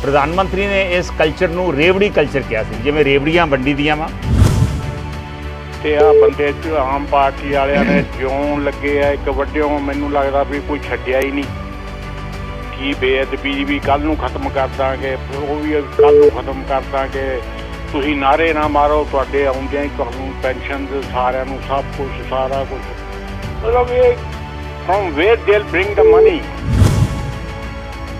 ਪ੍ਰਧਾਨ ਮੰਤਰੀ ਨੇ ਇਸ ਕਲਚਰ ਨੂੰ ਰੇਵੜੀ ਕਲਚਰ ਕਿਹਾ ਸੀ, ਜਿਵੇਂ ਰੇਵੜੀਆਂ ਵੰਡੀ ਦੀਆਂ ਵਾ। ਤੇ ਆ ਬੰਦੇ ਚ ਆਮ ਪਾਰਟੀ ਵਾਲਿਆਂ ਨੇ ਜਿਉਂ ਲੱਗੇ ਆ ਇੱਕ ਵੱਡਿਓ, ਮੈਨੂੰ ਲੱਗਦਾ ਵੀ ਕੋਈ ਛੱਡਿਆ ਹੀ ਨਹੀਂ। ਕੀ ਬੇਅਦਬੀ ਵੀ ਕੱਲ੍ਹ ਨੂੰ ਖਤਮ ਕਰ ਦਾਂਗੇ, ਉਹ ਵੀ ਕੱਲ੍ਹ ਨੂੰ ਖਤਮ ਕਰ ਦਾਂਗੇ। ਤੁਸੀਂ ਨਾਅਰੇ ਨਾ ਮਾਰੋ, ਤੁਹਾਡੇ ਆਉਂਦਿਆਂ ਹੀ ਤੁਹਾਨੂੰ ਪੈਨਸ਼ਨ ਸਾਰਿਆਂ ਨੂੰ ਸਭ ਕੁਝ ਸਾਰਾ ਕੁਝ, ਮਤਲਬ ਇਹ ਫਰੋਮ ਵੇਅਰ ਦੇ ਬ੍ਰਿੰਗ ਦ ਮਨੀ।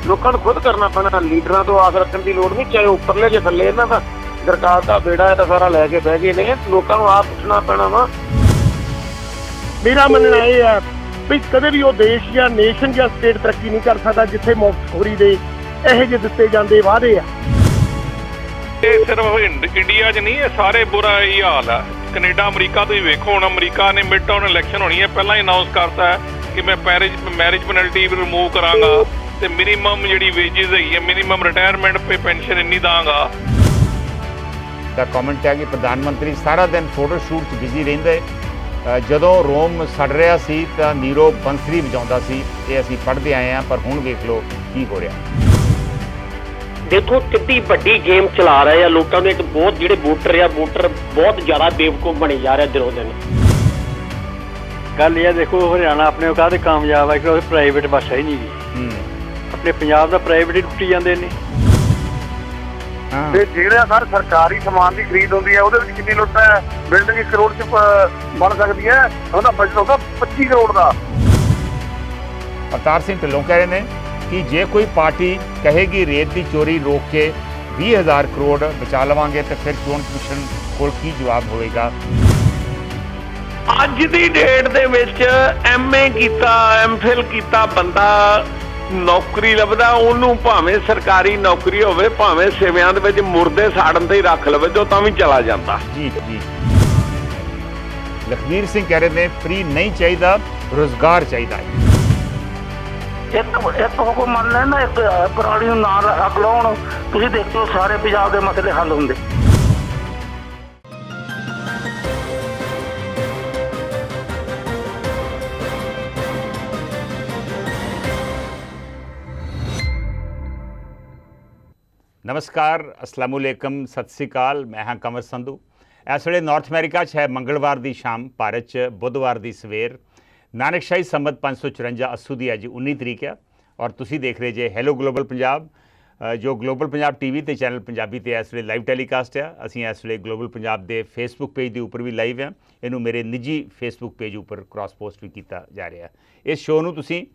ਲੋਕਾਂ ਨੂੰ ਖੁਦ ਕਰਨਾ ਪੈਣਾ, ਲੀਡਰਾਂ ਤੋਂ ਆਸ ਰੱਖਣ ਦੀ ਲੋੜ ਨਹੀਂ, ਚਾਹੇ ਉੱਪਰਲੇ ਜੇ ਥੱਲੇ। ਇਹਨਾਂ ਦਾ ਸਰਕਾਰ ਦਾ ਬੇੜਾ ਹੈ ਤਾਂ ਸਾਰਾ ਲੈ ਕੇ ਬਹਿ ਗਏ ਨੇ, ਲੋਕਾਂ ਨੂੰ ਆਪ ਪੁੱਛਣਾ ਪੈਣਾ ਵਾ। ਮੇਰਾ ਮੰਨਣਾ ਇਹ ਹੈ ਵੀ ਕਦੇ ਵੀ ਉਹ ਦੇਸ਼ ਜਾਂ ਨੇਸ਼ਨ ਜਾਂ ਸਟੇਟ ਤਰੱਕੀ ਨਹੀਂ ਕਰ ਸਕਦਾ ਜਿੱਥੇ ਮੁਫ਼ਤਖੋਰੀ ਦੇ ਇਹੋ ਜਿਹੇ ਦਿੱਤੇ ਜਾਂਦੇ ਵਾਅਦੇ ਆ। ਇਹ ਸਿਰਫ ਇੰਡੀਆ 'ਚ ਨਹੀਂ, ਇਹ ਸਾਰੇ ਬੁਰਾ ਹੀ ਹਾਲ ਹੈ। ਕੈਨੇਡਾ ਅਮਰੀਕਾ ਤੁਸੀਂ ਵੇਖੋ, ਹੁਣ ਅਮਰੀਕਾ ਨੇ ਮਿਡ ਟਰਮ ਇਲੈਕਸ਼ਨ ਹੋਣੀ ਹੈ, ਪਹਿਲਾਂ ਹੀ ਅਨਾਉਂਸ ਕਰਤਾ ਹੈ ਕਿ ਮੈਂ ਮੈਰਿਜ ਪੈਨਲਟੀ ਰਿਮੂਵ ਕਰਾਂਗਾ ਤੇ ਮਿਨੀਮਮ ਜਿਹੜੀ ਵੇਜਿਸ ਹੈਗੀ ਹੈ, ਮਿਨੀਮਮ ਰਿਟਾਇਰਮੈਂਟ ਪੇ ਪੈਨਸ਼ਨ ਇੰਨੀ ਦਾਂਗਾ। ਦਾ ਕਮੈਂਟ ਹੈ ਕਿ ਪ੍ਰਧਾਨ ਮੰਤਰੀ ਸਾਰਾ ਦਿਨ ਫੋਟੋ ਸ਼ੂਟ 'ਚ ਬਿਜ਼ੀ ਰਹਿੰਦੇ। ਜਦੋਂ ਰੋਮ ਸੜ ਰਿਹਾ ਸੀ ਤਾਂ ਨੀਰੋ ਬੰਸਰੀ ਵਜਾਉਂਦਾ ਸੀ, ਇਹ ਅਸੀਂ ਪੜ੍ਹਦੇ ਆਏ ਹਾਂ। ਪਰ ਹੁਣ ਵੇਖ ਲਓ ਕੀ ਹੋ ਰਿਹਾ। ਦੇਖੋ ਕਿੰਨੀ ਵੱਡੀ ਗੇਮ ਚਲਾ ਰਹੇ ਆ ਲੋਕਾਂ ਦੇ। ਇੱਕ ਬਹੁਤ ਜਿਹੜੇ ਵੋਟਰ ਬਹੁਤ ਜ਼ਿਆਦਾ ਬੇਵਕੂਫ ਬਣੇ ਜਾ ਰਿਹਾ ਦਿਨੋਂ ਦਿਨ। ਗੱਲ ਇਹ ਦੇਖੋ, ਹਰਿਆਣਾ ਆਪਣੇ ਔਕਾਤ ਕਾਮਯਾਬ ਹੈ ਕਿ ਉਹ ਪ੍ਰਾਈਵੇਟ ਬੱਸ ਹੈ ਹੀ ਨਹੀਂ ਗੀ। ਆਪਣੇ ਪੰਜਾਬ ਦਾ ਪ੍ਰਾਈਵੇਟ ਹੀ ਟੁੱਟੀ ਜਾਂਦੇ ਨੇ। ਤੇ ਜਿਹੜਾ ਸਰ ਸਰਕਾਰੀ ਸਮਾਨ ਦੀ ਖਰੀਦ ਹੁੰਦੀ ਹੈ ਉਹਦੇ ਵਿੱਚ ਕਿੰਨੀ ਲੁੱਟ ਹੈ। ਬਿਲਡਿੰਗ 1 ਕਰੋੜ ਚ ਬਣ ਸਕਦੀ ਹੈ, ਉਹਦਾ ਬਜਟ ਹੋਗਾ 25 ਕਰੋੜ ਦਾ। ਅਵਤਾਰ ਸਿੰਘ ਢਿੱਲੋਂ ਕਹਿ ਰਹੇ ਨੇ ਕਿ ਜੇ ਕੋਈ ਪਾਰਟੀ ਕਹੇਗੀ ਰੇਤ ਦੀ ਚੋਰੀ ਰੋਕ ਕੇ 20,000 ਕਰੋੜ ਬਚਾ ਲਵਾਂਗੇ ਤਾਂ ਫਿਰ ਚੋਣ ਕਮਿਸ਼ਨ ਕੋਲ ਕੀ ਜਵਾਬ ਹੋਵੇਗਾ। ਅੱਜ ਦੀ ਡੇਟ ਦੇ ਵਿੱਚ ਐਮਏ ਕੀਤਾ, ਐਮਫਿਲ ਕੀਤਾ ਬੰਦਾ ਨੌਕਰੀ ਲੱਭਦਾ, ਉਹਨੂੰ ਭਾਵੇਂ ਸਰਕਾਰੀ ਨੌਕਰੀ ਹੋਵੇ, ਭਾਵੇਂ ਸਿਵਿਆਂ ਦੇ ਵਿੱਚ ਮੁਰਦੇ ਸਾੜਨ ਤੇ ਹੀ ਰੱਖ ਲਵੇ ਜੋ ਤਾਂ ਵੀ ਚਲਾ ਜਾਂਦਾ। ਜੀ ਜੀ। ਲਖਵੀਰ ਸਿੰਘ ਕਹਿ ਰਹੇ ਨੇ ਫ੍ਰੀ ਨਹੀਂ ਚਾਹੀਦਾ, ਰੁਜ਼ਗਾਰ ਚਾਹੀਦਾ ਹੈ। ਇੱਕ ਹੁਕਮ ਮੰਨ ਲੈਣਾ, ਇੱਕ ਪਰਾਲੀ ਨੂੰ ਨਾਲ ਅੱਗ ਲਾਉਣ, ਤੁਸੀਂ ਦੇਖਿਓ ਸਾਰੇ ਪੰਜਾਬ ਦੇ ਮਸਲੇ ਹੱਲ ਹੁੰਦੇ। ਨਮਸਕਾਰ, ਅਸਲਾਮੁ ਅਲੈਕਮ, ਸਤਿ ਸ੍ਰੀ ਅਕਾਲ। ਮੈਂ ਹਾਂ ਕੰਵਰ ਸੰਧੂ। ਇਸ ਵੇਲੇ ਨਾਰਥ ਅਮਰੀਕਾ 'ਚ ਹੈ ਮੰਗਲਵਾਰ ਦੀ ਸ਼ਾਮ, ਭਾਰਤ 'ਚ ਬੁੱਧਵਾਰ ਦੀ ਸਵੇਰ। ਨਾਨਕਸ਼ਾਹੀ ਸੰਮਤ 554 ਅੱਸੂ ਦੀ ਅੱਜ 19 ਤਰੀਕ ਆ ਔਰ ਤੁਸੀਂ ਦੇਖ ਰਹੇ ਜੇ ਹੈਲੋ ਗਲੋਬਲ ਪੰਜਾਬ, ਜੋ ਗਲੋਬਲ ਪੰਜਾਬ ਟੀਵੀ ਤੇ ਚੈਨਲ ਪੰਜਾਬੀ ਤੇ ਇਸ ਵੇਲੇ ਲਾਈਵ ਟੈਲੀਕਾਸਟ ਆ। ਅਸੀਂ ਇਸ ਵੇਲੇ ਗਲੋਬਲ ਪੰਜਾਬ ਦੇ ਫੇਸਬੁੱਕ ਪੇਜ ਦੇ ਉੱਪਰ ਵੀ ਲਾਈਵ ਆ। ਇਹਨੂੰ ਮੇਰੇ ਨਿੱਜੀ ਫੇਸਬੁੱਕ ਪੇਜ ਉੱਪਰ ਕ੍ਰਾਸ ਪੋਸਟ ਵੀ ਕੀਤਾ ਜਾ ਰਿਹਾ। ਇਸ ਸ਼ੋਅ ਨੂੰ ਤੁਸੀਂ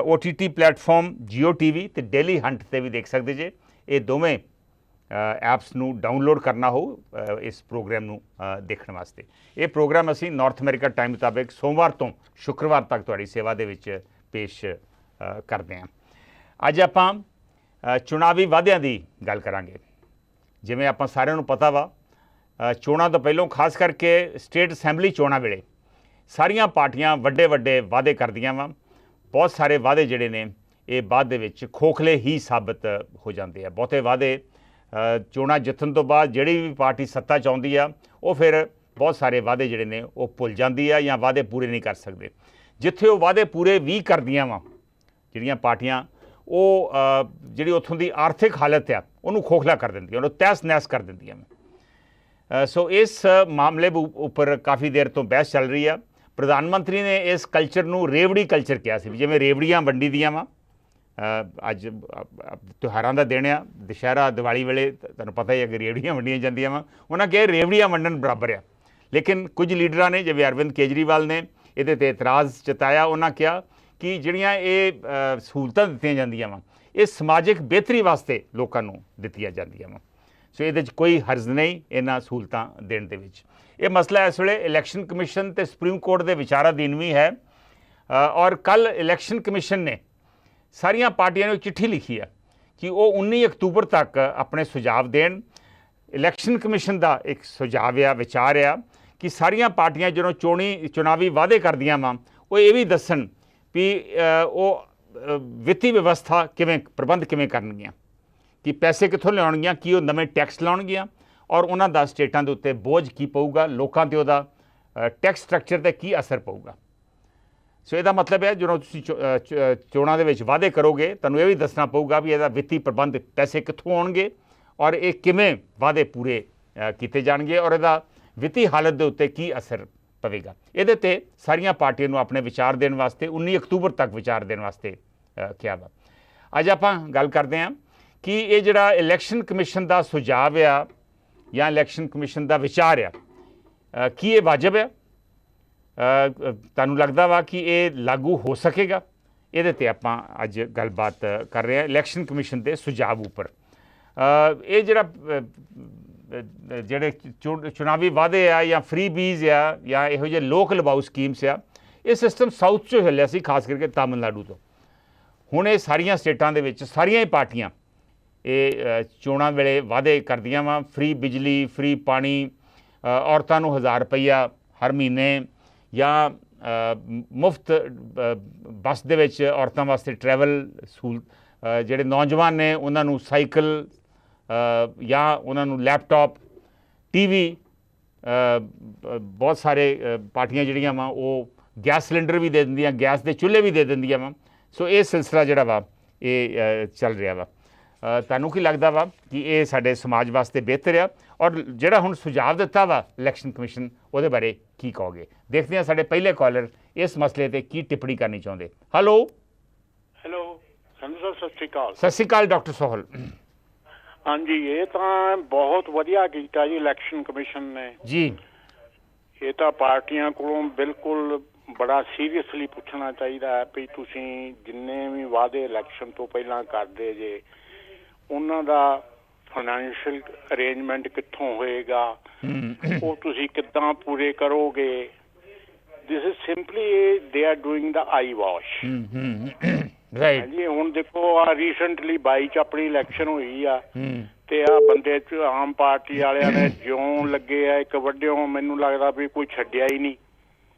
OTT ਪਲੇਟਫਾਰਮ ਜੀਓ TV ਤੇ ਡੇਲੀ ਹੰਟ ਤੇ ਵੀ ਦੇਖ ਸਕਦੇ ਜੇ। ਇਹ ਦੋਵੇਂ ਐਪਸ ਨੂੰ ਡਾਊਨਲੋਡ ਕਰਨਾ ਹੋ ਇਸ ਪ੍ਰੋਗਰਾਮ ਨੂੰ ਦੇਖਣ ਵਾਸਤੇ। ਇਹ ਪ੍ਰੋਗਰਾਮ ਅਸੀਂ ਨਾਰਥ ਅਮਰੀਕਾ ਟਾਈਮ ਮੁਤਾਬਿਕ ਸੋਮਵਾਰ ਤੋਂ ਸ਼ੁੱਕਰਵਾਰ ਤੱਕ ਤੁਹਾਡੀ ਸੇਵਾ ਦੇ ਵਿੱਚ ਪੇਸ਼ ਕਰਦੇ ਹਾਂ। ਅੱਜ ਆਪਾਂ ਚੁਣਾਵੀ ਵਾਅਦਿਆਂ ਦੀ ਗੱਲ ਕਰਾਂਗੇ। ਜਿਵੇਂ ਆਪਾਂ ਸਾਰਿਆਂ ਨੂੰ ਪਤਾ ਵਾ, ਚੋਣਾਂ ਤੋਂ ਪਹਿਲਾਂ ਖਾਸ ਕਰਕੇ ਸਟੇਟ ਅਸੈਂਬਲੀ ਚੋਣਾਂ ਵੇਲੇ ਸਾਰੀਆਂ ਪਾਰਟੀਆਂ ਵੱਡੇ ਵੱਡੇ ਵਾਅਦੇ ਕਰਦੀਆਂ ਵਾ। ਬਹੁਤ ਸਾਰੇ ਵਾਅਦੇ ਜਿਹੜੇ ਨੇ ਇਹ ਬਾਅਦ ਦੇ ਵਿੱਚ ਖੋਖਲੇ ਹੀ ਸਾਬਤ ਹੋ ਜਾਂਦੇ ਆ। ਬਹੁਤੇ ਵਾਅਦੇ ਚੋਣਾਂ ਜਿੱਤਣ ਤੋਂ ਬਾਅਦ ਜਿਹੜੀ ਵੀ ਪਾਰਟੀ ਸੱਤਾ 'ਚ ਆਉਂਦੀ ਆ ਉਹ ਫਿਰ ਬਹੁਤ ਸਾਰੇ ਵਾਅਦੇ ਜਿਹੜੇ ਨੇ ਉਹ ਭੁੱਲ ਜਾਂਦੀ ਆ ਜਾਂ ਵਾਅਦੇ ਪੂਰੇ ਨਹੀਂ ਕਰ ਸਕਦੇ। ਜਿੱਥੇ ਉਹ ਵਾਅਦੇ ਪੂਰੇ ਵੀ ਕਰਦੀਆਂ ਵਾ ਜਿਹੜੀਆਂ ਪਾਰਟੀਆਂ, ਉਹ ਜਿਹੜੀ ਉੱਥੋਂ ਦੀ ਆਰਥਿਕ ਹਾਲਤ ਆ ਉਹਨੂੰ ਖੋਖਲਾ ਕਰ ਦਿੰਦੀਆਂ, ਉਹਨੂੰ ਤਹਿਸ ਨਹਿਸ ਕਰ ਦਿੰਦੀਆਂ। ਸੋ ਇਸ ਮਾਮਲੇ ਉੱਪਰ ਕਾਫੀ ਦੇਰ ਤੋਂ ਬਹਿਸ ਚੱਲ ਰਹੀ ਆ। ਪ੍ਰਧਾਨ ਮੰਤਰੀ ਨੇ ਇਸ ਕਲਚਰ ਨੂੰ ਰੇਵੜੀ ਕਲਚਰ ਕਿਹਾ ਸੀ, ਜਿਵੇਂ ਰੇਵੜੀਆਂ ਵੰਡੀ ਦੀਆਂ ਵਾ। ਅੱਜ ਤਿਉਹਾਰਾਂ ਦਾ ਦਿਨ ਆ, ਦੁਸ਼ਹਿਰਾ ਦੀਵਾਲੀ ਵੇਲੇ ਤੁਹਾਨੂੰ ਪਤਾ ਹੀ ਹੈ ਕਿ ਰੇਵੜੀਆਂ ਵੰਡੀਆਂ ਜਾਂਦੀਆਂ ਵਾ। ਉਹਨਾਂ ਕਿਹਾ ਰੇਵੜੀਆਂ ਵੰਡਣ ਬਰਾਬਰ ਆ। ਲੇਕਿਨ ਕੁਝ ਲੀਡਰਾਂ ਨੇ, ਜਿਵੇਂ ਅਰਵਿੰਦ ਕੇਜਰੀਵਾਲ ਨੇ, ਇਹਦੇ 'ਤੇ ਇਤਰਾਜ਼ ਜਤਾਇਆ। ਉਹਨਾਂ ਕਿਹਾ ਕਿ ਜਿਹੜੀਆਂ ਇਹ ਸਹੂਲਤਾਂ ਦਿੱਤੀਆਂ ਜਾਂਦੀਆਂ ਵਾ ਇਹ ਸਮਾਜਿਕ ਬਿਹਤਰੀ ਵਾਸਤੇ ਲੋਕਾਂ ਨੂੰ ਦਿੱਤੀਆਂ ਜਾਂਦੀਆਂ ਵਾ। ਸੋ ਇਹਦੇ 'ਚ ਕੋਈ ਹਰਜ਼ ਨਹੀਂ ਇਹਨਾਂ ਸਹੂਲਤਾਂ ਦੇਣ ਦੇ ਵਿੱਚ। ਇਹ ਮਸਲਾ ਇਸ ਵੇਲੇ ਇਲੈਕਸ਼ਨ ਕਮਿਸ਼ਨ ਅਤੇ ਸੁਪਰੀਮ ਕੋਰਟ ਦੇ ਵਿਚਾਰਾਧੀਨ ਵੀ ਹੈ। ਔਰ ਕੱਲ੍ਹ ਇਲੈਕਸ਼ਨ ਕਮਿਸ਼ਨ ਨੇ ਸਾਰੀਆਂ ਪਾਰਟੀਆਂ ਨੂੰ ਚਿੱਠੀ ਲਿਖੀ ਆ ਕਿ ਉਹ 19 ਅਕਤੂਬਰ ਤੱਕ ਆਪਣੇ ਸੁਝਾਅ ਦੇਣ। ਇਲੈਕਸ਼ਨ ਕਮਿਸ਼ਨ ਦਾ ਇੱਕ ਸੁਝਾਅ ਆ, ਵਿਚਾਰ ਆ ਕਿ ਸਾਰੀਆਂ ਪਾਰਟੀਆਂ ਜਦੋਂ ਚੁਣਾਵੀ ਵਾਅਦੇ ਕਰਦੀਆਂ ਵਾ ਉਹ ਇਹ ਵੀ ਦੱਸਣ ਵੀ ਉਹ ਵਿੱਤੀ ਵਿਵਸਥਾ ਪ੍ਰਬੰਧ ਕਿਵੇਂ ਕਰਨਗੀਆਂ, ਕਿ ਪੈਸੇ ਕਿੱਥੋਂ ਲਿਆਉਣਗੀਆਂ, ਕੀ ਉਹ ਨਵੇਂ ਟੈਕਸ ਲਾਉਣਗੀਆਂ ਔਰ ਉਹਨਾਂ ਦਾ ਸਟੇਟਾਂ ਦੇ ਉੱਤੇ ਬੋਝ ਕੀ ਪਊਗਾ, ਲੋਕਾਂ 'ਤੇ ਉਹਦਾ ਟੈਕਸ ਸਟਰਕਚਰ 'ਤੇ ਕੀ ਅਸਰ ਪਊਗਾ। ਸੋ ਇਹਦਾ ਮਤਲਬ ਹੈ ਜਦੋਂ ਤੁਸੀਂ ਚੋਣਾਂ ਦੇ ਵਿੱਚ ਵਾਅਦੇ ਕਰੋਗੇ ਤੁਹਾਨੂੰ ਇਹ ਵੀ ਦੱਸਣਾ ਪਊਗਾ ਵੀ ਇਹਦਾ ਵਿੱਤੀ ਪ੍ਰਬੰਧ ਪੈਸੇ ਕਿੱਥੋਂ ਆਉਣਗੇ ਔਰ ਇਹ ਕਿਵੇਂ ਵਾਅਦੇ ਪੂਰੇ ਕੀਤੇ ਜਾਣਗੇ ਔਰ ਇਹਦਾ ਵਿੱਤੀ ਹਾਲਤ ਦੇ ਉੱਤੇ ਕੀ ਅਸਰ ਪਵੇਗਾ। ਇਹਦੇ ਤੇ ਸਾਰੀਆਂ ਪਾਰਟੀਆਂ ਨੂੰ ਆਪਣੇ ਵਿਚਾਰ ਦੇਣ ਵਾਸਤੇ 19 ਅਕਤੂਬਰ ਤੱਕ ਵਿਚਾਰ ਦੇਣ ਵਾਸਤੇ ਕਿਹਾ ਵਾ। ਅੱਜ ਆਪਾਂ ਗੱਲ ਕਰਦੇ ਹਾਂ ਕਿ ਇਹ ਜਿਹੜਾ ਇਲੈਕਸ਼ਨ ਕਮਿਸ਼ਨ ਦਾ ਸੁਝਾਅ ਆ ਜਾਂ ਇਲੈਕਸ਼ਨ ਕਮਿਸ਼ਨ ਦਾ ਵਿਚਾਰ ਆ ਕੀ ਇਹ ਵਾਜਬ ਆ, ਤੁਹਾਨੂੰ ਲੱਗਦਾ ਵਾ ਕਿ ਇਹ ਲਾਗੂ ਹੋ ਸਕੇਗਾ? ਇਹਦੇ ਤੇ ਆਪਾਂ ਅੱਜ ਗੱਲਬਾਤ ਕਰ ਰਹੇ ਹਾਂ ਇਲੈਕਸ਼ਨ ਕਮਿਸ਼ਨ ਦੇ ਸੁਝਾਅ ਉੱਪਰ। ਇਹ ਜਿਹੜੇ ਚੁਣਾਵੀ ਵਾਅਦੇ ਆ ਜਾਂ ਫ੍ਰੀ ਬੀਜ਼ ਆ ਜਾਂ ਇਹੋ ਜਿਹੇ ਲੋਕ ਲਵਾਊ ਸਕੀਮਸ ਆ, ਇਹ ਸਿਸਟਮ ਸਾਊਥ 'ਚੋਂ ਚੱਲਿਆ ਸੀ, ਖਾਸ ਕਰਕੇ ਤਾਮਿਲਨਾਡੂ ਤੋਂ। ਹੁਣ ਇਹ ਸਾਰੀਆਂ ਸਟੇਟਾਂ ਦੇ ਵਿੱਚ ਸਾਰੀਆਂ ਹੀ ਪਾਰਟੀਆਂ ਇਹ ਚੋਣਾਂ ਵੇਲੇ ਵਾਅਦੇ ਕਰਦੀਆਂ ਵਾ, ਫ੍ਰੀ ਬਿਜਲੀ, ਫ੍ਰੀ ਪਾਣੀ, ਔਰਤਾਂ ਨੂੰ 1000 ਰੁਪਈਆ ਹਰ ਮਹੀਨੇ ਜਾਂ ਮੁਫਤ ਬੱਸ ਦੇ ਵਿੱਚ ਔਰਤਾਂ ਵਾਸਤੇ ਟਰੈਵਲ ਸਹੂਲਤ, ਜਿਹੜੇ ਨੌਜਵਾਨ ਨੇ ਉਹਨਾਂ ਨੂੰ ਸਾਈਕਲ ਜਾਂ ਉਹਨਾਂ ਨੂੰ ਲੈਪਟਾਪ, ਟੀਵੀ, ਬਹੁਤ ਸਾਰੇ ਪਾਰਟੀਆਂ ਜਿਹੜੀਆਂ ਵਾ ਉਹ ਗੈਸ ਸਿਲੰਡਰ ਵੀ ਦੇ ਦਿੰਦੀਆਂ, ਗੈਸ ਦੇ ਚੁੱਲ੍ਹੇ ਵੀ ਦੇ ਦਿੰਦੀਆਂ ਵਾ। ਸੋ ਇਹ ਸਿਲਸਿਲਾ ਜਿਹੜਾ ਵਾ ਇਹ ਚੱਲ ਰਿਹਾ ਵਾ। ਤੁਹਾਨੂੰ ਕੀ ਲੱਗਦਾ ਵਾ ਕਿ ਇਹ ਸਾਡੇ ਸਮਾਜ ਵਾਸਤੇ ਬਿਹਤਰ ਆ? ਔਰ ਜਿਹੜਾ ਹੁਣ ਸੁਝਾਅ ਦਿੱਤਾ ਵਾ ਇਲੈਕਸ਼ਨ ਕਮਿਸ਼ਨ, ਉਹਦੇ ਬਾਰੇ ਕੀ ਕਹੋਗੇ? ਦੇਖਦੇ ਹਾਂ ਸਾਡੇ ਪਹਿਲੇ ਕਾਲਰ ਇਸ ਮਸਲੇ ਤੇ ਕੀ ਟਿੱਪਣੀ ਕਰਨੀ ਚਾਹੁੰਦੇ। ਹੈਲੋ ਸੰਧੂ ਸਾਹਿਬ, ਸਤਿ ਸ਼੍ਰੀ ਅਕਾਲ। ਸਤਿ ਸ਼੍ਰੀ ਅਕਾਲ ਡਾਕਟਰ ਸੋਹਲ। ਹਾਂਜੀ, ਇਹ ਤਾਂ ਬਹੁਤ ਵਧੀਆ ਕੀਤਾ ਜੀ ਇਲੈਕਸ਼ਨ ਕਮਿਸ਼ਨ ਨੇ ਜੀ। ਇਹ ਤਾਂ ਪਾਰਟੀਆਂ ਕੋਲੋਂ ਬਿਲਕੁਲ ਬੜਾ ਸੀਰੀਅਸਲੀ ਪੁੱਛਣਾ ਚਾਹੀਦਾ ਹੈ ਵੀ ਤੁਸੀਂ ਜਿੰਨੇ ਵੀ ਵਾਅਦੇ ਇਲੈਕਸ਼ਨ ਤੋਂ ਪਹਿਲਾਂ ਕਰਦੇ ਜੇ ਉਹਨਾਂ ਦਾ ਫਾਈਨੈਂਸ਼ੀਅਲ ਅਰੇਂਜਮੈਂਟ ਕਿੱਥੋਂ ਹੋਏਗਾ, ਉਹ ਤੁਸੀਂ ਕਿੱਦਾਂ ਪੂਰੇ ਕਰੋਗੇ। This is simply they are doing the I wash. Right ਜੀ। ਹੁਣ ਦੇਖੋ ਆ ਰੀਸੈਂਟਲੀ 22 ਚ ਆਪਣੀ ਇਲੈਕਸ਼ਨ ਹੋਈ ਆ ਤੇ ਆ ਬੰਦੇ ਚ ਆਮ ਪਾਰਟੀ ਵਾਲਿਆਂ ਨੇ ਜਿਉਂ ਲੱਗੇ ਆ ਇੱਕ ਵੱਡਿਓ, ਮੈਨੂੰ ਲੱਗਦਾ ਵੀ ਕੋਈ ਛੱਡਿਆ ਹੀ ਨਹੀਂ।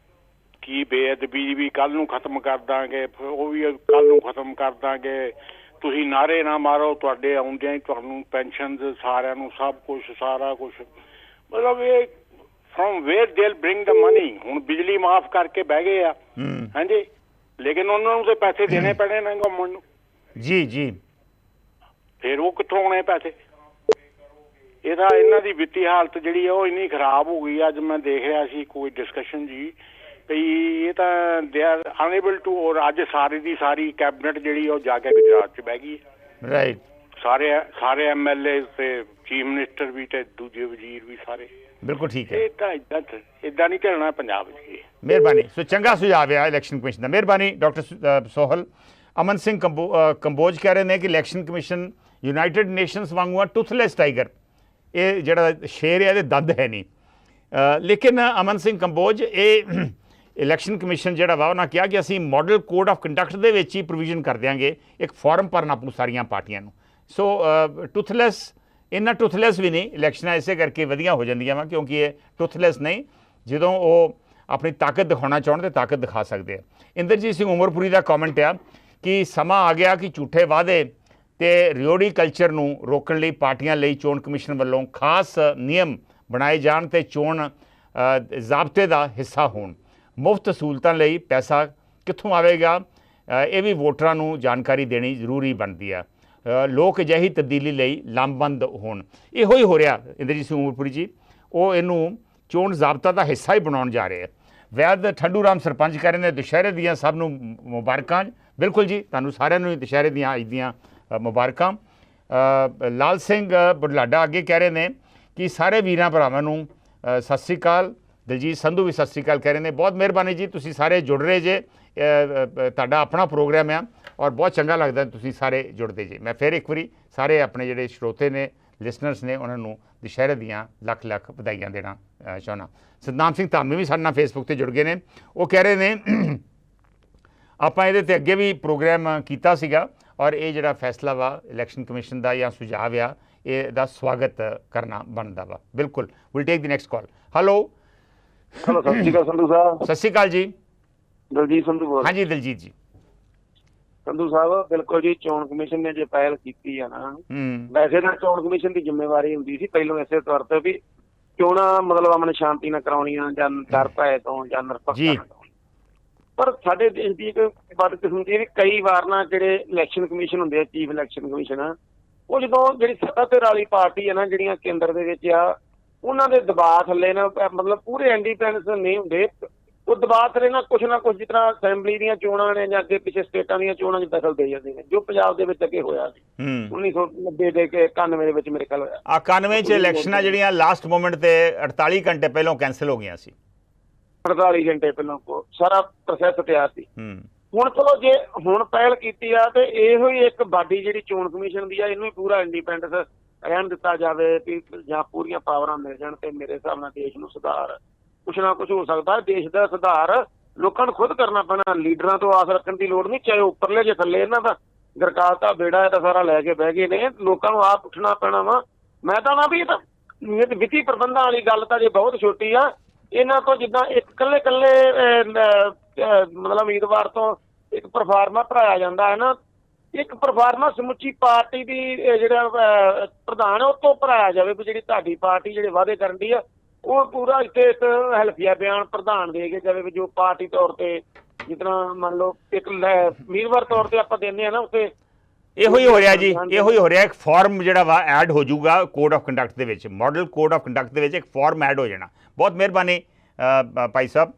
ਕੀ ਬੇਅਦਬੀ ਵੀ ਕੱਲ ਨੂੰ ਖਤਮ ਕਰ ਦਾਂਗੇ, ਉਹ ਵੀ ਕੱਲ ਨੂੰ ਖਤਮ ਕਰ ਦਾਂਗੇ, ਤੁਸੀਂ ਨਾਅਰੇ ਨਾ ਮਾਰੋ, ਤੁਹਾਡੇ ਆਉਂਦਿਆਂ ਹੀ ਤੁਹਾਨੂੰ ਪੈਨਸ਼ਨ ਸਾਰਿਆਂ ਨੂੰ ਸਭ ਕੁਛ ਸਾਰਾ ਕੁਛ। ਮਤਲਬ ਇਹ from where they'll bring the money. ਹੁਣ ਬਿਜਲੀ ਮਾਫ ਕਰਕੇ ਬਹਿ ਗਏ ਆ, ਹਾਂਜੀ, ਲੇਕਿਨ ਉਹਨਾਂ ਨੂੰ ਤੇ ਪੈਸੇ ਦੇਣੇ ਪੈਣੇ ਨੇ ਗਵਰਨਮੈਂਟ ਨੂੰ। ਜੀ ਜੀ। ਫਿਰ ਉਹ ਕਿੱਥੋਂ ਆਉਣੇ ਪੈਸੇ? ਇਹਦਾ ਇਹਨਾਂ ਦੀ ਵਿੱਤੀ ਹਾਲਤ ਜਿਹੜੀ ਆ ਉਹ ਇੰਨੀ ਖਰਾਬ ਹੋ ਗਈ। ਅੱਜ ਮੈਂ ਦੇਖ ਰਿਹਾ ਸੀ ਕੋਈ ਡਿਸਕਸ਼ਨ ਜੀ ਵੀ ਇਹ ਤਾਂ ਦੇ ਆਰ ਅਨਏਬਲ ਟੂ, ਔਰ ਅੱਜ ਸਾਰੀ ਦੀ ਸਾਰੀ ਕੈਬਨਿਟ ਜਿਹੜੀ ਉਹ ਜਾ ਕੇ ਗੁਜਰਾਤ 'ਚ ਬਹਿ ਗਈ ਹੈ। ਰਾਈਟ। ਸਾਰੇ MLA ਤੇ ਚੀਫ ਮਿਨਿਸਟਰ ਵੀ ਤੇ ਦੂਜੇ ਵਜ਼ੀਰ ਵੀ ਸਾਰੇ। ਬਿਲਕੁਲ ਠੀਕ ਹੈ। ਇਹ ਤਾਂ ਇੱਦਾਂ ਨਹੀਂ ਚੱਲਣਾ ਪੰਜਾਬ 'ਚ। ਮਿਹਰਬਾਨੀ। ਸੋ ਚੰਗਾ ਸੁਝਾਅ ਆ ਇਲੈਕਸ਼ਨ ਕਮਿਸ਼ਨ ਦਾ। ਮਿਹਰਬਾਨੀ ਡਾਕਟਰ ਸੋਹਲ। ਅਮਨ ਸਿੰਘ ਕੰਬੋਜ ਕਹਿ ਰਹੇ ਨੇ ਕਿ ਇਲੈਕਸ਼ਨ ਕਮਿਸ਼ਨ ਯੂਨਾਈਟਿਡ ਨੇਸ਼ਨਸ ਵਾਂਗੂ ਆ ਟੁਥਲੈਸ ਟਾਈਗਰ। ਇਹ ਜਿਹੜਾ ਸ਼ੇਰ ਹੈ ਇਹਦੇ ਦੰਦ ਹੈ ਨਹੀਂ। ਲੇਕਿਨ ਅਮਨ ਸਿੰਘ ਕੰਬੋਜ, ਇਹ ਇਲੈਕਸ਼ਨ ਕਮਿਸ਼ਨ ਜਿਹੜਾ ਵਾ ਉਹਨਾਂ ਕਿਹਾ ਕਿ ਅਸੀਂ ਮਾਡਲ ਕੋਡ ਆਫ ਕੰਡਕਟ ਦੇ ਵਿੱਚ ਹੀ ਪ੍ਰੋਵੀਜ਼ਨ ਕਰ ਦਿਆਂਗੇ, ਇੱਕ ਫਾਰਮ ਭਰਨਾ ਪਊ ਸਾਰੀਆਂ ਪਾਰਟੀਆਂ ਨੂੰ। ਸੋ ਟੁਥਲੈਸ, ਇੰਨਾ ਟੁਥਲੈਸ ਵੀ ਨਹੀਂ। ਇਲੈਕਸ਼ਨਾਂ ਇਸੇ ਕਰਕੇ ਵਧੀਆ ਹੋ ਜਾਂਦੀਆਂ ਵਾ ਕਿਉਂਕਿ ਇਹ ਟੁਥਲੈਸ ਨਹੀਂ, ਜਦੋਂ ਉਹ ਆਪਣੀ ਤਾਕਤ ਦਿਖਾਉਣਾ ਚਾਹੁਣ ਤੇ ਤਾਕਤ ਦਿਖਾ ਸਕਦੇ ਆ। ਇੰਦਰਜੀਤ ਸਿੰਘ ਉਮਰਪੁਰੀ ਦਾ ਕਮੈਂਟ ਆ ਕਿ ਸਮਾਂ ਆ ਗਿਆ ਕਿ ਝੂਠੇ ਵਾਅਦੇ ਤੇ ਰਿਓੜੀ ਕਲਚਰ ਨੂੰ ਰੋਕਣ ਲਈ ਪਾਰਟੀਆਂ ਲਈ ਚੋਣ ਕਮਿਸ਼ਨ ਵੱਲੋਂ ਖਾਸ ਨਿਯਮ ਬਣਾਏ ਜਾਣ ਤੇ ਚੋਣ ਜ਼ਾਬਤੇ ਦਾ ਹਿੱਸਾ ਹੋਣ। ਮੁਫਤ ਸਹੂਲਤਾਂ ਲਈ ਪੈਸਾ ਕਿੱਥੋਂ ਆਵੇਗਾ, ਇਹ ਵੀ ਵੋਟਰਾਂ ਨੂੰ ਜਾਣਕਾਰੀ ਦੇਣੀ ਜ਼ਰੂਰੀ ਬਣਦੀ ਆ। ਲੋਕ ਅਜਿਹੀ ਤਬਦੀਲੀ ਲਈ ਲਾਮਬੰਦ ਹੋਣ। ਇਹੋ ਹੀ ਹੋ ਰਿਹਾ ਇੰਦਰਜੀਤ ਸਿੰਘ ਉਮਰਪੁਰੀ ਜੀ। ਉਹ ਇਹਨੂੰ ਚੋਣ ਜ਼ਾਬਤਾ ਦਾ ਹਿੱਸਾ ਹੀ ਬਣਾਉਣ ਜਾ ਰਹੇ ਆ। ਵੈਦ ਠੰਡੂ ਰਾਮ ਸਰਪੰਚ ਕਹਿ ਰਹੇ ਨੇ ਦੁਸ਼ਹਿਰੇ ਦੀਆਂ ਸਭ ਨੂੰ ਮੁਬਾਰਕਾਂ। ਬਿਲਕੁਲ ਜੀ, ਤੁਹਾਨੂੰ ਸਾਰਿਆਂ ਨੂੰ ਦੁਸ਼ਹਿਰੇ ਦੀਆਂ ਅੱਜ ਦੀਆਂ ਮੁਬਾਰਕਾਂ। ਲਾਲ ਸਿੰਘ ਬੁਢਲਾਡਾ ਅੱਗੇ ਕਹਿ ਰਹੇ ਨੇ ਕਿ ਸਾਰੇ ਵੀਰਾਂ ਭਰਾਵਾਂ ਨੂੰ ਸਤਿ ਸ਼੍ਰੀ ਅਕਾਲ। ਦਲਜੀਤ ਸੰਧੂ ਵੀ ਸਤਿ ਸ਼੍ਰੀ ਅਕਾਲ ਕਹਿ ਰਹੇ ਨੇ। ਬਹੁਤ ਮਿਹਰਬਾਨੀ ਜੀ, ਤੁਸੀਂ ਸਾਰੇ ਜੁੜ ਰਹੇ ਜੇ। ਤੁਹਾਡਾ ਆਪਣਾ ਪ੍ਰੋਗਰਾਮ ਆ ਔਰ ਬਹੁਤ ਚੰਗਾ ਲੱਗਦਾ ਤੁਸੀਂ ਸਾਰੇ ਜੁੜਦੇ ਜੇ। ਮੈਂ ਫਿਰ ਇੱਕ ਵਾਰੀ ਸਾਰੇ ਆਪਣੇ ਜਿਹੜੇ ਸਰੋਤੇ ਨੇ, ਲਿਸਨਰਸ ਨੇ, ਉਹਨਾਂ ਨੂੰ ਦੁਸ਼ਹਿਰੇ ਦੀਆਂ ਲੱਖ ਲੱਖ ਵਧਾਈਆਂ ਦੇਣਾ ਚਾਹੁੰਦਾ। ਸਤਨਾਮ ਸਿੰਘ ਧਾਮੀ ਵੀ ਸਾਡੇ ਨਾਲ ਫੇਸਬੁੱਕ 'ਤੇ ਜੁੜ ਗਏ ਨੇ। ਉਹ ਕਹਿ ਰਹੇ ਨੇ ਆਪਾਂ ਇਹਦੇ 'ਤੇ ਅੱਗੇ ਵੀ ਪ੍ਰੋਗਰਾਮ ਕੀਤਾ ਸੀਗਾ ਔਰ ਇਹ ਜਿਹੜਾ ਫੈਸਲਾ ਵਾ ਇਲੈਕਸ਼ਨ ਕਮਿਸ਼ਨ ਦਾ ਜਾਂ ਸੁਝਾਅ ਆ, ਇਹਦਾ ਸਵਾਗਤ ਕਰਨਾ ਬਣਦਾ ਵਾ। ਬਿਲਕੁਲ। Will take the next call. Hello. ਸਤਿ ਸ਼੍ਰੀ ਅਕਾਲ ਸੰਧੂ ਸਾਹਿਬ। ਸਤਿ ਸ਼੍ਰੀ ਅਕਾਲ ਜੀ। ਦਲਜੀਤ ਸੰਧੂ ਬੋਲ। ਹਾਂਜੀ ਦਲਜੀਤ ਜੀ। ਸੰਧੂ ਸਾਹਿਬ ਬਿਲਕੁਲ ਜੀ, ਚੋਣ ਕਮਿਸ਼ਨ ਨੇ ਜੇ ਪਹਿਲ ਕੀਤੀ ਆ ਨਾ, ਵੈਸੇ ਤਾਂ ਚੋਣ ਕਮਿਸ਼ਨ ਦੀ ਜ਼ਿੰਮੇਵਾਰੀ ਹੁੰਦੀ ਸੀ ਪਹਿਲੋਂ ਇਸੇ ਤੌਰ ਤੇ ਵੀ ਚੋਣਾਂ ਮਤਲਬ ਅਮਨ ਸ਼ਾਂਤੀ ਨਾਲ ਕਰਾਉਣੀਆਂ ਜਾਂ ਡਰ ਭੈ ਤੋਂ ਜਾਂ ਨਿਰਪੱਖਤਾ ਤੋਂ। ਪਰ ਸਾਡੇ ਦੇਸ਼ ਦੀ ਇੱਕ ਬਦਕਿਸਮਤੀ ਵੀ ਕਈ ਵਾਰ ਨਾ ਜਿਹੜੇ ਇਲੈਕਸ਼ਨ ਕਮਿਸ਼ਨ ਹੁੰਦੇ ਆ, ਚੀਫ ਇਲੈਕਸ਼ਨ ਕਮਿਸ਼ਨ, ਉਹ ਜਦੋਂ ਜਿਹੜੀ ਸੱਤਾਧਾਰ ਵਾਲੀ ਪਾਰਟੀ ਹੈ ਨਾ, ਜਿਹੜੀਆਂ ਕੇਂਦਰ ਦੇ ਵਿੱਚ ਆ, ਉਹਨਾਂ ਦੇ ਦਬਾਅ ਥੱਲੇ ਨਾ ਮਤਲਬ ਪੂਰੇ ਇੰਡੀਪੈਂਡੈਂਸ ਨਹੀਂ ਹੁੰਦੇ, ਉਹ ਦਬਾਅ ਥੱਲੇ ਨਾ ਕੁਛ ਜਿਸ ਤਰ੍ਹਾਂ ਅਸੈਂਬਲੀ ਦੀਆਂ ਚੋਣਾਂ ਨੇ ਜਾਂ ਅੱਗੇ ਪਿੱਛੇ ਸਟੇਟਾਂ ਦੀਆਂ ਚੋਣਾਂ 'ਚ ਦਖਲ ਦੇ ਜਾਂਦੇ ਨੇ, ਜੋ ਪੰਜਾਬ ਦੇ ਵਿੱਚ ਅੱਗੇ ਹੋਇਆ ਸੀ 1990 ਦੇ 91 ਦੇ ਵਿੱਚ ਮੇਰੇ ਖਿਆਲ ਹੋਇਆ। 91 'ਚ ਇਲੈਕਸ਼ਨਾਂ ਜਿਹੜੀਆਂ ਲਾਸਟ ਮੋਮੈਂਟ ਤੇ 48 ਘੰਟੇ ਪਹਿਲਾਂ ਕੈਂਸਲ ਹੋ ਗਈਆਂ ਸੀ। 48 ਘੰਟੇ ਪਹਿਲਾਂ ਸਾਰਾ ਪ੍ਰੋਸੈਸ ਤਿਆਰ ਸੀ। ਹੁਣ ਚਲੋ ਜੇ ਹੁਣ ਪਹਿਲ ਕੀਤੀ ਆ ਤੇ ਇਹੋ ਹੀ ਇੱਕ ਬਾਡੀ ਜਿਹੜੀ ਚੋਣ ਕਮਿਸ਼ਨ ਦੀ ਆ, ਇਹਨੂੰ ਹੀ ਪੂਰਾ ਇੰਡੀਪੈਂਡੈਂਸ ਰਹਿਣ ਦਿੱਤਾ ਜਾਵੇ ਵੀ ਜਾਂ ਪੂਰੀਆਂ ਪਾਵਰਾਂ ਮਿਲ ਜਾਣ, ਤੇ ਮੇਰੇ ਹਿਸਾਬ ਨਾਲ ਦੇਸ਼ ਨੂੰ ਸੁਧਾਰ ਕੁਛ ਨਾ ਕੁਛ ਹੋ ਸਕਦਾ। ਦੇਸ਼ ਦਾ ਸੁਧਾਰ ਲੋਕਾਂ ਨੂੰ ਖੁਦ ਕਰਨਾ ਪੈਣਾ, ਲੀਡਰਾਂ ਤੋਂ ਆਸ ਰੱਖਣ ਦੀ ਲੋੜ ਨਹੀਂ, ਚਾਹੇ ਉੱਪਰਲੇ ਜੇ ਥੱਲੇ ਇਹਨਾਂ ਦਾ ਗਰਕਾਲ ਦਾ ਬੇੜਾ ਤਾਂ ਸਾਰਾ ਲੈ ਕੇ ਬਹਿ ਗਏ ਨੇ, ਲੋਕਾਂ ਨੂੰ ਆਪ ਉੱਠਣਾ ਪੈਣਾ ਵਾ। ਮੈਂ ਤਾਂ ਨਾ ਵੀ ਇਹ ਤਾਂ ਵਿੱਤੀ ਪ੍ਰਬੰਧਾਂ ਵਾਲੀ ਗੱਲ ਤਾਂ ਜੇ ਬਹੁਤ ਛੋਟੀ ਆ, ਇਹਨਾਂ ਤੋਂ ਜਿੱਦਾਂ ਇੱਕ ਕੱਲੇ ਮਤਲਬ ਉਮੀਦਵਾਰ ਤੋਂ ਇੱਕ ਪਰਫਾਰਮਾ ਭਰਾਇਆ ਜਾਂਦਾ ਹੈ ਨਾ, ਇੱਕ ਪਰਫਾਰਮਾ ਸਮੁੱਚੀ ਪਾਰਟੀ ਦੀ ਜਿਹੜਾ ਪ੍ਰਧਾਨ ਉਹ ਤੋਂ ਭਰਾਇਆ ਜਾਵੇ ਵੀ ਜਿਹੜੀ ਤੁਹਾਡੀ ਪਾਰਟੀ ਜਿਹੜੇ ਵਾਅਦੇ ਕਰਨ ਦੀ ਆ, ਉਹ ਪੂਰਾ ਇੱਥੇ ਇੱਕ ਹਲਫੀਆ ਬਿਆਨ ਪ੍ਰਧਾਨ ਦੇ ਕੇ ਜਾਵੇ ਵੀ ਜੋ ਪਾਰਟੀ ਤੌਰ ਤੇ ਜਿਸ ਤਰ੍ਹਾਂ ਮੰਨ ਲਓ ਇੱਕ ਉਮੀਦਵਾਰ ਤੌਰ ਤੇ ਆਪਾਂ ਦਿੰਦੇ ਆ ਨਾ, ਉੱਥੇ ਇਹੋ ਹੀ ਹੋ ਰਿਹਾ ਜੀ, ਇਹੋ ਹੀ ਹੋ ਰਿਹਾ। ਇੱਕ ਫਾਰਮ ਜਿਹੜਾ ਵਾ ਐਡ ਹੋ ਜਾਊਗਾ ਕੋਡ ਆਫ ਕੰਡਕਟ ਦੇ ਵਿੱਚ, ਮਾਡਲ ਕੋਡ ਆਫ ਕੰਡਕਟ ਦੇ ਵਿੱਚ ਇੱਕ ਫਾਰਮ ਐਡ ਹੋ ਜਾਣਾ। ਬਹੁਤ ਮਿਹਰਬਾਨੀ ਭਾਈ ਸਾਹਿਬ,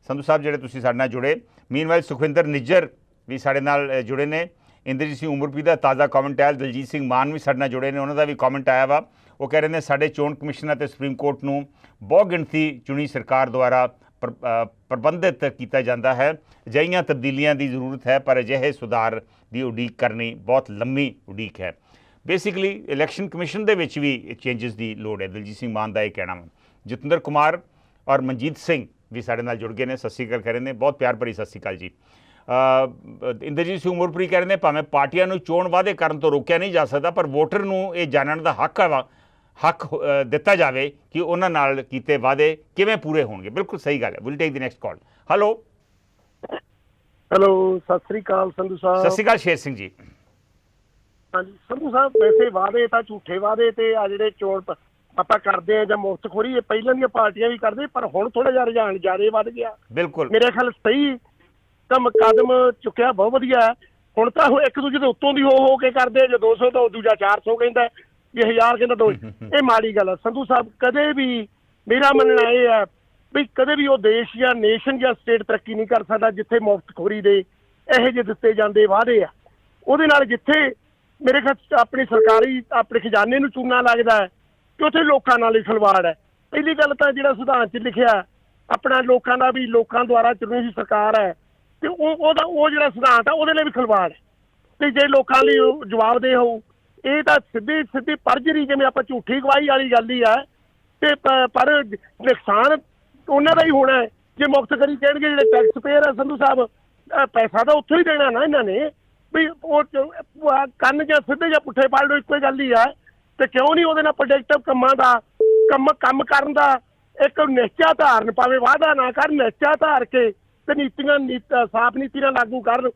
ਸੰਧੂ ਸਾਹਿਬ ਜਿਹੜੇ ਤੁਸੀਂ ਸਾਡੇ ਨਾਲ ਜੁੜੇ। ਮੀਨਵਾਈਲ ਸੁਖਵਿੰਦਰ ਨਿੱਜਰ ਵੀ ਸਾਡੇ ਨਾਲ ਜੁੜੇ ਨੇ, ਇੰਦਰਜੀਤ ਸਿੰਘ ਉਮਰਪ੍ਰੀਤ ਦਾ ਤਾਜ਼ਾ ਕਮੈਂਟ ਆਇਆ, ਦਲਜੀਤ ਸਿੰਘ ਮਾਨ ਵੀ ਸਾਡੇ ਨਾਲ ਜੁੜੇ ਨੇ, ਉਹਨਾਂ ਦਾ ਵੀ ਕਮੈਂਟ ਆਇਆ ਵਾ। ਉਹ ਕਹਿ ਰਹੇ ਨੇ ਸਾਡੇ ਚੋਣ ਕਮਿਸ਼ਨ ਅਤੇ ਸੁਪਰੀਮ ਕੋਰਟ ਨੂੰ ਬਹੁ ਗਿਣਤੀ ਚੁਣੀ ਸਰਕਾਰ ਦੁਆਰਾ ਪ੍ਰਬੰਧਿਤ ਕੀਤਾ ਜਾਂਦਾ ਹੈ। ਅਜਿਹੀਆਂ ਤਬਦੀਲੀਆਂ ਦੀ ਜ਼ਰੂਰਤ ਹੈ, ਪਰ ਅਜਿਹੇ ਸੁਧਾਰ ਦੀ ਉਡੀਕ ਕਰਨੀ ਬਹੁਤ ਲੰਮੀ ਉਡੀਕ ਹੈ। ਬੇਸਿਕਲੀ ਇਲੈਕਸ਼ਨ ਕਮਿਸ਼ਨ ਦੇ ਵਿੱਚ ਵੀ ਚੇਂਜਸ ਦੀ ਲੋੜ ਹੈ, ਦਲਜੀਤ ਸਿੰਘ ਮਾਨ ਦਾ ਇਹ ਕਹਿਣਾ ਵਾ। ਜਤਿੰਦਰ ਕੁਮਾਰ ਔਰ ਮਨਜੀਤ ਸਿੰਘ ਵੀ ਸਾਡੇ ਨਾਲ ਜੁੜ ਗਏ ਨੇ, ਸਤਿ ਸ਼੍ਰੀ ਅਕਾਲ ਕਹਿ ਰਹੇ ਨੇ, ਬਹੁਤ ਪਿਆਰ ਭਰੀ ਸਤਿ ਸ਼੍ਰੀ ਅਕਾਲ ਜੀ। ਇੰਦਰਜੀਤ ਸਿੰਘ ਉਮਰਪ੍ਰੀਤ ਕਹਿ ਰਹੇ ਨੇ ਭਾਵੇਂ ਪਾਰਟੀਆਂ ਨੂੰ ਚੋਣ ਵਾਅਦੇ ਕਰਨ ਤੋਂ ਰੋਕਿਆ ਨਹੀਂ ਜਾ ਸਕਦਾ, ਪਰ ਵੋਟਰ ਨੂੰ ਇਹ ਜਾਣਨ ਦਾ ਹੱਕ ਦਿੱਤਾ ਜਾਵੇ ਕਿ ਉਹਨਾਂ ਨਾਲ ਕੀਤੇ ਵਾਅਦੇ ਕਿਵੇਂ ਪੂਰੇ ਹੋਣਗੇ। ਬਿਲਕੁਲ ਸਹੀ ਗੱਲ ਹੈ। Will take the next call. Hello Sat Sri ਅਕਾਲ ਸੰਧੂ ਸਾਹਿਬ। ਸਤਿ ਸ਼੍ਰੀ ਅਕਾਲ ਸ਼ੇਰ ਸਿੰਘ ਜੀ। ਹਾਂਜੀ ਸੰਧੂ ਸਾਹਿਬ, ਵੈਸੇ ਵਾਅਦੇ ਤਾਂ ਝੂਠੇ ਵਾਅਦੇ ਤੇ ਆ ਜਿਹੜੇ ਚੋਣ ਆਪਾਂ ਕਰਦੇ ਆ ਜਾਂ ਮੁਫਤਖੋਰੀ, ਇਹ ਪਹਿਲਾਂ ਦੀਆਂ ਪਾਰਟੀਆਂ ਵੀ ਕਰਦੇ, ਪਰ ਹੁਣ ਥੋੜਾ ਜਿਹਾ ਰੁਝਾਨ ਜ਼ਿਆਦਾ ਵੱਧ ਗਿਆ। ਬਿਲਕੁਲ ਮੇਰੇ ਖਿਆਲ ਸਹੀ ਕਦਮ ਚੁੱਕਿਆ, ਬਹੁਤ ਵਧੀਆ। ਹੁਣ ਤਾਂ ਇੱਕ ਦੂਜੇ ਦੇ ਉੱਤੋਂ ਦੀ ਹੋ ਕੇ ਕਰਦੇ, ਜੇ 200 ਤਾਂ ਦੂਜਾ 400 ਕਹਿੰਦਾ, ਜੇ 1000 ਕਹਿੰਦਾ 2। ਇਹ ਮਾੜੀ ਗੱਲ ਆ ਸੰਧੂ ਸਾਹਿਬ। ਕਦੇ ਵੀ ਮੇਰਾ ਮੰਨਣਾ ਇਹ ਹੈ ਵੀ ਕਦੇ ਵੀ ਉਹ ਦੇਸ਼ ਜਾਂ ਨੇਸ਼ਨ ਜਾਂ ਸਟੇਟ ਤਰੱਕੀ ਨਹੀਂ ਕਰ ਸਕਦਾ ਜਿੱਥੇ ਮੁਫਤਖੋਰੀ ਦੇ ਇਹੋ ਜਿਹੇ ਦਿੱਤੇ ਜਾਂਦੇ ਵਾਅਦੇ ਆ। ਉਹਦੇ ਨਾਲ ਜਿੱਥੇ ਮੇਰੇ ਖਿਆਲ ਆਪਣੀ ਸਰਕਾਰੀ ਆਪਣੇ ਖਜ਼ਾਨੇ ਨੂੰ ਚੂਨਾ ਲੱਗਦਾ ਹੈ, ਕਿ ਉੱਥੇ ਲੋਕਾਂ ਨਾਲ ਹੀ ਖਿਲਵਾੜ ਹੈ। ਪਹਿਲੀ ਗੱਲ ਤਾਂ ਜਿਹੜਾ ਸੰਵਿਧਾਨ 'ਚ ਲਿਖਿਆ ਆਪਣਾ ਲੋਕਾਂ ਦਾ ਵੀ ਲੋਕਾਂ ਦੁਆਰਾ ਚੁਣੀ ਹੋਈ ਸਰਕਾਰ ਹੈ, ਤੇ ਉਹ ਜਿਹੜਾ ਸਿਧਾਂਤ ਆ ਉਹਦੇ ਲਈ ਵੀ ਖਿਲਵਾੜ ਹੈ। ਤੇ ਜੇ ਲੋਕਾਂ ਲਈ ਜਵਾਬਦੇਹ ਹੋਊ, ਇਹ ਤਾਂ ਸਿੱਧੀ ਪਰਜਰੀ, ਜਿਵੇਂ ਆਪਾਂ ਝੂਠੀ ਗਵਾਹੀ ਵਾਲੀ ਗੱਲ ਹੀ ਆ। ਤੇ ਪਰ ਨੁਕਸਾਨ ਉਹਨਾਂ ਦਾ ਹੀ ਹੋਣਾ ਹੈ ਜੇ ਮੁਫਤਖੋਰੀ ਕਹਿਣਗੇ। ਜਿਹੜੇ ਟੈਕਸ ਪੇਅਰ ਆ ਸੰਧੂ ਸਾਹਿਬ, ਪੈਸਾ ਤਾਂ ਉੱਥੋਂ ਹੀ ਦੇਣਾ ਨਾ ਇਹਨਾਂ ਨੇ, ਵੀ ਉਹ ਕੰਨ ਜਾਂ ਸਿੱਧੇ ਜਾਂ ਪੁੱਠੇ ਪੜ ਲਓ, ਇੱਕੋ ਹੀ ਗੱਲ ਹੀ ਆ। ਤੇ ਕਿਉਂ ਨਹੀਂ ਉਹਦੇ ਨਾਲ ਪ੍ਰੋਡਕਟਿਵ ਕੰਮਾਂ ਦਾ ਕੰਮ ਕਰਨ ਦਾ ਇੱਕ ਨਿਸ਼ਚਾ ਧਾਰਨ, ਭਾਵੇਂ ਵਾਅਦਾ ਨਾ ਕਰਨ, ਨਿਸ਼ਚਾ ਧਾਰ ਕੇ ਤੇ ਨੀਤੀਆਂ ਸਾਫ਼ ਨੀਤੀ ਨਾਲ ਲਾਗੂ ਕਰਨ।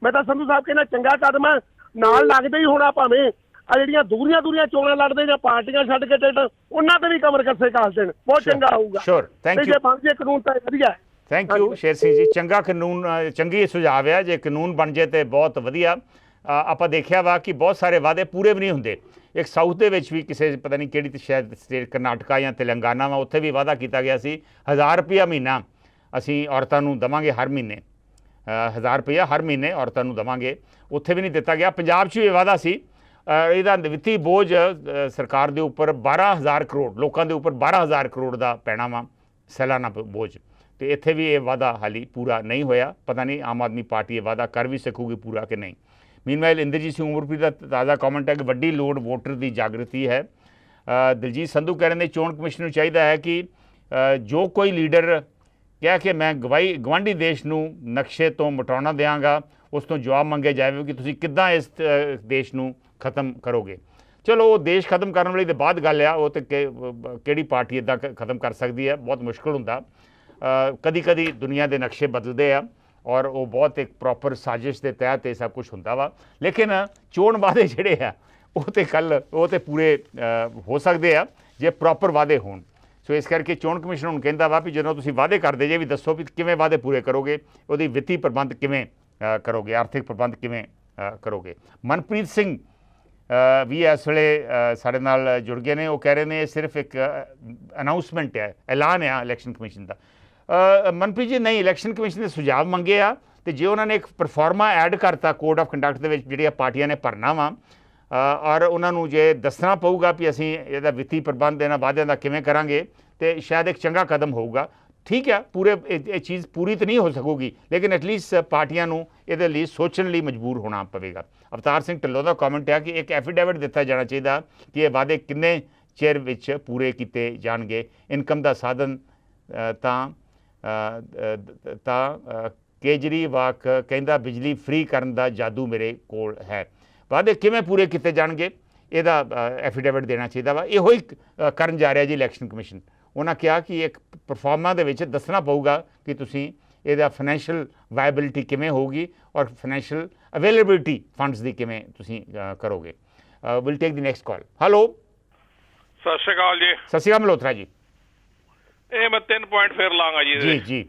ਮੈਂ ਤਾਂ ਸੰਧੂ ਸਾਹਿਬ ਕਹਿੰਦਾ ਚੰਗਾ ਕਦਮ ਹੈ, ਨਾਲ ਲੱਗਦਾ ਹੀ ਹੋਣਾ। ਭਾਵੇਂ ਆ ਜਿਹੜੀਆਂ ਦੂਰੀਆਂ ਚੋਣਾਂ ਲੜਦੇ ਜਾਂ ਪਾਰਟੀਆਂ ਛੱਡ ਕੇ ਟਿਕਟ, ਉਹਨਾਂ ਤੇ ਵੀ ਕਮਰ ਕੱਸੇ ਕਾਸ ਦੇਣ, ਬਹੁਤ ਚੰਗਾ ਹੋਊਗਾ। ਸ਼ੋਰ, ਥੈਂਕ ਯੂ। ਜੇ ਬਣ ਜੇ ਕਾਨੂੰਨ ਤਾਂ ਵਧੀਆ। Thank you Sher Singh ji. ਚੰਗਾ ਕਾਨੂੰਨ, ਚੰਗੀ ਸੁਝਾਅ ਹੈ। ਜੇ ਕਾਨੂੰਨ ਬਣ ਜੇ ਤੇ ਬਹੁਤ ਵਧੀਆ। ਆਪਾਂ ਦੇਖਿਆ ਵਾ ਕਿ ਬਹੁਤ ਸਾਰੇ ਵਾਅਦੇ ਪੂਰੇ ਵੀ ਨਹੀਂ ਹੁੰਦੇ। ਇੱਕ ਸਾਊਥ ਦੇ ਵਿੱਚ ਵੀ ਕਿਸੇ ਪਤਾ ਨਹੀਂ ਕਿਹੜੀ ਸ਼ਾਇਦ ਸਟੇਟ ਕਰਨਾਟਕਾ ਜਾਂ ਤੇਲੰਗਾਨਾ ਵਾ, ਉੱਥੇ ਵੀ ਵਾਅਦਾ ਕੀਤਾ ਗਿਆ ਸੀ 1000 ਰੁਪਇਆ ਮਹੀਨਾ ਅਸੀਂ ਔਰਤਾਂ ਨੂੰ ਦੇਵਾਂਗੇ ਹਰ ਮਹੀਨੇ, 1000 ਰੁਪਇਆ ਹਰ ਮਹੀਨੇ ਔਰਤਾਂ ਨੂੰ ਦੇਵਾਂਗੇ। ਉੱਥੇ ਵੀ ਨਹੀਂ ਦਿੱਤਾ ਗਿਆ। ਪੰਜਾਬ 'ਚ ਵੀ ਇਹ ਵਾਅਦਾ ਸੀ। ਇਹਦਾ ਵਿੱਤੀ ਬੋਝ ਸਰਕਾਰ ਦੇ ਉੱਪਰ 12000 ਕਰੋੜ, ਲੋਕਾਂ ਦੇ ਉੱਪਰ 12000 ਕਰੋੜ ਦਾ ਪੈਣਾ ਵਾ ਸਾਲਾਨਾ ਬੋਝ। ਤੇ ਇੱਥੇ ਵੀ ਇਹ ਵਾਅਦਾ ਹਾਲੀ ਪੂਰਾ ਨਹੀਂ ਹੋਇਆ। ਪਤਾ ਨਹੀਂ ਆਮ ਆਦਮੀ ਪਾਰਟੀ ਇਹ ਵਾਅਦਾ ਕਰ ਵੀ ਸਕੂਗੀ ਪੂਰਾ ਕਿ ਨਹੀਂ। ਮੀਨਵਾਈਲ ਇੰਦਰਜੀਤ ਸਿੰਘ ਉਮਰਪ੍ਰੀਤ ਦਾ ਤਾਜ਼ਾ ਕਮੈਂਟ ਹੈ ਕਿ ਵੱਡੀ ਲੋੜ ਵੋਟਰ ਦੀ ਜਾਗਰਤੀ ਹੈ। ਦਲਜੀਤ ਸੰਧੂ ਕਹਿ ਰਹੇ ਨੇ ਚੋਣ ਕਮਿਸ਼ਨ ਨੂੰ ਚਾਹੀਦਾ ਹੈ ਕਿ ਜੋ ਕੋਈ ਲੀਡਰ ਕਹਿ ਕੇ ਮੈਂ ਗਵਾਂਢੀ ਦੇਸ਼ ਨੂੰ ਨਕਸ਼ੇ ਤੋਂ ਮਿਟਾਉਣਾ ਦਿਆਂਗਾ, ਉਸ ਤੋਂ ਜਵਾਬ ਮੰਗਿਆ ਜਾਵੇ ਕਿ ਤੁਸੀਂ ਕਿੱਦਾਂ ਇਸ ਦੇਸ਼ ਨੂੰ ਖਤਮ ਕਰੋਗੇ। ਚਲੋ ਉਹ ਦੇਸ਼ ਖਤਮ ਕਰਨ ਵਾਲੀ ਤਾਂ ਬਾਅਦ ਗੱਲ ਆ, ਉਹ ਤਾਂ ਕਿਹੜੀ ਪਾਰਟੀ ਇੱਦਾਂ ਖਤਮ ਕਰ ਸਕਦੀ ਹੈ, ਬਹੁਤ ਮੁਸ਼ਕਿਲ ਹੁੰਦਾ। ਕਦੀ ਦੁਨੀਆ ਦੇ ਨਕਸ਼ੇ ਬਦਲਦੇ ਆ ਔਰ ਉਹ ਬਹੁਤ ਇੱਕ ਪ੍ਰੋਪਰ ਸਾਜ਼ਿਸ਼ ਦੇ ਤਹਿਤ ਇਹ ਸਭ ਕੁਝ ਹੁੰਦਾ ਵਾ। ਲੇਕਿਨ ਚੋਣ ਵਾਅਦੇ ਜਿਹੜੇ ਆ ਉਹ ਤੇ ਪੂਰੇ ਹੋ ਸਕਦੇ ਆ ਜੇ ਪ੍ਰੋਪਰ ਵਾਅਦੇ ਹੋਣ। ਸੋ ਇਸ ਕਰਕੇ ਚੋਣ ਕਮਿਸ਼ਨ ਹੁਣ ਕਹਿੰਦਾ ਵਾ ਵੀ ਜਦੋਂ ਤੁਸੀਂ ਵਾਅਦੇ ਕਰਦੇ ਜੇ ਵੀ ਦੱਸੋ ਵੀ ਕਿਵੇਂ ਵਾਅਦੇ ਪੂਰੇ ਕਰੋਗੇ, ਉਹਦੀ ਵਿੱਤੀ ਪ੍ਰਬੰਧ ਕਿਵੇਂ ਕਰੋਗੇ, ਆਰਥਿਕ ਪ੍ਰਬੰਧ ਕਿਵੇਂ ਕਰੋਗੇ। ਮਨਪ੍ਰੀਤ ਸਿੰਘ ਵੀ ਇਸ ਵੇਲੇ ਸਾਡੇ ਨਾਲ ਜੁੜ ਗਏ ਨੇ। ਉਹ ਕਹਿ ਰਹੇ ਨੇ ਇਹ ਸਿਰਫ ਇੱਕ ਅਨਾਊਂਸਮੈਂਟ ਹੈ, ਐਲਾਨ ਆ ਇਲੈਕਸ਼ਨ ਕਮਿਸ਼ਨ ਦਾ। ਮਨਪ੍ਰੀਤ ਜੀ ਨਹੀਂ, ਇਲੈਕਸ਼ਨ ਕਮਿਸ਼ਨ ਦੇ ਸੁਝਾਅ ਮੰਗੇ ਆ ਤੇ ਜੇ ਉਹਨਾਂ ਨੇ ਇੱਕ ਪਰਫਾਰਮਾ ਐਡ ਕਰਤਾ ਕੋਡ ਆਫ ਕੰਡਕਟ ਦੇ ਵਿੱਚ ਜਿਹੜੀਆਂ ਪਾਰਟੀਆਂ ਨੇ ਭਰਨਾ ਵਾ ਔਰ ਉਹਨਾਂ ਨੂੰ ਜੇ ਦੱਸਣਾ ਪਊਗਾ ਵੀ ਅਸੀਂ ਇਹਦਾ ਵਿੱਤੀ ਪ੍ਰਬੰਧ ਇਹਨਾਂ ਵਾਅਦਿਆਂ ਦਾ ਕਿਵੇਂ ਕਰਾਂਗੇ ਤੇ ਸ਼ਾਇਦ ਇੱਕ ਚੰਗਾ ਕਦਮ ਹੋਊਗਾ। ਠੀਕ ਹੈ, ਪੂਰੇ ਇਹ ਚੀਜ਼ ਪੂਰੀ ਤਾਂ ਨਹੀਂ ਹੋ ਸਕੂਗੀ ਲੇਕਿਨ ਐਟਲੀਸਟ ਪਾਰਟੀਆਂ ਨੂੰ ਇਹਦੇ ਲਈ ਸੋਚਣ ਲਈ ਮਜਬੂਰ ਹੋਣਾ ਪਵੇਗਾ। ਅਵਤਾਰ ਸਿੰਘ ਢਿੱਲੋਂ ਦਾ ਕਮੈਂਟ ਹੈ ਕਿ ਇੱਕ ਐਫੀਡੇਵਿਟ ਦਿੱਤਾ ਜਾਣਾ ਚਾਹੀਦਾ ਕਿ ਇਹ ਵਾਅਦੇ ਕਿੰਨੇ ਚਿਰ ਵਿੱਚ ਪੂਰੇ ਕੀਤੇ ਜਾਣਗੇ। ਇਨਕਮ ਦਾ ਸਾਧਨ ਤਾਂ ਕੇਜਰੀਵਾਲ ਕਹਿੰਦਾ ਬਿਜਲੀ ਫ੍ਰੀ ਕਰਨ ਦਾ ਜਾਦੂ ਮੇਰੇ ਕੋਲ ਹੈ। ਵਾਅਦੇ ਕਿਵੇਂ ਪੂਰੇ ਕੀਤੇ ਜਾਣਗੇ ਇਹਦਾ ਐਫੀਡੇਵਿਟ ਦੇਣਾ ਚਾਹੀਦਾ ਵਾ। ਇਹੋ ਹੀ ਕਰਨ ਜਾ ਰਿਹਾ ਜੀ ਇਲੈਕਸ਼ਨ ਕਮਿਸ਼ਨ। ਉਹਨਾਂ ਕਿਹਾ ਕਿ ਇੱਕ ਪਰਫਾਰਮਾ ਦੇ ਵਿੱਚ ਦੱਸਣਾ ਪਊਗਾ ਕਿ ਤੁਸੀਂ ਇਹਦਾ ਫਾਈਨੈਂਸ਼ੀਅਲ ਵਾਇਬਿਲਿਟੀ ਕਿਵੇਂ ਹੋਊਗੀ ਔਰ ਫਾਈਨੈਂਸ਼ੀਅਲ ਅਵੇਲੇਬਿਲਿਟੀ ਫੰਡਸ ਦੀ ਕਿਵੇਂ ਤੁਸੀਂ ਕਰੋਗੇ। Will take the next call. Hello, ਸਤਿ ਸ਼੍ਰੀ ਅਕਾਲ ਜੀ। ਸਤਿ ਸ਼੍ਰੀ ਅਕਾਲ ਮਲਹੋਤਰਾ ਜੀ। ਇਹ ਮੈਂ 3 ਪੁਆਇੰਟ ਫੇਰ ਲਾਂਗਾ ਜੀ। ਜੀ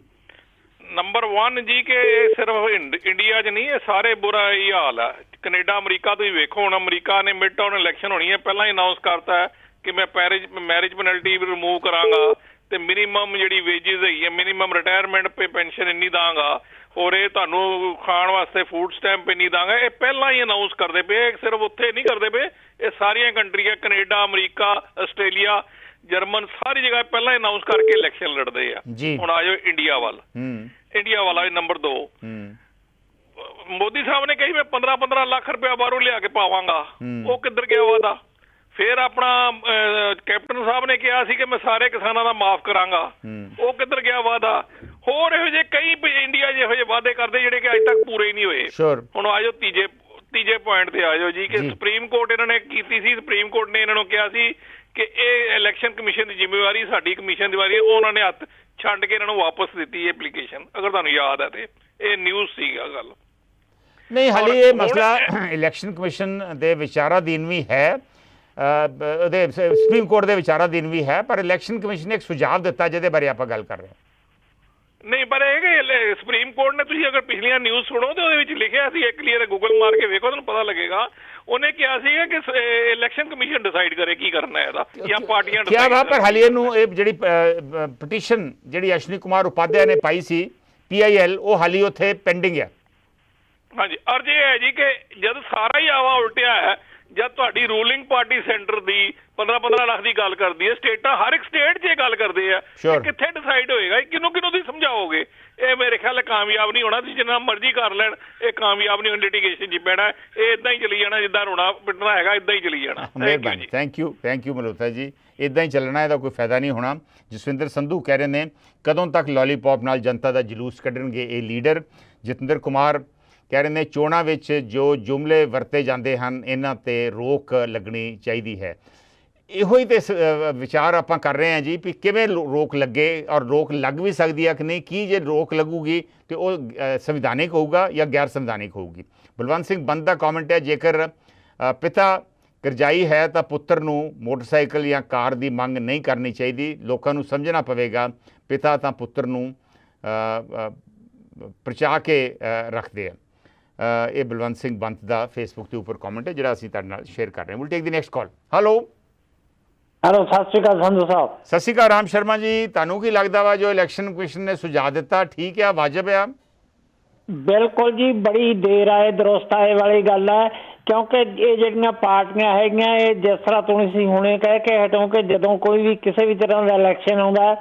ਨੰਬਰ 1 ਜੀ ਕਿ ਸਿਰਫ ਇੰਡੀਆ 'ਚ ਨਹੀਂ, ਇਹ ਸਾਰੇ ਬੁਰਾ ਹੀ ਹਾਲ ਹੈ। ਕੈਨੇਡਾ ਅਮਰੀਕਾ ਤੁਸੀਂ ਵੇਖੋ, ਹੁਣ ਅਮਰੀਕਾ ਨੇ ਮਿਡ ਟਰਮ ਇਲੈਕਸ਼ਨ ਹੋਣੀ ਹੈ, ਪਹਿਲਾਂ ਹੀ ਅਨਾਊਂਸ ਕਰਤਾ ਹੈ ਕਿ ਮੈਂ ਮੈਰਿਜ ਪੈਨਲਟੀ ਰਿਮੂਵ ਕਰਾਂਗਾ ਤੇ ਮਿਨੀਮਮ ਜਿਹੜੀ ਵੇਜਿਸ ਹੈਗੀ ਹੈ, ਮਿਨੀਮਮ ਰਿਟਾਇਰਮੈਂਟ ਪੇ ਪੈਨਸ਼ਨ ਇੰਨੀ ਦਾਂਗਾ ਔਰ ਇਹ ਤੁਹਾਨੂੰ ਖਾਣ ਵਾਸਤੇ ਫੂਡ ਸਟੈਂਪ ਇੰਨੀ ਦਾਂਗਾ। ਇਹ ਪਹਿਲਾਂ ਹੀ ਅਨਾਊਂਸ ਕਰਦੇ ਪਏ, ਸਿਰਫ ਉੱਥੇ ਨਹੀਂ ਕਰਦੇ ਪਏ, ਇਹ ਸਾਰੀਆਂ ਕੰਟਰੀਆਂ ਕੈਨੇਡਾ, ਅਮਰੀਕਾ, ਆਸਟ੍ਰੇਲੀਆ, ਜਰਮਨ ਸਾਰੀ ਜਗ੍ਹਾ ਪਹਿਲਾਂ ਹੀ ਅਨਾਊਂਸ ਕਰਕੇ ਇਲੈਕਸ਼ਨ ਲੜਦੇ ਆ। ਹੁਣ ਆ ਜਾਓ ਇੰਡੀਆ ਵੱਲ। ਇੰਡੀਆ ਵਾਲਾ ਨੰਬਰ 2 ਮੋਦੀ ਸਾਹਿਬ ਨੇ ਕਹੀ ਮੈਂ 15-15 ਲੱਖ ਰੁਪਇਆ ਬਾਹਰੋਂ ਲਿਆ ਕੇ ਪਾਵਾਂਗਾ, ਉਹ ਕਿੱਧਰ ਗਿਆ ਵਾਦਾ। ਫਿਰ ਆਪਣਾ ਕੈਪਟਨ ਸਾਹਿਬ ਨੇ ਕਿਹਾ ਸੀ ਕਿ ਮੈਂ ਸਾਰੇ ਕਿਸਾਨਾਂ ਦਾ ਮਾਫ ਕਰਾਂਗਾ, ਉਹ ਕਿੱਧਰ ਗਿਆ ਵਾਦਾ। ਹੋਰ ਇਹੋ ਜਿਹੇ ਕਈ ਇੰਡੀਆ ਜਿਹੇ ਇਹੋ ਜਿਹੇ ਵਾਅਦੇ ਕਰਦੇ ਜਿਹੜੇ ਕਿ ਅੱਜ ਤੱਕ ਪੂਰੇ ਹੀ ਨਹੀਂ ਹੋਏ। ਹੁਣ ਆ ਜਾਓ ਤੀਜੇ ਪੁਆਇੰਟ ਤੇ ਆ ਜਾਓ ਜੀ ਕਿ ਸੁਪਰੀਮ ਕੋਰਟ ਇਹਨਾਂ ਨੇ ਕੀਤੀ ਸੀ। ਸੁਪਰੀਮ ਕੋਰਟ ਨੇ ਇਹਨਾਂ ਨੂੰ ਕਿਹਾ ਸੀ ਕਿ ਇਹ ਇਲੈਕਸ਼ਨ ਕਮਿਸ਼ਨ ਦੀ ਜ਼ਿੰਮੇਵਾਰੀ ਸਾਡੀ ਕਮਿਸ਼ਨ ਦੀ ਵਾਰੀ, ਉਹਨਾਂ ਨੇ ਹੱਥ ਛੱਡ ਕੇ ਇਹਨਾਂ ਨੂੰ ਵਾਪਸ ਦਿੱਤੀ ਐਪਲੀਕੇਸ਼ਨ, ਅਗਰ ਤੁਹਾਨੂੰ ਯਾਦ ਹੈ ਤੇ ਇਹ ਨਿਊਜ਼ ਸੀਗਾ ਗੱਲ। ਨਹੀਂ, ਹਾਲੇ ਇਹ ਮਸਲਾ ਇਲੈਕਸ਼ਨ ਕਮਿਸ਼ਨ ਦੇ ਵਿਚਾਰਾਧੀਨ ਵੀ ਹੈ, ਉਹਦੇ ਸੁਪਰੀਮ ਕੋਰਟ ਦੇ ਵਿਚਾਰਾਧੀਨ ਵੀ ਹੈ, ਪਰ ਇਲੈਕਸ਼ਨ ਕਮਿਸ਼ਨ ਨੇ ਇੱਕ ਸੁਝਾਅ ਦਿੱਤਾ ਜਿਹਦੇ ਬਾਰੇ ਆਪਾਂ ਗੱਲ ਕਰ ਰਹੇ ਹਾਂ। ਨਹੀਂ, ਪਰ ਇਹ ਕਿ ਸੁਪਰੀਮ ਕੋਰਟ ਨੇ, ਤੁਸੀਂ ਅਗਰ ਪਿਛਲੀਆਂ ਨਿਊਜ਼ ਸੁਣੋ ਤੇ ਉਹਦੇ ਵਿੱਚ ਲਿਖਿਆ ਸੀ, ਕਲੀਅਰ ਗੂਗਲ ਮਾਰ ਕੇ ਵੇਖੋ ਤੁਹਾਨੂੰ ਪਤਾ ਲੱਗੇਗਾ। ਉਹਨੇ ਕਿਹਾ ਸੀਗਾ ਕਿ ਇਲੈਕਸ਼ਨ ਕਮਿਸ਼ਨ ਡਿਸਾਈਡ ਕਰੇ ਕੀ ਕਰਨਾ ਹੈ ਇਹਦਾ, ਜਾਂ ਪਾਰਟੀਆਂ ਕਿਹਾ ਵਾ। ਪਰ ਹਾਲੇ ਇਹਨੂੰ ਇਹ ਜਿਹੜੀ ਪਟੀਸ਼ਨ ਜਿਹੜੀ ਅਸ਼ਵਨੀ ਕੁਮਾਰ ਉਪਾਧਿਆਏ ਨੇ ਪਾਈ ਸੀ PIL, ਉਹ ਹਾਲੀ ਉੱਥੇ ਪੈਂਡਿੰਗ ਹੈ। ਹਾਂਜੀ, ਅਰਜ਼ ਇਹ ਹੈ ਜੀ ਕਿ ਜਦ ਸਾਰਾ ਹੀ ਆਵਾ ਉਲਟਿਆ ਹੈ, ਜਦ ਤੁਹਾਡੀ ਰੂਲਿੰਗ ਪਾਰਟੀ ਸੈਂਟਰ ਦੀ 15-15 ਲੱਖ ਦੀ ਗੱਲ ਕਰਦੀ ਹੈ, ਸਟੇਟਾਂ ਹਰ ਇੱਕ ਸਟੇਟ 'ਚ ਇਹ ਗੱਲ ਕਰਦੇ ਆ, ਕਿੱਥੇ ਡਿਸਾਈਡ ਹੋਏਗਾ? ਕਿਹਨੂੰ ਤੁਸੀਂ ਸਮਝਾਓਗੇ? ਇਹ ਮੇਰੇ ਖਿਆਲ ਕਾਮਯਾਬ ਨਹੀਂ ਹੋਣਾ। ਤੁਸੀਂ ਜਿੰਨਾ ਮਰਜ਼ੀ ਕਰ ਲੈਣ, ਇਹ ਕਾਮਯਾਬ ਨਹੀਂ ਹੋਣਾ, ਲਿਟੀਗੇਸ਼ਨ 'ਚ ਪੈਣਾ। ਇਹ ਇਦਾਂ ਹੀ ਚਲੀ ਜਾਣਾ, ਜਿੱਦਾਂ ਰੋਣਾ ਪਿੱਟਣਾ ਹੈਗਾ ਇਦਾਂ ਹੀ ਚਲੀ ਜਾਣਾ। ਮਿਹਰਬਾਨੀ, ਥੈਂਕ ਯੂ ਮਲਹੋਤਰਾ ਜੀ। ਇਦਾਂ ਹੀ ਚੱਲਣਾ, ਇਹਦਾ ਕੋਈ ਫਾਇਦਾ ਨਹੀਂ ਹੋਣਾ। ਜਸਵਿੰਦਰ ਸੰਧੂ ਕਹਿ ਰਹੇ ਨੇ ਕਦੋਂ ਤੱਕ ਲੋਲੀਪੌਪ ਨਾਲ ਜਨਤਾ ਦਾ ਜਲੂਸ ਕੱਢਣਗੇ ਇਹ ਲੀਡਰ। ਜਤਿੰਦਰ ਕੁਮਾਰ ਕਹਿ ਰਹੇ ਨੇ ਚੋਣਾਂ ਵਿੱਚ ਜੋ ਜੁਮਲੇ ਵਰਤੇ ਜਾਂਦੇ ਹਨ ਇਹਨਾਂ 'ਤੇ ਰੋਕ ਲੱਗਣੀ ਚਾਹੀਦੀ ਹੈ। ਇਹੋ ਹੀ ਤਾਂ ਵਿਚਾਰ ਆਪਾਂ ਕਰ ਰਹੇ ਹਾਂ ਜੀ ਵੀ ਕਿਵੇਂ ਰੋਕ ਲੱਗੇ ਔਰ ਰੋਕ ਲੱਗ ਵੀ ਸਕਦੀ ਹੈ ਕਿ ਨਹੀਂ। ਕੀ ਜੇ ਰੋਕ ਲੱਗੂਗੀ ਤਾਂ ਉਹ ਸੰਵਿਧਾਨਿਕ ਹੋਊਗਾ ਜਾਂ ਗੈਰ ਸੰਵਿਧਾਨਿਕ ਹੋਊਗੀ। ਬਲਵੰਤ ਸਿੰਘ ਬੰਦ ਦਾ ਕਮੈਂਟ ਹੈ ਜੇਕਰ ਪਿਤਾ ਕਰਜ਼ਾਈ ਹੈ ਤਾਂ ਪੁੱਤਰ ਨੂੰ ਮੋਟਰਸਾਈਕਲ ਜਾਂ ਕਾਰ ਦੀ ਮੰਗ ਨਹੀਂ ਕਰਨੀ ਚਾਹੀਦੀ। ਲੋਕਾਂ ਨੂੰ ਸਮਝਣਾ ਪਵੇਗਾ ਪਿਤਾ ਤਾਂ ਪੁੱਤਰ ਨੂੰ ਪਰਚਾ ਕੇ ਰੱਖਦੇ ਆ। ਇਹ ਬਲਵੰਤ ਸਿੰਘ ਬੰਤ ਦਾ ਫੇਸਬੁੱਕ ਦੇ ਉੱਪਰ ਕਮੈਂਟ ਹੈ ਜਿਹੜਾ ਅਸੀਂ ਤੁਹਾਡੇ ਨਾਲ ਸ਼ੇਅਰ ਕਰ ਰਹੇ ਹਾਂ। Will take the next call. Hello, ਸਤਿ ਸ਼੍ਰੀ ਅਕਾਲ ਸੰਧੂ ਸਾਹਿਬ। ਸਤਿ ਸ਼੍ਰੀ ਅਕਾਲ ਰਾਮ ਸ਼ਰਮਾ ਜੀ। ਤੁਹਾਨੂੰ ਕੀ ਲੱਗਦਾ ਵਾ ਜੋ ਇਲੈਕਸ਼ਨ ਕਮਿਸ਼ਨ ਨੇ ਸੁਝਾਅ ਦਿੱਤਾ ਠੀਕ ਆ, ਵਾਜਬ ਆ? ਬਿਲਕੁਲ ਜੀ, ਬੜੀ ਦੇਰ ਆਏ ਦਰੁਸਤ ਆਏ ਵਾਲੀ ਗੱਲ ਹੈ, ਕਿਉਂਕਿ ਇਹ ਜਿਹੜੀਆਂ ਪਾਰਟੀਆਂ ਹੈਗੀਆਂ ਇਹ ਜਿਸ ਤਰ੍ਹਾਂ ਤੁਸੀਂ ਹੁਣੇ ਕਹਿ ਕੇ ਹਟੋ ਕਿ ਜਦੋਂ ਕੋਈ ਵੀ ਕਿਸੇ ਵੀ ਤਰ੍ਹਾਂ ਦਾ ਇਲੈਕਸ਼ਨ ਆਉਂਦਾ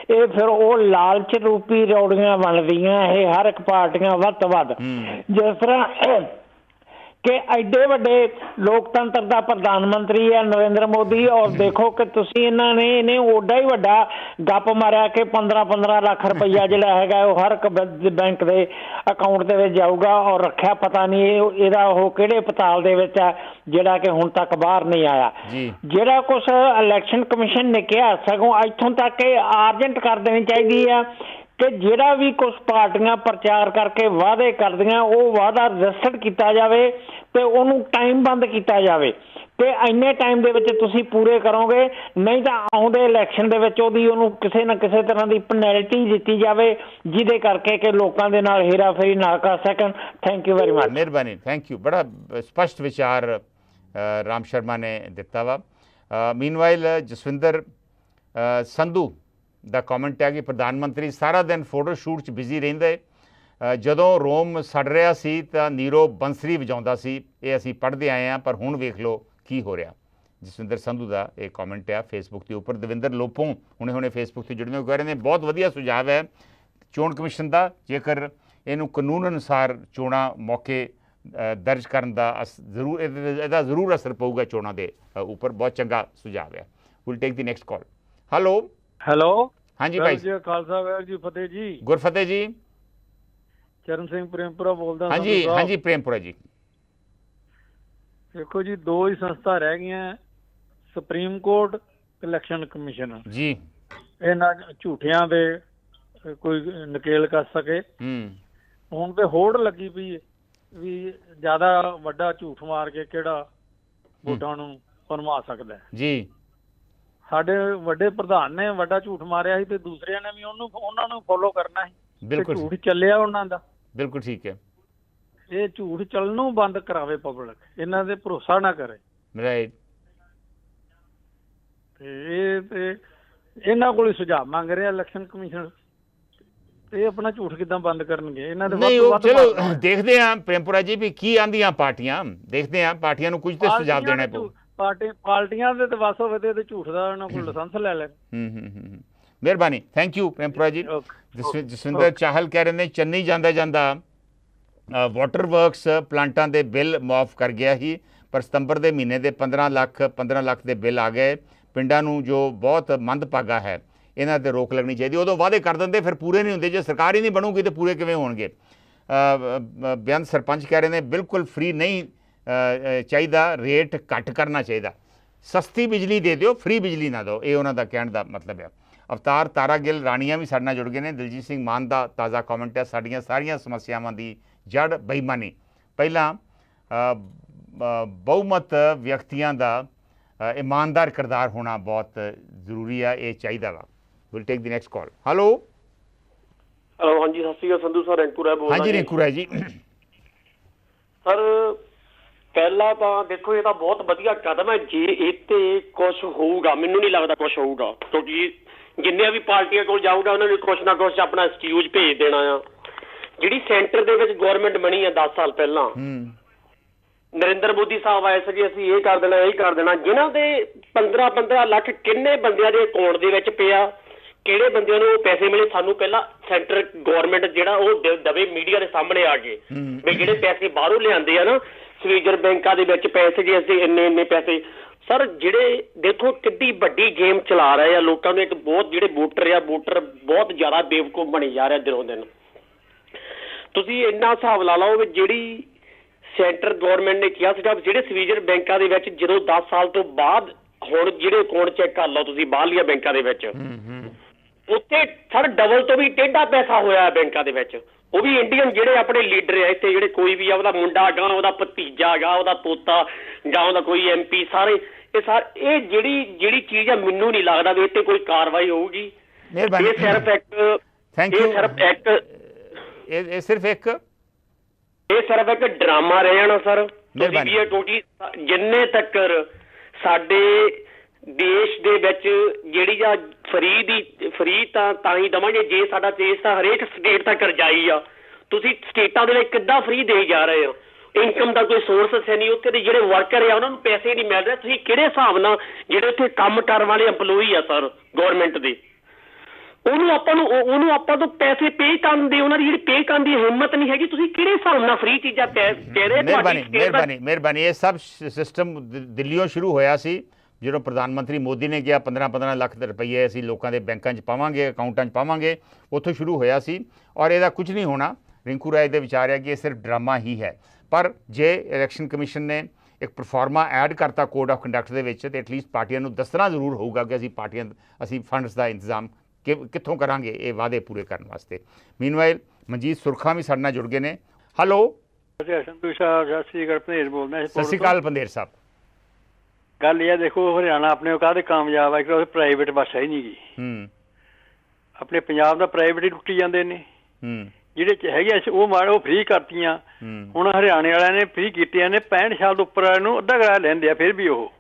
ਇਹ ਫਿਰ ਉਹ ਲਾਲਚ ਰੂਪੀ ਰੌੜੀਆਂ ਬਣਦੀਆਂ ਇਹ ਹਰ ਇੱਕ ਪਾਰਟੀਆਂ ਵੱਧ ਤੋਂ ਵੱਧ। ਜਿਸ ਤਰ੍ਹਾਂ ਕਿ ਐਡੇ ਵੱਡੇ ਲੋਕਤੰਤਰ ਦਾ ਪ੍ਰਧਾਨ ਮੰਤਰੀ ਹੈ ਨਰਿੰਦਰ ਮੋਦੀ, ਔਰ ਦੇਖੋ ਕਿ ਤੁਸੀਂ ਇਹਨੇ ਓਡਾ ਹੀ ਵੱਡਾ ਗੱਪ ਮਾਰਿਆ ਕਿ 15-15 ਲੱਖ ਰੁਪਈਆ ਜਿਹੜਾ ਹੈਗਾ ਉਹ ਹਰ ਇੱਕ ਬੈਂਕ ਦੇ ਅਕਾਊਂਟ ਦੇ ਵਿੱਚ ਜਾਊਗਾ, ਔਰ ਰੱਖਿਆ ਪਤਾ ਨਹੀਂ ਇਹਦਾ ਉਹ ਕਿਹੜੇ ਪਤਾਲ ਦੇ ਵਿੱਚ ਹੈ ਜਿਹੜਾ ਕਿ ਹੁਣ ਤੱਕ ਬਾਹਰ ਨਹੀਂ ਆਇਆ। ਜਿਹੜਾ ਕੁਛ ਇਲੈਕਸ਼ਨ ਕਮਿਸ਼ਨ ਨੇ ਕਿਹਾ ਸਗੋਂ ਇੱਥੋਂ ਤੱਕ ਇਹ ਆਰਜੈਂਟ ਕਰ ਦੇਣੀ ਚਾਹੀਦੀ ਆ ਕਿ ਜਿਹੜਾ ਵੀ ਕੁਛ ਪਾਰਟੀਆਂ ਪ੍ਰਚਾਰ ਕਰਕੇ ਵਾਅਦੇ ਕਰਦੀਆਂ ਉਹ ਵਾਅਦਾ ਰਜਿਸਟਰਡ ਕੀਤਾ ਜਾਵੇ ਤੇ ਉਹਨੂੰ ਟਾਈਮ ਬੰਦ ਕੀਤਾ ਜਾਵੇ ਤੇ ਇੰਨੇ ਟਾਈਮ ਦੇ ਵਿੱਚ ਤੁਸੀਂ ਪੂਰੇ ਕਰੋਗੇ, ਨਹੀਂ ਤਾਂ ਆਉਂਦੇ ਇਲੈਕਸ਼ਨ ਦੇ ਵਿੱਚ ਉਹਨੂੰ ਕਿਸੇ ਨਾ ਕਿਸੇ ਤਰ੍ਹਾਂ ਦੀ ਪੈਨਲਟੀ ਦਿੱਤੀ ਜਾਵੇ, ਜਿਹਦੇ ਕਰਕੇ ਕਿ ਲੋਕਾਂ ਦੇ ਨਾਲ ਹੇਰਾਫੇਰੀ ਨਾ ਕਰ ਸਕਣ। Thank you very much. ਮਿਹਰਬਾਨੀ, ਥੈਂਕ ਯੂ। ਬੜਾ ਸਪਸ਼ਟ ਵਿਚਾਰ ਰਾਮ ਸ਼ਰਮਾ ਨੇ ਦਿੱਤਾ ਵਾ। ਮੀਨਵਾਈਲ ਜਸਵਿੰਦਰ ਸੰਧੂ ਦਾ ਕਮੈਂਟ ਹੈ ਕਿ ਪ੍ਰਧਾਨ ਮੰਤਰੀ ਸਾਰਾ ਦਿਨ ਫੋਟੋ ਸ਼ੂਟ 'ਚ ਬਿਜ਼ੀ ਰਹਿੰਦਾ ਹੈ। ਜਦੋਂ ਰੋਮ ਸੜ ਰਿਹਾ ਸੀ ਤਾਂ ਨੀਰੋ ਬੰਸਰੀ ਵਜਾਉਂਦਾ ਸੀ, ਇਹ ਅਸੀਂ ਪੜ੍ਹਦੇ ਆਏ ਹਾਂ, ਪਰ ਹੁਣ ਵੇਖ ਲਓ ਕੀ ਹੋ ਰਿਹਾ। ਜਸਵਿੰਦਰ ਸੰਧੂ ਦਾ ਇਹ ਕਮੈਂਟ ਹੈ ਫੇਸਬੁੱਕ ਦੇ ਉੱਪਰ। ਦਵਿੰਦਰ ਲੋਪੋਂ ਹੁਣੇ ਫੇਸਬੁੱਕ 'ਤੇ ਜੁੜਵੇਂ ਕਹਿ ਰਹੇ ਨੇ ਬਹੁਤ ਵਧੀਆ ਸੁਝਾਅ ਹੈ ਚੋਣ ਕਮਿਸ਼ਨ ਦਾ, ਜੇਕਰ ਇਹਨੂੰ ਕਾਨੂੰਨ ਅਨੁਸਾਰ ਚੋਣਾਂ ਮੌਕੇ ਦਰਜ ਕਰਨ ਦਾ ਜ਼ਰੂਰ ਇਹਦਾ ਜ਼ਰੂਰ ਅਸਰ ਪਊਗਾ ਚੋਣਾਂ ਦੇ ਉੱਪਰ। ਬਹੁਤ ਚੰਗਾ ਸੁਝਾਅ ਹੈ। Will take the next call. Hello ਹਾਂਜੀ ਭਾਈ ਜੀ, ਖਾਲਸਾ ਵਾਹਿਗੁਰੂ ਜੀ ਫਤਿਹ ਜੀ। ਗੁਰਫਤਿਹ ਜੀ। ਚਰਨ ਸਿੰਘ ਪ੍ਰੇਮਪੁਰਾ ਬੋਲਦਾ। ਹਾਂਜੀ ਪ੍ਰੇਮਪੁਰਾ ਜੀ। ਦੇਖੋ ਜੀ, ਦੋ ਹੀ ਸੰਸਥਾ ਰਹਿ ਗਈਆਂ, ਸੁਪਰੀਮ ਕੋਰਟ, ਇਲੈਕਸ਼ਨ ਕਮਿਸ਼ਨ ਜੀ। ਇਹਨਾਂ ਝੂਠਿਆਂ ਦੇ ਕੋਈ ਨਕੇਲ ਕਰ ਸਕੇ। ਹੁਣ ਤੇ ਹੋੜ ਲੱਗੀ ਪਈ ਹੈ ਵੀ ਜ਼ਿਆਦਾ ਵੱਡਾ ਝੂਠ ਮਾਰ ਕੇ ਕਿਹੜਾ ਵੋਟਾਂ ਨੂੰ ਭਰਮਾ ਸਕਦਾ ਜੀ। ਸਾਡੇ ਵੱਡੇ ਪ੍ਰਧਾਨ ਨੇ ਵੱਡਾ ਝੂਠ ਮਾਰਿਆ ਸੀ ਤੇ ਦੂਸਰਿਆਂ ਨੇ ਵੀ ਉਹਨਾਂ ਨੂੰ ਫੋਲੋ ਕਰਨਾ ਸੀ। ਬਿਲਕੁਲ ਝੂਠ ਚੱਲਿਆ ਉਹਨਾਂ ਦਾ। ਬਿਲਕੁਲ ਠੀਕ ਹੈ। ਇਹ ਝੂਠ ਚੱਲਣੋਂ ਬੰਦ ਕਰਾਵੇ ਪਬਲਿਕ, ਇਹਨਾਂ ਤੇ ਭਰੋਸਾ ਨਾ ਕਰੇ। ਰਾਈਟ। ਤੇ ਇਹਨਾਂ ਕੋਲ ਹੀ ਸੁਝਾਅ ਮੰਗ ਰਿਹਾ ਇਲੈਕਸ਼ਨ ਕਮਿਸ਼ਨ, ਇਹ ਆਪਣਾ ਝੂਠ ਕਿੱਦਾਂ ਬੰਦ ਕਰਨਗੇ? ਇਹਨਾਂ ਦੇ ਚਲੋ ਦੇਖਦੇ ਹਾਂ ਪ੍ਰੇਮਪੁਰਾ ਜੀ ਵੀ ਕੀ ਆਂਦੀਆਂ ਪਾਰਟੀਆਂ, ਦੇਖਦੇ ਹਾਂ ਪਾਰਟੀਆਂ ਨੂੰ ਕੁਝ ਤੇ ਸੁਝਾਅ ਦੇਣਾ ਪਊ। ਪਾਰਟੀਆਂ ਦੇ ਤੇ ਵਸ ਹੋਵੇ ਤੇ ਝੂਠ ਦਾ ਉਹਨਾਂ ਕੋਲ ਲਾਇਸੈਂਸ ਲੈ ਲੈਣ। ਮਿਹਰਬਾਨੀ, ਥੈਂਕ ਯੂ ਪ੍ਰੇਮਪੁਰਾ ਜੀ। ਜਸਵਿੰਦਰ ਚਾਹਲ ਕਹਿ ਰਹੇ ਨੇ ਚੰਨੀ ਜਾਂਦਾ ਵਾਟਰ ਵਰਕਸ ਪਲਾਂਟਾਂ ਦੇ ਬਿੱਲ ਮੁਆਫ ਕਰ ਗਿਆ ਸੀ, ਪਰ ਸਤੰਬਰ ਦੇ ਮਹੀਨੇ ਦੇ 15 ਲੱਖ ਦੇ ਬਿੱਲ ਆ ਗਏ। ਪਿੰਡਾਂ ਨੂੰ ਜੋ ਬਹੁਤ ਮੰਦਭਾਗਾ ਹੈ, ਇਹਨਾਂ 'ਤੇ ਰੋਕ ਲੱਗਣੀ ਚਾਹੀਦੀ। ਉਦੋਂ ਵਾਅਦੇ ਕਰ ਦਿੰਦੇ ਫਿਰ ਪੂਰੇ ਨਹੀਂ ਹੁੰਦੇ। ਜੇ ਸਰਕਾਰ ਹੀ ਨਹੀਂ ਬਣੂਗੀ ਤਾਂ ਪੂਰੇ ਕਿਵੇਂ ਹੋਣਗੇ? ਬੇਅੰਤ ਸਰਪੰਚ ਕਹਿ ਰਹੇ ਨੇ ਬਿਲਕੁਲ ਫ੍ਰੀ ਨਹੀਂ ਚਾਹੀਦਾ, ਰੇਟ ਘੱਟ ਕਰਨਾ ਚਾਹੀਦਾ। ਸਸਤੀ ਬਿਜਲੀ ਦੇ ਦਿਓ, ਫ੍ਰੀ ਬਿਜਲੀ ਨਾ ਦਿਓ, ਇਹ ਉਹਨਾਂ ਦਾ ਕਹਿਣ ਦਾ ਮਤਲਬ ਹੈ। ਅਵਤਾਰ ਤਾਰਾ ਗਿੱਲ ਰਾਣੀਆਂ ਵੀ ਸਾਡੇ ਨਾਲ ਜੁੜ ਗਏ ਨੇ। ਦਿਲਜੀਤ ਸਿੰਘ ਮਾਨ ਦਾ ਤਾਜ਼ਾ ਕਮੈਂਟ ਹੈ ਸਾਡੀਆਂ ਸਾਰੀਆਂ ਸਮੱਸਿਆਵਾਂ ਦੀ ਜੜ ਬੇਈਮਾਨੀ। ਪਹਿਲਾਂ ਬਹੁਮਤ ਵਿਅਕਤੀਆਂ ਦਾ ਇਮਾਨਦਾਰ ਕਿਰਦਾਰ ਹੋਣਾ ਬਹੁਤ ਜ਼ਰੂਰੀ ਆ, ਇਹ ਚਾਹੀਦਾ ਵਾ। Will take the next call. Hello ਹਾਂਜੀ, ਸਤਿ ਸ਼੍ਰੀ ਅਕਾਲ ਸੰਧੂ ਸਰ, ਰਿੰਕੂ ਰਾਏ ਬੋਲਦਾ। ਹਾਂਜੀ ਰਿੰਕੂ ਰਾਏ ਜੀ। ਸਰ ਪਹਿਲਾਂ ਤਾਂ ਦੇਖੋ ਇਹ ਤਾਂ ਬਹੁਤ ਵਧੀਆ ਕਦਮ ਹੈ। ਜੇ ਇਹ ਤੇ ਕੁਝ ਹੋਊਗਾ, ਮੈਨੂੰ ਨਹੀਂ ਲੱਗਦਾ ਕੁਝ ਹੋਊਗਾ, ਕਿਉਂਕਿ ਜਿੰਨੀਆਂ ਵੀ ਪਾਰਟੀਆਂ ਕੋਲ ਜਾਊਗਾ ਉਹਨਾਂ ਨੇ ਕੁਛ ਨਾ ਕੁਛ ਆਪਣਾ ਐਕਸਕਿਊਜ਼ ਭੇਜ ਦੇਣਾ ਆ। ਜਿਹੜੀ ਸੈਂਟਰ ਦੇ ਵਿੱਚ ਗਵਰਨਮੈਂਟ ਬਣੀ ਆ 10 ਸਾਲ ਪਹਿਲਾਂ, ਨਰਿੰਦਰ ਮੋਦੀ ਸਾਹਿਬ ਆਏ ਸੀ, ਅਸੀਂ ਇਹ ਕਰ ਦੇਣਾ, ਇਹ ਕਰ ਦੇਣਾ। ਜਿਨ੍ਹਾਂ ਦੇ 15 ਲੱਖ ਕਿੰਨੇ ਬੰਦਿਆਂ ਦੇ ਅਕਾਊਂਟ ਦੇ ਵਿੱਚ ਪਿਆ, ਕਿਹੜੇ ਬੰਦਿਆਂ ਨੂੰ ਪੈਸੇ ਮਿਲੇ? ਸਾਨੂੰ ਪਹਿਲਾਂ ਸੈਂਟਰ ਗਵਰਨਮੈਂਟ ਜਿਹੜਾ ਉਹ ਦਵੇ ਮੀਡੀਆ ਦੇ ਸਾਹਮਣੇ ਆ ਕੇ ਵੀ ਜਿਹੜੇ ਪੈਸੇ ਬਾਹਰੋਂ ਲਿਆਂਦੇ ਆ ਨਾ, ਸਵੀਜਰ ਬੈਂਕਾਂ ਦੇ ਵਿੱਚ ਪੈਸੇ, ਜੇ ਅਸੀਂ ਇੰਨੇ ਪੈਸੇ। ਸਰ ਜਿਹੜੇ ਦੇਖੋ ਕਿੱਡੀ ਵੱਡੀ ਗੇਮ ਚਲਾ ਰਹੇ ਆ ਲੋਕਾਂ ਨੂੰ। ਇੱਕ ਬਹੁਤ ਜਿਹੜੇ ਵੋਟਰ ਬਹੁਤ ਜ਼ਿਆਦਾ ਬੇਵਕੂਫ ਬਣੀ ਜਾ ਰਿਹਾ ਦਿਨੋਂ ਦਿਨ। ਤੁਸੀਂ ਇੰਨਾ ਹਿਸਾਬ ਲਾ ਲਓ ਵੀ ਜਿਹੜੀ ਸੈਂਟਰ ਗਵਰਨਮੈਂਟ ਨੇ ਕਿਹਾ ਸੀਗਾ ਜਿਹੜੇ ਸਵੀਜਰ ਬੈਂਕਾਂ ਦੇ ਵਿੱਚ ਜਦੋਂ 10 ਸਾਲ ਤੋਂ ਬਾਅਦ ਹੁਣ ਜਿਹੜੇ ਅਕਾਊਂਟ ਚੈੱਕ ਕਰ ਲਓ ਤੁਸੀਂ ਬਾਹਰਲੀਆਂ ਬੈਂਕਾਂ ਦੇ ਵਿੱਚ, ਉੱਥੇ ਸਰ ਡਬਲ ਤੋਂ ਵੀ ਟੇਢਾ ਪੈਸਾ ਹੋਇਆ ਬੈਂਕਾਂ ਦੇ ਵਿੱਚ। ਉਹ ਵੀ ਇੰਡੀਅਨ ਜਿਹੜੇ ਆਪਣੇ ਲੀਡਰ ਆ ਇੱਥੇ, ਜਿਹੜੇ ਕੋਈ ਵੀ ਆ, ਉਹਦਾ ਮੁੰਡਾ ਗਾ, ਉਹਦਾ ਭਤੀਜਾ ਗਾ, ਉਹਦਾ ਪੋਤਾ ਜਾਂ ਉਹਦਾ ਕੋਈ MP, ਸਾਰੇ ਇਹ ਜਿਹੜੀ ਚੀਜ਼ ਆ, ਮੈਨੂੰ ਨਹੀਂ ਲੱਗਦਾ ਵੀ ਇੱਥੇ ਕੋਈ ਕਾਰਵਾਈ ਹੋਊਗੀ। ਇਹ ਸਿਰਫ ਇੱਕ ਡਰਾਮਾ ਰਹਿ ਜਾਣਾ ਸਰ। ਕਿਉਂਕਿ ਜਿੰਨੇ ਤੱਕ ਸਾਡੇ ਦੇਸ਼ ਦੇ ਵਿੱਚ ਜਿਹੜੀ ਆ ਫਰੀ ਤਾਂ ਹੀ ਦੇਵਾਂਗੇ ਜੇ ਸਾਡਾ ਦੇਸ਼ ਤਾਂ ਹਰੇਕ ਸਟੇਟ ਤੱਕ ਰਜਾਈ ਆ। ਤੁਸੀਂ ਸਟੇਟਾਂ ਦੇ ਵਿੱਚ ਕਿੱਦਾਂ ਫਰੀ ਦੇ ਜਾ ਰਹੇ ਹੋ? ਇਨਕਮ ਦਾ ਕੋਈ ਸੋਰਸ ਹੈ ਨਹੀਂ। ਉੱਥੇ ਦੇ ਜਿਹੜੇ ਵਰਕਰ ਆ ਉਹਨਾਂ ਨੂੰ ਪੈਸੇ ਨਹੀਂ ਮਿਲ ਰਹੇ। ਤੁਸੀਂ ਕਿਹੜੇ ਹਿਸਾਬ ਨਾਲ ਜਿਹੜੇ ਉੱਥੇ ਕੰਮ ਕਰਨ ਵਾਲੇ EMPLOYEE ਆ ਸਰ ਗਵਰਨਮੈਂਟ ਦੇ, ਉਹਨੂੰ ਆਪਾਂ ਤੋਂ ਪੈਸੇ ਪੇ ਕਰਨ ਦੇ, ਉਹਨਾਂ ਦੀ ਜਿਹੜੀ ਪੇ ਕਰਨ ਦੀ ਹਿੰਮਤ ਨਹੀਂ ਹੈਗੀ। ਤੁਸੀਂ ਕਿਹੜੇ ਹਿਸਾਬ ਨਾਲ ਫ੍ਰੀ ਚੀਜ਼ਾਂ ਕਹਿ ਰਹੇ? ਮਿਹਰਬਾਨੀ। ਇਹ ਸਭ ਸਿਸਟਮ ਦਿੱਲੀੋਂ ਸ਼ੁਰੂ ਹੋਇਆ ਸੀ ਜਦੋਂ ਪ੍ਰਧਾਨ ਮੰਤਰੀ ਮੋਦੀ ਨੇ ਕਿਹਾ 15 ਲੱਖ ਰੁਪਈਏ ਅਸੀਂ ਲੋਕਾਂ ਦੇ ਬੈਂਕਾਂ 'ਚ ਪਾਵਾਂਗੇ, ਅਕਾਊਂਟਾਂ 'ਚ ਪਾਵਾਂਗੇ। ਉੱਥੋਂ ਸ਼ੁਰੂ ਹੋਇਆ ਸੀ ਔਰ ਇਹਦਾ ਕੁਝ ਨਹੀਂ ਹੋਣਾ। ਰਿੰਕੂ ਰਾਏ ਦੇ ਵਿਚਾਰ ਹੈ ਕਿ ਇਹ ਸਿਰਫ ਡਰਾਮਾ ਹੀ ਹੈ। ਪਰ ਜੇ ਇਲੈਕਸ਼ਨ ਕਮਿਸ਼ਨ ਨੇ ਇੱਕ ਪਰਫਾਰਮਾ ਐਡ ਕਰਤਾ ਕੋਡ ਆਫ ਕੰਡਕਟ ਦੇ ਵਿੱਚ, ਤੇ ਐਟਲੀਸਟ ਪਾਰਟੀਆਂ ਨੂੰ ਦੱਸਣਾ ਜ਼ਰੂਰ ਹੋਊਗਾ ਕਿ ਅਸੀਂ ਫੰਡਸ ਦਾ ਇੰਤਜ਼ਾਮ ਕਿੱਥੋਂ ਕਰਾਂਗੇ ਇਹ ਵਾਅਦੇ ਪੂਰੇ ਕਰਨ ਵਾਸਤੇ। ਮੀਨਵਾਈਲ ਮਨਜੀਤ ਸੁਰਖਾ ਵੀ ਸਾਡੇ ਨਾਲ ਜੁੜ ਗਏ ਨੇ। ਹੈਲੋ ਸੰਧੂ ਸਾਹਿਬ, ਸਤਿ ਸ਼੍ਰੀ ਅਕਾਲ, ਪੰਧੇਰ ਬੋਲਦਾ। ਸਤਿ ਸ਼੍ਰੀ ਅਕਾਲ ਪੰਧੇਰ ਸਾਹਿਬ। ਗੱਲ ਇਹ ਆ, ਦੇਖੋ ਹਰਿਆਣਾ ਆਪਣੇ ਕਾਹਦੇ ਕਾਮਯਾਬ ਆ ਕਿ ਉਹ ਪ੍ਰਾਈਵੇਟ ਬੱਸ ਹੈ ਹੀ ਨਹੀਂ ਗੀ। ਆਪਣੇ ਪੰਜਾਬ ਦਾ ਪ੍ਰਾਈਵੇਟ ਹੀ ਟੁੱਟੀ ਜਾਂਦੇ ਨੇ। ਜਿਹੜੇ ਚ ਹੈਗੇ ਉਹ ਫ੍ਰੀ ਕਰਤੀਆਂ। ਹੁਣ ਹਰਿਆਣੇ ਵਾਲਿਆਂ ਨੇ ਫ੍ਰੀ ਕੀਤੀਆਂ ਨੇ, 65 ਸਾਲ ਤੋਂ ਉੱਪਰ ਵਾਲਿਆਂ ਨੂੰ ਅੱਧਾ ਕਿਰਾਇਆ ਲੈਂਦੇ ਆ ਫਿਰ ਵੀ ਉਹ।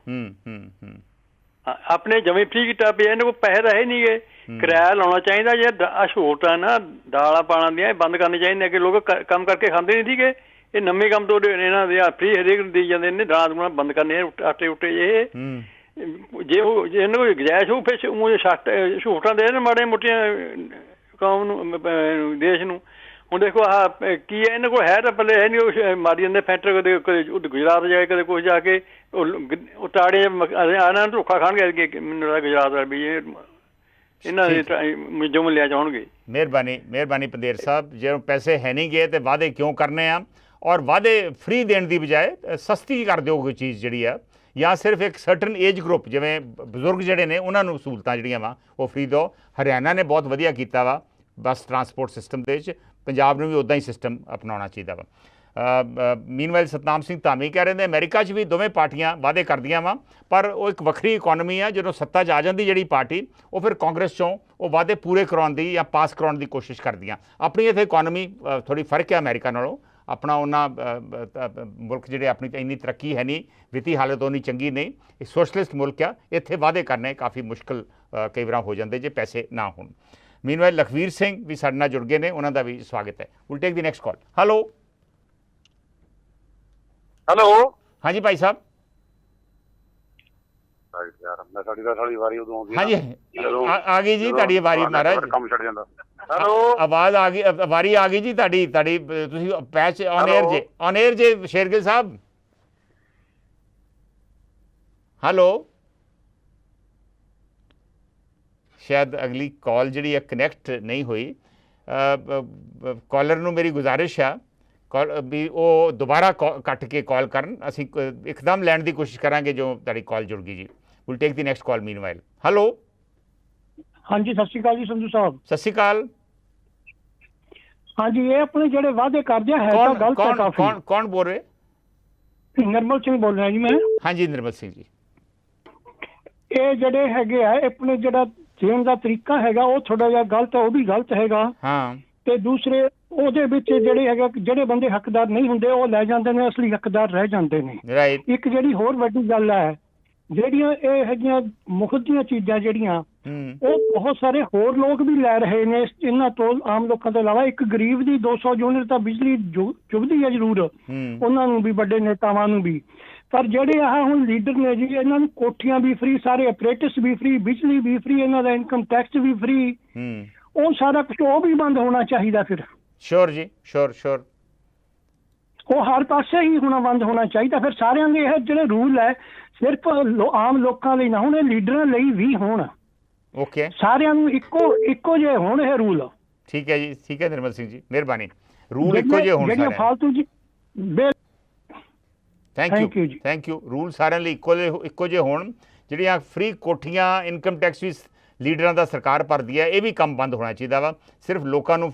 ਆਪਣੇ ਜਮੇ ਫ੍ਰੀ ਕੀਤਾ ਪਿਆ, ਇਹਨਾਂ ਕੋਲ ਪੈਸੇ ਰਹੇ ਨਹੀਂ ਗੇ। ਕਿਰਾਇਆ ਲਾਉਣਾ ਚਾਹੀਦਾ। ਜੇ ਸਹੂਲਤਾਂ ਨਾ ਦਾਲਾਂ ਪਾਲਾਂ ਦੀਆਂ ਇਹ ਬੰਦ ਕਰਨੀਆਂ ਚਾਹੀਦੀਆਂ ਕਿ ਲੋਕ ਕੰਮ ਕਰਕੇ ਖਾਂਦੇ ਨਹੀਂ ਸੀਗੇ। ਇਹ ਨਵੇਂ ਕੰਮ ਤੋਂ ਇਹਨਾਂ ਦੇ ਫ੍ਰੀ ਹਰੇਕ ਨੂੰ ਦੇਈ ਜਾਂਦੇ ਨੇ। ਦਾਲਾਂ ਦੂਲਾਂ ਬੰਦ ਕਰਨੇ, ਆਟੇ ਉਟੇ ਜੇ ਜੇ ਇਹਨਾਂ ਕੋਲ ਗੁੰਜਾਇਸ਼ ਹੋਊ ਫਿਰ ਸਹੂਲਤਾਂ ਦੇ ਮਾੜੀਆਂ ਮੋਟੀਆਂ ਕੌਮ ਨੂੰ, ਦੇਸ਼ ਨੂੰ। ਹੁਣ ਦੇਖੋ ਆਹ ਕੀ ਹੈ, ਇਹਨਾਂ ਕੋਲ ਹੈ ਤਾਂ ਪੱਲੇ ਹੈ ਨਹੀਂ। ਉਹ ਮਾਰੀ ਜਾਂਦੇ ਫੈਕਟਰੀ, ਕਦੇ ਗੁਜਰਾਤ ਜਾਏ, ਕਦੇ ਕੁਛ ਜਾ ਕੇ ਉਹ ਤਾੜੇ ਇਹਨਾਂ ਨੂੰ ਧੋਖਾ ਖਾਣਗੇ। ਮੈਨੂੰ ਲੱਗਦਾ ਗੁਜਰਾਤ ਵਾਲੇ ਵੀ ਇਹਨਾਂ ਦੇ ਜੋ ਮਿਲਿਆ ਚਾਹਣਗੇ। ਮਿਹਰਬਾਨੀ ਪੰਦੇਰ ਸਾਹਿਬ। ਜੇ ਪੈਸੇ ਹੈ ਨਹੀਂ ਗਏ ਤਾਂ ਵਾਅਦੇ ਕਿਉਂ ਕਰਨੇ ਆ? ਔਰ ਵਾਅਦੇ ਫ੍ਰੀ ਦੇਣ ਦੀ ਬਜਾਏ ਸਸਤੀ ਕਰ ਦਿਓ ਕੋਈ ਚੀਜ਼ ਜਿਹੜੀ ਆ, ਜਾਂ ਸਿਰਫ ਇੱਕ ਸਰਟਨ ਏਜ ਗਰੁੱਪ ਜਿਵੇਂ ਬਜ਼ੁਰਗ ਜਿਹੜੇ ਨੇ ਉਹਨਾਂ ਨੂੰ ਸਹੂਲਤਾਂ ਜਿਹੜੀਆਂ ਵਾ ਉਹ ਫ੍ਰੀ ਦਿਓ। ਹਰਿਆਣਾ ਨੇ ਬਹੁਤ ਵਧੀਆ ਕੀਤਾ ਵਾ ਬੱਸ ਟਰਾਂਸਪੋਰਟ ਸਿਸਟਮ ਦੇ ਵਿੱਚ। ਪੰਜਾਬ ਨੂੰ ਵੀ ਉੱਦਾਂ ਹੀ ਸਿਸਟਮ ਅਪਣਾਉਣਾ ਚਾਹੀਦਾ ਵਾ। ਮੀਨਵਾਈਲ ਸਤਨਾਮ ਸਿੰਘ ਧਾਮੀ ਕਹਿ ਰਹੇ ਨੇ ਅਮਰੀਕਾ 'ਚ ਵੀ ਦੋਵੇਂ ਪਾਰਟੀਆਂ ਵਾਅਦੇ ਕਰਦੀਆਂ ਵਾ, ਪਰ ਉਹ ਇੱਕ ਵੱਖਰੀ ਇਕੋਨਮੀ ਆ। ਜਦੋਂ ਸੱਤਾ 'ਚ ਆ ਜਾਂਦੀ ਜਿਹੜੀ ਪਾਰਟੀ, ਉਹ ਫਿਰ ਕਾਂਗਰਸ 'ਚੋਂ ਉਹ ਵਾਅਦੇ ਪੂਰੇ ਕਰਾਉਣ ਦੀ ਜਾਂ ਪਾਸ ਕਰਾਉਣ ਦੀ ਕੋਸ਼ਿਸ਼ ਕਰਦੀਆਂ। ਆਪਣੀ ਇੱਥੇ ਇਕੋਨਮੀ ਥੋੜ੍ਹੀ ਫਰਕ ਹੈ ਅਮਰੀਕਾ ਨਾਲੋਂ। ਆਪਣਾ ਉਹਨਾਂ ਮੁਲਕ ਜਿਹੜੇ ਆਪਣੀ ਇੰਨੀ ਤਰੱਕੀ ਹੈ ਨਹੀਂ, ਵਿੱਤੀ ਹਾਲਤ ਉਨੀ ਚੰਗੀ ਨਹੀਂ। ਇਹ ਸੋਸ਼ਲਿਸਟ ਮੁਲਕ ਆ। ਇੱਥੇ ਵਾਅਦੇ ਕਰਨੇ ਕਾਫੀ ਮੁਸ਼ਕਿਲ ਕਈ ਵਾਰ ਹੋ ਜਾਂਦੇ ਜੇ ਪੈਸੇ ਨਾ ਹੋਣ। ਮੀਨਵਾਈਲ ਲਖਵੀਰ ਸਿੰਘ ਵੀ ਸਾਡੇ ਨਾਲ ਜੁੜ ਗਏ ਨੇ, ਉਹਨਾਂ ਦਾ ਵੀ ਸਵਾਗਤ ਹੈ। Will take the next call. Hello ਹਾਂਜੀ ਭਾਈ ਸਾਹਿਬ। ਹਾਂਜੀ ਆ ਗਈ ਜੀ ਤੁਹਾਡੀ ਵਾਰੀ ਮਹਾਰਾਜ। ਆਵਾਜ਼ ਆ ਗਈ, ਵਾਰੀ ਆ ਗਈ ਜੀ ਤੁਹਾਡੀ। ਤੁਸੀਂ ਪੈਚ ਔਨ 에ਅਰ ਜੇ ਸ਼ੇਰਗਿਲ ਸਾਹਿਬ। ਹੈਲੋ, ਸ਼ਾਇਦ ਅਗਲੀ ਕਾਲ ਜਿਹੜੀ ਹੈ ਕਨੈਕਟ ਨਹੀਂ ਹੋਈ। ਕਾਲਰ ਨੂੰ ਮੇਰੀ ਗੁਜ਼ਾਰਿਸ਼ ਆ ਵੀ ਉਹ ਦੁਬਾਰਾ ਕੱਟ ਕੇ ਕਾਲ ਕਰਨ। ਅਸੀਂ ਇੱਕਦਮ ਲੈਣ ਦੀ ਕੋਸ਼ਿਸ਼ ਕਰਾਂਗੇ ਜੋ ਤੁਹਾਡੀ ਕਾਲ ਜੁੜ ਗਈ ਜੀ। Will take the next call meanwhile. Hello ਹਾਂਜੀ, ਸਤਿ ਸ਼੍ਰੀ ਅਕਾਲ ਜੀ ਸੰਧੂ ਸਾਹਿਬ। ਸਤਿ ਸ਼੍ਰੀ ਅਕਾਲ। ਹਾਂਜੀ, ਇਹ ਆਪਣੇ ਜਿਹੜੇ ਵਾਅਦੇ ਕਰਦੇ ਹੈ ਤਾਂ ਗਲਤ ਹੈ ਕਾਫੀ। ਕੌਣ ਬੋਲ ਰਹੇ? ਨਿਰਮਲ ਸਿੰਘ ਬੋਲ ਰਿਹਾ ਜੀ ਮੈਂ। ਹਾਂਜੀ ਨਿਰਮਲ ਸਿੰਘ ਜੀ। ਇਹ ਜਿਹੜੇ ਹੈਗੇ ਆ ਆਪਣੇ ਜਿਹੜਾ ਜੀਣ ਦਾ ਤਰੀਕਾ ਹੈਗਾ ਉਹ ਥੋੜਾ ਜਿਹਾ ਗਲਤ ਹੈ, ਉਹ ਵੀ ਗਲਤ ਹੈਗਾ। ਹਾਂ, ਤੇ ਦੂਸਰੇ ਉਹਦੇ ਵਿੱਚ ਜਿਹੜੇ ਹੈਗਾ ਜਿਹੜੇ ਬੰਦੇ ਹੱਕਦਾਰ ਨਹੀਂ ਹੁੰਦੇ ਉਹ ਲੈ ਜਾਂਦੇ ਨੇ, ਅਸਲੀ ਹੱਕਦਾਰ ਰਹਿ ਜਾਂਦੇ ਨੇ। ਰਾਈਟ। ਇੱਕ ਜਿਹੜੀ ਹੋਰ ਵੱਡੀ ਗੱਲ ਹੈ, ਜਿਹੜੀਆਂ ਇਹ ਹੈਗੀਆਂ ਮੁਫਤ ਦੀਆਂ ਚੀਜ਼ਾਂ ਜਿਹੜੀਆਂ ਉਹ ਬਹੁਤ ਸਾਰੇ ਹੋਰ ਲੋਕ ਵੀ ਲੈ ਰਹੇ ਨੇ ਇਹਨਾਂ ਤੋਂ, ਆਮ ਲੋਕਾਂ ਤੋਂ ਇਲਾਵਾ। ਇੱਕ ਗਰੀਬ ਦੀ 200 ਯੂਨਿਟ ਤਾਂ ਬਿਜਲੀ ਚੁੱਭਦੀ ਹੈ ਜ਼ਰੂਰ ਉਹਨਾਂ ਨੂੰ ਵੀ, ਵੱਡੇ ਨੇਤਾਵਾਂ ਨੂੰ ਵੀ। ਪਰ ਜਿਹੜੇ ਆਹ ਹੁਣ ਲੀਡਰ ਨੇ ਜੀ, ਇਹਨਾਂ ਨੂੰ ਕੋਠੀਆਂ ਵੀ ਫ੍ਰੀ, ਸਾਰੇ ਅਪਰੇਟਸ ਵੀ ਫ੍ਰੀ, ਬਿਜਲੀ ਵੀ ਫ੍ਰੀ, ਇਹਨਾਂ ਦਾ ਇਨਕਮ ਟੈਕਸ ਵੀ ਫ੍ਰੀ। ਉਹ ਸਾਰਾ ਕੁਛ ਉਹ ਵੀ ਬੰਦ ਹੋਣਾ ਚਾਹੀਦਾ ਫਿਰ। ਸ਼ੋਰ ਜੀ, ਸ਼ੋਰ। ਉਹ ਹਰ ਪਾਸੇ ਹੀ ਹੋਣਾ, ਬੰਦ ਹੋਣਾ ਚਾਹੀਦਾ। ਫਿਰ ਸਾਰਿਆਂ ਦੇ ਇਹ ਜਿਹੜੇ ਰੂਲ ਹੈ ਸਿਰਫ ਆਮ ਲੋਕਾਂ ਲਈ ਨਾ ਹੋਣ, ਇਹ ਲੀਡਰਾਂ ਲਈ ਵੀ ਹੋਣ। ਓਕੇ, ਸਾਰਿਆਂ ਨੂੰ ਇੱਕੋ ਜਿਹੇ ਹੋਣ ਇਹ ਰੂਲ। ਠੀਕ ਹੈ ਜੀ, ਠੀਕ ਹੈ ਨਿਰਮਲ ਸਿੰਘ ਜੀ, ਮਿਹਰਬਾਨੀ। ਰੂਲ ਇੱਕੋ ਜਿਹੇ ਹੋਣ ਜਿਹੜੀਆਂ ਫਾਲਤੂ ਜੀ। Thank you. ਰੂਲ ਸਾਰਿਆਂ ਲਈ ਇੱਕੋ ਜਿਹੇ ਹੋਣ। ਜਿਹੜੀਆਂ ਫ੍ਰੀ ਕੋਠੀਆਂ, ਇਨਕਮ ਟੈਕਸ ਵੀ ਲੀਡਰਾਂ ਦਾ ਸਰਕਾਰ ਭਰਦੀ ਹੈ, ਇਹ ਵੀ ਕੰਮ ਬੰਦ ਹੋਣਾ ਚਾਹੀਦਾ ਵਾ। ਸਿਰਫ ਲੋਕਾਂ ਨੂੰ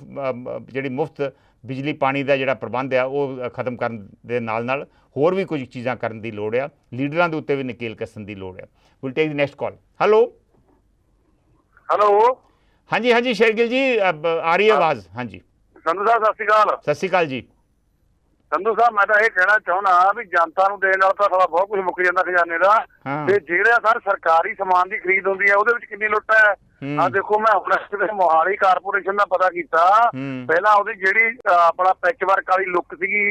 ਜਿਹੜੀ ਮੁਫਤ ਬਿਜਲੀ ਪਾਣੀ ਦਾ ਜਿਹੜਾ ਪ੍ਰਬੰਧ ਆ ਉਹ ਖਤਮ ਕਰਨ ਦੇ ਨਾਲ ਹੋਰ ਵੀ ਕੁਝ ਚੀਜ਼ਾਂ ਕਰਨ ਦੀ ਲੋੜ ਆ। ਲੀਡਰਾਂ ਦੇ ਉੱਤੇ ਵੀ ਨਕੇਲ ਕੱਸਣ ਦੀ ਲੋੜ ਆ। Will take the next call. Hello ਹਾਂਜੀ ਸ਼ੇਰਗਿਲ ਜੀ, ਆ ਰਹੀ ਆਵਾਜ਼? ਹਾਂਜੀ ਸੰਧੂ ਸਾਹਿਬ ਸਤਿ ਸ਼੍ਰੀ ਅਕਾਲ। ਸਤਿ ਸ਼੍ਰੀ ਅਕਾਲ ਜੀ। ਸੰਧੂ ਸਾਹਿਬ ਮੈਂ ਤਾਂ ਇਹ ਕਹਿਣਾ ਚਾਹੁੰਦਾ ਵੀ ਜਨਤਾ ਨੂੰ ਦੇਣ ਨਾਲ ਤਾਂ ਸਾਡਾ ਬਹੁਤ ਕੁਝ ਮੁੱਕ ਜਾਂਦਾ ਖਜ਼ਾਨੇ ਦਾ। ਤੇ ਜਿਹੜਾ ਸਰ ਸਰਕਾਰੀ ਸਮਾਨ ਦੀ ਖਰੀਦ ਹੁੰਦੀ ਹੈ ਉਹਦੇ ਵਿੱਚ ਕਿੰਨੀ ਲੁੱਟ ਹੈ। ਆ ਦੇਖੋ, ਮੈਂ ਹੁਣ ਮੋਹਾਲੀ ਕਾਰਪੋਰੇਸ਼ਨ ਦਾ ਪਤਾ ਕੀਤਾ। ਪਹਿਲਾਂ ਉਹਦੀ ਜਿਹੜੀ ਆਪਣਾ ਪੈਚ ਵਰਕ ਵਾਲੀ ਲੁੱਕ ਸੀਗੀ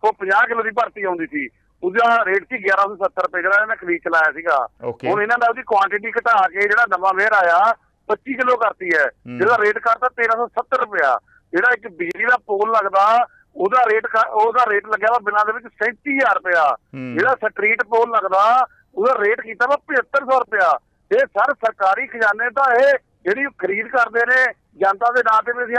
ਉਹ 50 ਕਿਲੋ ਦੀ ਭਰਤੀ ਆਉਂਦੀ ਸੀ। ਉਹਦਾ ਰੇਟ ਸੀ 1170 ਰੁਪਏ, ਜਿਹੜਾ ਇਹਨਾਂ ਖਰੀਦ ਚਲਾਇਆ ਸੀਗਾ। ਹੁਣ ਇਹਨਾਂ ਦਾ ਉਹਦੀ ਕੁਆਂਟਿਟੀ ਘਟਾ ਕੇ ਜਿਹੜਾ ਨਵਾਂ ਵੇਅਰ ਆਇਆ 25 ਕਿਲੋ ਕਰਤੀ ਹੈ, ਜਿਹਦਾ ਰੇਟ ਕਰਤਾ 1370 ਰੁਪਇਆ। ਜਿਹੜਾ ਇੱਕ ਬਿਜਲੀ ਦਾ ਪੋਲ ਲੱਗਦਾ ਉਹਦਾ ਰੇਟ ਲੱਗਿਆ ਵਾ ਬਿਨਾਂ ਦੇ ਵਿੱਚ 37,000 ਰੁਪਇਆ। ਜਿਹੜਾ ਸਟਰੀਟ ਪੋਲ ਲੱਗਦਾ ਉਹਦਾ ਰੇਟ ਕੀਤਾ ਵਾ 7500 ਰੁਪਇਆ। ਇਹ ਸਰ ਸਰਕਾਰੀ ਖਜ਼ਾਨੇ ਤਾਂ ਇਹ ਜਿਹੜੀ ਖਰੀਦ ਕਰਦੇ ਨੇ ਜਨਤਾ ਦੇ ਨਾਂ ਤੇ ਵੀ ਅਸੀਂ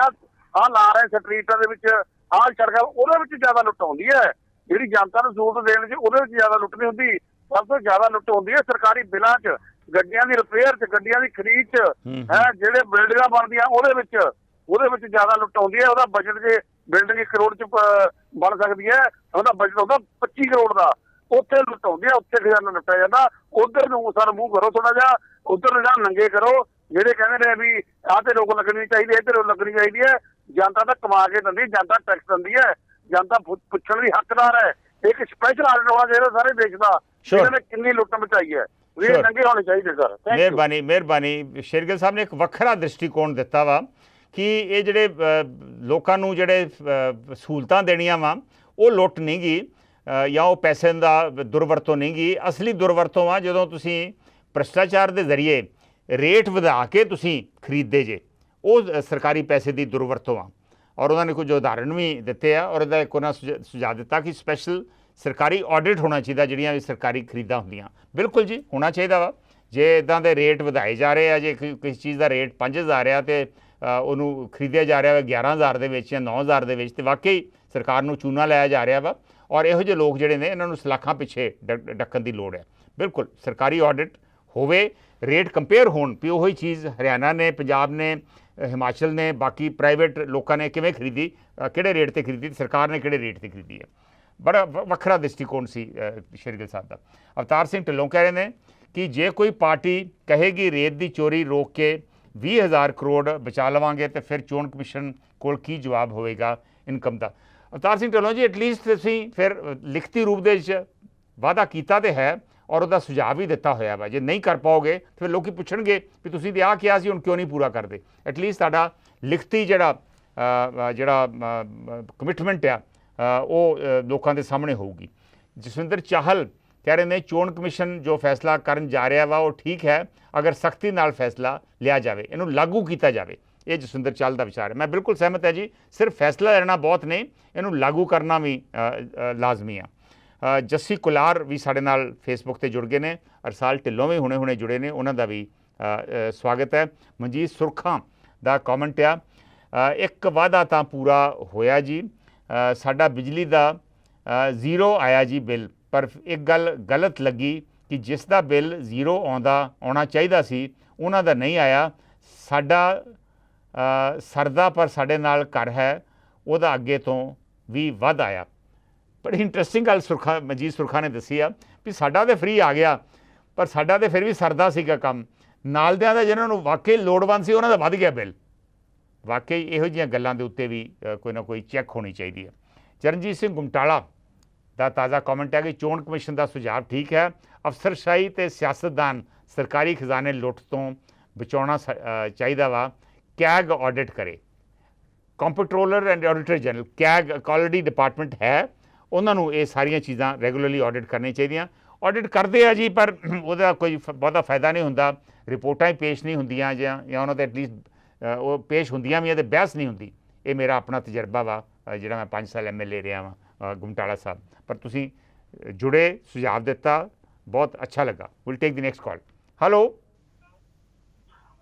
ਆਹ ਲਾ ਰਹੇ ਸਟਰੀਟਾਂ ਦੇ ਵਿੱਚ, ਆਹ ਸੜਕਾਂ, ਉਹਦੇ ਵਿੱਚ ਜ਼ਿਆਦਾ ਲੁੱਟ ਆਉਂਦੀ ਹੈ। ਜਿਹੜੀ ਜਨਤਾ ਨੂੰ ਸਹੂਲਤ ਦੇਣ ਚ ਉਹਦੇ ਵਿੱਚ ਜ਼ਿਆਦਾ ਲੁੱਟ ਨਹੀਂ ਹੁੰਦੀ। ਸਭ ਤੋਂ ਜ਼ਿਆਦਾ ਲੁੱਟ ਹੁੰਦੀ ਹੈ ਸਰਕਾਰੀ ਬਿੱਲਾਂ 'ਚ, ਗੱਡੀਆਂ ਦੀ ਰਿਪੇਅਰ 'ਚ, ਗੱਡੀਆਂ ਦੀ ਖਰੀਦ 'ਚ, ਜਿਹੜੇ ਬਿਲਡਿੰਗਾਂ ਬਣਦੀਆਂ ਉਹਦੇ ਵਿੱਚ ਜ਼ਿਆਦਾ ਲੁੱਟ ਆਉਂਦੀ ਹੈ। ਉਹਦਾ ਬਜਟ ਜੇ ਬਿਲਡਿੰਗ 1 ਕਰੋੜ 'ਚ ਬਣ ਸਕਦੀ ਹੈ, ਉਹਦਾ ਬਜਟ ਹੁੰਦਾ 25 ਕਰੋੜ ਦਾ। ਉੱਥੇ ਲੁਟਾਉਂਦੇ ਆ, ਉੱਥੇ ਖਜ਼ਾਨਾ ਲੁੱਟਿਆ ਜਾਂਦਾ। ਉਧਰ ਨੂੰ ਸਰ ਮੂੰਹ ਕਰੋ ਥੋੜਾ ਜਿਹਾ, ਉਧਰ ਨੂੰ ਜਾਂ ਨੰਗੇ ਕਰੋ। ਜਿਹੜੇ ਕਹਿੰਦੇ ਨੇ ਵੀ ਆਹ ਤੇ ਰੋਕ ਲੱਗਣੀ ਚਾਹੀਦੀ, ਇੱਧਰ ਰੋਕ ਲੱਗਣੀ ਚਾਹੀਦੀ ਹੈ। ਜਨਤਾ ਤਾਂ ਕਮਾ ਕੇ ਦਿੰਦੀ, ਜਨਤਾ ਟੈਕਸ ਦਿੰਦੀ ਹੈ, ਜਨਤਾ ਪੁੱਛਣ ਦੀ ਹੱਕਦਾਰ ਹੈ। ਇੱਕ ਸਪੈਸ਼ਲ ਆਡਿਟ ਹੋਣਾ ਚਾਹੀਦਾ ਸਾਰੇ ਦੇਸ਼ ਦਾ, ਇਹਨਾਂ ਨੇ ਕਿੰਨੀ ਲੁੱਟ ਮਚਾਈ ਹੈ। ਇਹ ਨੰਗੇ ਹੋਣੇ ਚਾਹੀਦੇ ਸਰ। ਮਿਹਰਬਾਨੀ ਸ਼ੇਰਗਿੱਲ ਸਾਹਿਬ ਨੇ ਇੱਕ ਵੱਖਰਾ ਦ੍ਰਿਸ਼ਟੀਕੋਣ ਦਿੱਤਾ ਵਾ ਕਿ ਇਹ ਜਿਹੜੇ ਲੋਕਾਂ ਨੂੰ ਜਿਹੜੇ ਸਹੂਲਤਾਂ ਦੇਣੀਆਂ ਵਾ ਉਹ ਲੁੱਟ ਨਹੀਂ ਗੀ ਜਾਂ ਉਹ ਪੈਸੇ ਦਾ ਦੁਰਵਰਤੋਂ ਨਹੀਂ ਗੀ। ਅਸਲੀ ਦੁਰਵਰਤੋਂ ਆ ਜਦੋਂ ਤੁਸੀਂ ਭ੍ਰਿਸ਼ਟਾਚਾਰ ਦੇ ਜ਼ਰੀਏ ਰੇਟ ਵਧਾ ਕੇ ਤੁਸੀਂ ਖਰੀਦਦੇ ਜੇ, ਉਹ ਸਰਕਾਰੀ ਪੈਸੇ ਦੀ ਦੁਰਵਰਤੋਂ ਆ। ਔਰ ਉਹਨਾਂ ਨੇ ਕੁਝ ਉਦਾਹਰਣ ਵੀ ਦਿੱਤੇ ਆ ਔਰ ਇਹਦਾ ਇੱਕ ਉਹਨਾਂ ਸੁਝਾਅ ਦਿੱਤਾ ਕਿ ਸਪੈਸ਼ਲ ਸਰਕਾਰੀ ਆਡਿਟ ਹੋਣਾ ਚਾਹੀਦਾ ਜਿਹੜੀਆਂ ਵੀ ਸਰਕਾਰੀ ਖਰੀਦਾਂ ਹੁੰਦੀਆਂ। ਬਿਲਕੁਲ ਜੀ, ਹੋਣਾ ਚਾਹੀਦਾ ਵਾ। ਜੇ ਇੱਦਾਂ ਦੇ ਰੇਟ ਵਧਾਏ ਜਾ ਰਹੇ ਆ, ਜੇ ਕਿਸੇ ਚੀਜ਼ ਦਾ ਰੇਟ 5000 ਆ ਅਤੇ ਉਹਨੂੰ ਖਰੀਦਿਆ ਜਾ ਰਿਹਾ ਵਾ 11000 ਦੇ ਵਿੱਚ ਜਾਂ 9000 ਦੇ ਵਿੱਚ, ਅਤੇ ਵਾਕਈ ਸਰਕਾਰ ਨੂੰ ਚੂਨਾ ਲਾਇਆ ਜਾ ਰਿਹਾ ਵਾ। ਔਰ ਇਹੋ ਜਿਹੇ ਲੋਕ ਜਿਹੜੇ ਨੇ ਇਹਨਾਂ ਨੂੰ ਸਲਾਖਾਂ ਪਿੱਛੇ ਡੱਕਣ ਦੀ ਲੋੜ ਹੈ। ਬਿਲਕੁਲ ਸਰਕਾਰੀ ਆਡਿਟ ਹੋਵੇ, ਰੇਟ ਕੰਪੇਅਰ ਹੋਣ ਵੀ ਉਹੀ ਚੀਜ਼ ਹਰਿਆਣਾ ਨੇ, ਪੰਜਾਬ ਨੇ, ਹਿਮਾਚਲ ਨੇ, ਬਾਕੀ ਪ੍ਰਾਈਵੇਟ ਲੋਕਾਂ ਨੇ ਕਿਵੇਂ ਖਰੀਦੀ, ਕਿਹੜੇ ਰੇਟ 'ਤੇ ਖਰੀਦੀ, ਸਰਕਾਰ ਨੇ ਕਿਹੜੇ ਰੇਟ 'ਤੇ ਖਰੀਦੀ ਹੈ। ਬੜਾ ਵੱਖਰਾ ਦ੍ਰਿਸ਼ਟੀਕੋਣ ਸੀ ਸ਼ੇਰਗਿੱਲ ਸਾਹਿਬ ਦਾ। ਅਵਤਾਰ ਸਿੰਘ ਢਿੱਲੋਂ ਕਹਿ ਰਹੇ ਨੇ ਕਿ ਜੇ ਕੋਈ ਪਾਰਟੀ ਕਹੇਗੀ ਰੇਤ ਦੀ ਚੋਰੀ ਰੋਕ ਕੇ 20,000 ਕਰੋੜ ਬਚਾ ਲਵਾਂਗੇ ਤਾਂ ਫਿਰ ਚੋਣ ਕਮਿਸ਼ਨ ਕੋਲ ਕੀ ਜਵਾਬ ਹੋਵੇਗਾ ਇਨਕਮ ਦਾ। ਅਵਤਾਰ ਸਿੰਘ ਢਿੱਲੋਂ ਜੀ, ਐਟਲੀਸਟ ਤੁਸੀਂ ਫਿਰ ਲਿਖਤੀ ਰੂਪ ਦੇ ਵਿੱਚ ਵਾਅਦਾ ਕੀਤਾ ਤਾਂ ਹੈ ਔਰ ਉਹਦਾ ਸੁਝਾਅ ਵੀ ਦਿੱਤਾ ਹੋਇਆ ਵਾ। ਜੇ ਨਹੀਂ ਕਰ ਪਾਓਗੇ ਫਿਰ ਲੋਕ ਪੁੱਛਣਗੇ ਵੀ ਤੁਸੀਂ ਤਾਂ ਆਹ ਕਿਹਾ ਸੀ, ਹੁਣ ਕਿਉਂ ਨਹੀਂ ਪੂਰਾ ਕਰਦੇ। ਐਟਲੀਸਟ ਤੁਹਾਡਾ ਲਿਖਤੀ ਜਿਹੜਾ ਕਮਿਟਮੈਂਟ ਆ ਉਹ ਲੋਕਾਂ ਦੇ ਸਾਹਮਣੇ ਹੋਊਗੀ। ਜਸਵਿੰਦਰ ਚਾਹਲ ਕਹਿ ਰਹੇ ਨੇ ਚੋਣ ਕਮਿਸ਼ਨ ਜੋ ਫੈਸਲਾ ਕਰਨ ਜਾ ਰਿਹਾ ਵਾ ਉਹ ਠੀਕ ਹੈ, ਅਗਰ ਸਖਤੀ ਨਾਲ ਫੈਸਲਾ ਲਿਆ ਜਾਵੇ, ਇਹਨੂੰ ਲਾਗੂ ਕੀਤਾ ਜਾਵੇ। ਇਹ ਜਸਵਿੰਦਰ ਚਾਹਲ ਦਾ ਵਿਚਾਰ ਹੈ। ਮੈਂ ਬਿਲਕੁਲ ਸਹਿਮਤ ਹੈ ਜੀ, ਸਿਰਫ ਫੈਸਲਾ ਲੈਣਾ ਬਹੁਤ ਨਹੀਂ, ਇਹਨੂੰ ਲਾਗੂ ਕਰਨਾ ਵੀ ਲਾਜ਼ਮੀ ਆ। ਜੱਸੀ ਕੁਲਾਰ ਵੀ ਸਾਡੇ ਨਾਲ ਫੇਸਬੁੱਕ 'ਤੇ ਜੁੜ ਗਏ ਨੇ, ਅਰਸਾਲ ਢਿੱਲੋਂ ਵੀ ਹੁਣੇ ਜੁੜੇ ਨੇ, ਉਹਨਾਂ ਦਾ ਵੀ ਸਵਾਗਤ ਹੈ। ਮਨਜੀਤ ਸੁਰਖਾਂ ਦਾ ਕਮੈਂਟ ਆ, ਇੱਕ ਵਾਅਦਾ ਤਾਂ ਪੂਰਾ ਹੋਇਆ ਜੀ, ਸਾਡਾ ਬਿਜਲੀ ਦਾ 0 ਆਇਆ ਜੀ ਬਿੱਲ, ਪਰ ਇੱਕ ਗੱਲ ਗਲਤ ਲੱਗੀ ਕਿ ਜਿਸ ਦਾ ਬਿੱਲ 0 ਆਉਣਾ ਚਾਹੀਦਾ ਸੀ ਉਹਨਾਂ ਦਾ ਨਹੀਂ ਆਇਆ। ਸਾਡਾ ਸਰਦਾ ਪਰ ਸਾਡੇ ਨਾਲ ਘਰ ਹੈ, ਉਹਦਾ ਅੱਗੇ ਤੋਂ ਵੀ ਵੱਧ ਆਇਆ। ਬੜੀ ਇੰਟਰਸਟਿੰਗ ਗੱਲ ਮਨਜੀਤ ਸੁਰਖਾ ਨੇ ਦੱਸੀ ਆ ਵੀ ਸਾਡਾ ਤਾਂ ਫ੍ਰੀ ਆ ਗਿਆ, ਪਰ ਸਾਡਾ ਤਾਂ ਫਿਰ ਵੀ ਸਰਦਾ ਸੀਗਾ ਕੰਮ, ਨਾਲਦਿਆਂ ਦਾ ਜਿਹਨਾਂ ਨੂੰ ਵਾਕਈ ਲੋੜਵੰਦ ਸੀ ਉਹਨਾਂ ਦਾ ਵੱਧ ਗਿਆ ਬਿੱਲ। ਵਾਕਈ ਇਹੋ ਜਿਹੀਆਂ ਗੱਲਾਂ ਦੇ ਉੱਤੇ ਵੀ ਕੋਈ ਨਾ ਕੋਈ ਚੈੱਕ ਹੋਣੀ ਚਾਹੀਦੀ ਹੈ। ਚਰਨਜੀਤ ਸਿੰਘ ਗੁਮਟਾਲਾ ਦਾ ਤਾਜ਼ਾ ਕਮੈਂਟ ਹੈ ਕਿ ਚੋਣ ਕਮਿਸ਼ਨ ਦਾ ਸੁਝਾਅ ਠੀਕ ਹੈ, ਅਫਸਰਸ਼ਾਹੀ ਅਤੇ ਸਿਆਸਤਦਾਨ ਸਰਕਾਰੀ ਖਜ਼ਾਨੇ ਲੁੱਟ ਤੋਂ ਬਚਾਉਣਾ ਚਾਹੀਦਾ ਵਾ। ਕੈਗ ਆਡਿਟ ਕਰੇ, comptroller and auditor general, CAG quality department ਹੈ, ਉਹਨਾਂ ਨੂੰ ਇਹ ਸਾਰੀਆਂ ਚੀਜ਼ਾਂ ਰੈਗੂਲਰਲੀ ਆਡਿਟ ਕਰਨੀਆਂ ਚਾਹੀਦੀਆਂ। ਆਡਿਟ ਕਰਦੇ ਆ ਜੀ, ਪਰ ਉਹਦਾ ਕੋਈ ਬਹੁਤਾ ਫਾਇਦਾ ਨਹੀਂ ਹੁੰਦਾ, ਰਿਪੋਰਟਾਂ ਹੀ ਪੇਸ਼ ਨਹੀਂ ਹੁੰਦੀਆਂ ਜਾਂ ਉਹਨਾਂ 'ਤੇ ਐਟਲੀਸਟ ਉਹ ਪੇਸ਼ ਹੁੰਦੀਆਂ ਵੀ ਆ ਅਤੇ ਬਹਿਸ ਨਹੀਂ ਹੁੰਦੀ। ਇਹ ਮੇਰਾ ਆਪਣਾ ਤਜਰਬਾ ਵਾ, ਜਿਹੜਾ ਮੈਂ 5 ਸਾਲ MLA ਰਿਹਾ ਵਾਂ ਗੁਮਟਾਲਾ ਸਾਹਿਬ। ਪਰ ਤੁਸੀਂ ਜੁੜੇ, ਸੁਝਾਅ ਦਿੱਤਾ, ਬਹੁਤ ਅੱਛਾ ਲੱਗਾ। Will take the next call. Hello,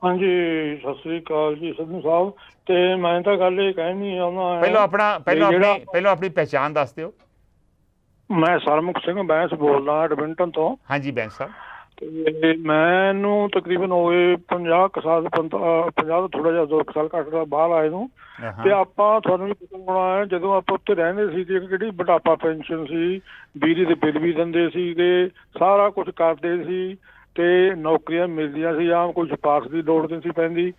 ਹਾਂਜੀ ਸਤਿ ਸ੍ਰੀ ਅਕਾਲ ਜੀ ਸੰਧੂ ਸਾਹਿਬ। ਤੇ ਮੈਂ ਤਾਂ ਗੱਲ ਇਹ ਕਹਿਣੀ ਆਉਣਾ, ਪਹਿਲਾਂ ਆਪਣੀ ਪਹਿਚਾਣ ਦੱਸ ਦਿਓ। ਮੈਂ ਸਰਮੁਖ ਸਿੰਘ ਬੈਂਸ ਬੋਲਦਾ ਐਡਮਿੰਟਨ ਤੋਂ। ਹਾਂਜੀ ਬੈਂਸ ਸਾਹਿਬ। ਤੇ ਮੈਨੂੰ ਤਕਰੀਬਨ ਹੋਏ 50 ਸਾਲ, 50 ਤੋਂ ਥੋੜਾ ਜਿਹਾ 2 ਸਾਲ ਘੱਟ ਦਾ ਬਾਹਰ ਆਏ ਨੂੰ। ਤੇ ਆਪਾਂ ਤੁਹਾਨੂੰ ਵੀ ਪਤਾ ਹੋਣਾ ਹੈ, ਜਦੋਂ ਆਪਾਂ ਉੱਥੇ ਰਹਿੰਦੇ ਸੀ ਤੇ ਕਿਹੜੀ ਬੁਢਾਪਾ ਪੈਨਸ਼ਨ ਸੀ, ਬਿਜਲੀ ਦੇ ਬਿੱਲ ਵੀ ਦਿੰਦੇ ਸੀਗੇ, ਸਾਰਾ ਕੁਝ ਕਰਦੇ ਸੀ ਤੇ ਨੌਕਰੀਆਂ ਮਿਲਦੀਆਂ ਸੀ, ਆਮ ਕੋਈ ਸਿਫਾਰਸ਼ ਦੀ ਲੋੜ ਨਹੀਂ ਸੀ ਪੈਂਦੀ।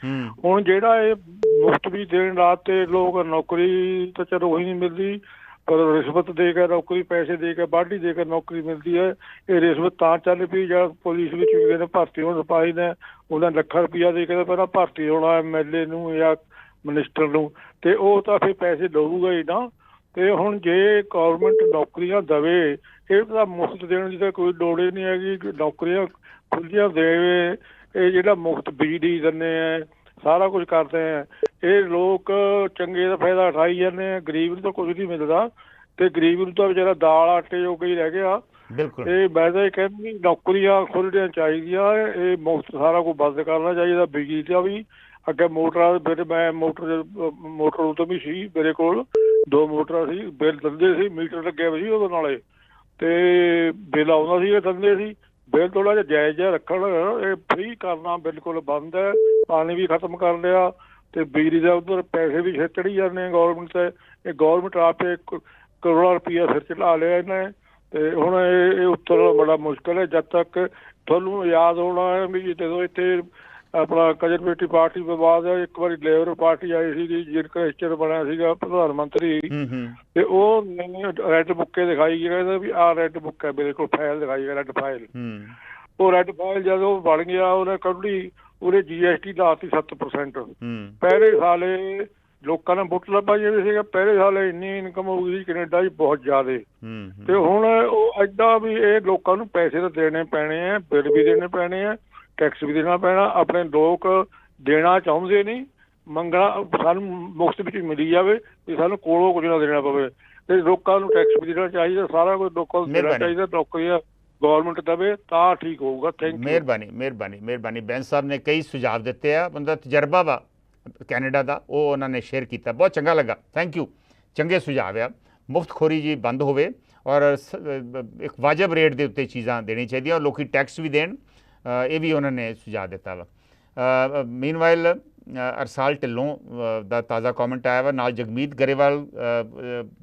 ਹੁਣ ਜਿਹੜਾ ਇਹ ਮੁਫਤ ਵੀ ਦੇਣ ਰਾਤ ਤੇ ਲੋਕ ਨੌਕਰੀ ਤਾਂ ਚਲੋ ਉਹੀ ਨਹੀਂ ਮਿਲਦੀ, ਪਰ ਰਿਸ਼ਵਤ ਦੇ ਕੇ ਨੌਕਰੀ, ਪੈਸੇ ਦੇ ਕੇ, ਵਾਢੀ ਦੇ ਕੇ ਨੌਕਰੀ ਮਿਲਦੀ ਹੈ। ਇਹ ਰਿਸ਼ਵਤ ਤਾਂ ਚੱਲ ਪਈ ਜਦ ਪੁਲਿਸ ਵਿੱਚ ਵੀ ਕਹਿੰਦੇ ਭਰਤੀ ਹੋਣ, ਸਿਪਾਹੀ ਨੇ ਉਹਦਾ ਲੱਖਾਂ ਰੁਪਈਆ ਦੇ ਕੇ ਪਹਿਲਾਂ ਭਰਤੀ ਹੋਣਾ MLA ਨੂੰ ਜਾਂ ਮਿਨਿਸਟਰ ਨੂੰ, ਤੇ ਉਹ ਤਾਂ ਫਿਰ ਪੈਸੇ ਦਊਗਾ ਹੀ ਨਾ। ਤੇ ਹੁਣ ਜੇ ਗੌਰਮੈਂਟ ਨੌਕਰੀਆਂ ਦੇਵੇ, ਇਹ ਤਾਂ ਮੁਫਤ ਦੇਣ ਦੀ ਤਾਂ ਕੋਈ ਲੋੜ ਹੀ ਨਹੀਂ ਹੈਗੀ, ਨੌਕਰੀਆਂ ਖੁੱਲ੍ਹੀਆਂ ਦੇਵੇ। ਇਹ ਜਿਹੜਾ ਮੁਫਤ ਬਿਜਲੀ ਦਿੰਦੇ ਆ, ਸਾਰਾ ਕੁਝ ਕਰਦੇ ਆ, ਇਹ ਲੋਕ ਚੰਗੇ ਦਾ ਫਾਇਦਾ ਉਠਾਈ ਜਾਂਦੇ ਆ, ਗਰੀਬ ਨੂੰ ਤਾਂ ਕੁਝ ਨਹੀਂ ਮਿਲਦਾ ਤੇ ਗਰੀਬ ਨੂੰ ਤਾਂ ਵਿਚਾਰਾ ਦਾਲ ਆਟੇ ਜੋਗਾ ਹੀ ਰਹਿ ਗਿਆ। ਇਹ ਮੈਂ ਤਾਂ ਇਹ ਕਹਿੰਦੀ ਨੌਕਰੀਆਂ ਖੁੱਲ੍ਹਣੀਆਂ ਚਾਹੀਦੀਆਂ, ਇਹ ਮੁਫਤ ਸਾਰਾ ਕੁਝ ਬੰਦ ਕਰਨਾ ਚਾਹੀਦਾ। ਬਿਜਲੀ ਦਾ ਵੀ ਅੱਗੇ ਮੋਟਰਾਂ, ਫਿਰ ਮੈਂ ਮੋਟਰ ਤੋਂ ਵੀ ਸੀ, ਮੇਰੇ ਕੋਲ 2 ਮੋਟਰਾਂ ਸੀ, ਬਿੱਲ ਦਿੰਦੇ ਸੀ, ਮੀਟਰ ਲੱਗੇ ਹੋਏ ਸੀ ਉਹਦੇ ਨਾਲੇ, ਤੇ ਬਿੱਲ ਆਉਂਦਾ ਸੀ, ਦਿੰਦੇ ਸੀ। ਬਿੱਲ ਥੋੜ੍ਹਾ ਜਿਹਾ ਜਾਇਜ਼ ਜਿਹਾ ਰੱਖਣ, ਇਹ ਫ੍ਰੀ ਕਰਨਾ ਬਿਲਕੁਲ ਬੰਦ ਹੈ। ਪਾਣੀ ਵੀ ਖਤਮ ਕਰ ਲਿਆ ਤੇ ਬਿਜਲੀ ਦਾ ਉੱਧਰ ਪੈਸੇ ਵੀ ਚੜ੍ਹੀ ਜਾਂਦੇ ਗੌਰਮੈਂਟ 'ਤੇ। ਇਹ ਗੌਰਮੈਂਟ ਆਪੇ ਕਰੋੜਾਂ ਰੁਪਈਆ ਸਿਰ ਚੜਾ ਲਿਆ ਇਹਨੇ ਤੇ ਹੁਣ ਇਹ ਉੱਤਰਨਾ ਬੜਾ ਮੁਸ਼ਕਲ ਹੈ। ਜਦ ਤੱਕ ਤੁਹਾਨੂੰ ਯਾਦ ਹੋਣਾ ਹੈ ਵੀ ਜਦੋਂ ਇੱਥੇ ਆਪਣਾ ਕੰਜ਼ਰਵੇਟਿਵ ਪਾਰਟੀ ਤੋਂ ਬਾਅਦ ਇੱਕ ਵਾਰੀ ਲੇਬਰ ਪਾਰਟੀ ਆਈ ਸੀਗੀ, ਜਿਰਕਰ ਬਣਿਆ ਸੀਗਾ ਪ੍ਰਧਾਨ ਮੰਤਰੀ, ਤੇ ਉਹ ਰੈੱਡ ਬੁੱਕੇ ਦਿਖਾਈ ਗਿਆ ਵੀ ਆਹ ਰੈੱਡ ਬੁੱਕ ਹੈ, ਮੇਰੇ ਕੋਲ ਫਾਈਲ ਦਿਖਾਈ ਗਿਆ ਰੈੱਡ ਫਾਈਲ। ਉਹ ਰੈੱਡ ਫਾਈਲ ਜਦੋਂ ਬਣ ਗਿਆ ਉਹਨੇ ਕੱਢੀ, ਉਹਨੇ GST ਲਾਤੀ 7%। ਪਹਿਲੇ ਸਾਲੇ ਲੋਕਾਂ ਨੇ ਬੁੱਟ ਲੱਭਾ ਜਿਹੜੇ ਸੀਗਾ, ਪਹਿਲੇ ਸਾਲੇ ਇੰਨੀ ਇਨਕਮ ਹੋ ਗਈ ਸੀ ਕੈਨੇਡਾ 'ਚ ਬਹੁਤ ਜ਼ਿਆਦਾ, ਤੇ ਹੁਣ ਉਹ ਏਦਾਂ ਵੀ ਇਹ ਲੋਕਾਂ ਨੂੰ ਪੈਸੇ ਤਾਂ ਦੇਣੇ ਪੈਣੇ ਆ, ਬਿੱਲ ਵੀ ਦੇਣੇ ਪੈਣੇ ਆ, ਟੈਕਸ ਵੀ ਦੇਣਾ ਪੈਣਾ। ਆਪਣੇ ਲੋਕ ਦੇਣਾ ਚਾਹੁੰਦੇ ਨਹੀਂ, ਮੰਗਣਾ ਸਾਨੂੰ ਮੁਫਤ ਵਿੱਚ ਮਿਲੀ ਜਾਵੇ ਤੇ ਸਾਨੂੰ ਕੋਲੋਂ ਕੁਝ ਨਾ ਦੇਣਾ ਪਵੇ, ਤੇ ਲੋਕਾਂ ਨੂੰ ਟੈਕਸ ਵੀ ਦੇਣਾ ਚਾਹੀਦਾ, ਸਾਰਾ ਕੁਝ ਲੋਕਾਂ ਨੂੰ ਦੇਣਾ ਚਾਹੀਦਾ, ਨੌਕਰੀਆਂ ਗੌਰਮੈਂਟ ਦੇਵੇ ਤਾਂ ਠੀਕ ਹੋਊਗਾ। Thank you. ਮਿਹਰਬਾਨੀ। ਬੈਂਸ ਸਾਹਿਬ ਨੇ ਕਈ ਸੁਝਾਅ ਦਿੱਤੇ ਆ, ਬੰਦਾ ਤਜਰਬਾ ਵਾ ਕੈਨੇਡਾ ਦਾ, ਉਹ ਉਹਨਾਂ ਨੇ ਸ਼ੇਅਰ ਕੀਤਾ, ਬਹੁਤ ਚੰਗਾ ਲੱਗਾ, ਥੈਂਕ ਯੂ। ਚੰਗੇ ਸੁਝਾਅ ਆ, ਮੁਫਤਖੋਰੀ ਜੀ ਬੰਦ ਹੋਵੇ ਔਰ ਇੱਕ ਵਾਜਬ ਰੇਟ ਦੇ ਉੱਤੇ ਚੀਜ਼ਾਂ ਦੇਣੀ ਚਾਹੀਦੀਆਂ ਔਰ ਲੋਕੀ ਟੈਕਸ ਵੀ ਦੇਣ, ਇਹ ਵੀ ਉਹਨਾਂ ਨੇ ਸੁਝਾਅ ਦਿੱਤਾ ਵਾ। ਮੀਨਵਾਈਲ ਅਰਸਾਲ ਢਿੱਲੋਂ ਦਾ ਤਾਜ਼ਾ ਕਮੈਂਟ ਆਇਆ ਵਾ, ਨਾਲ ਜਗਮੀਤ ਗਰੇਵਾਲ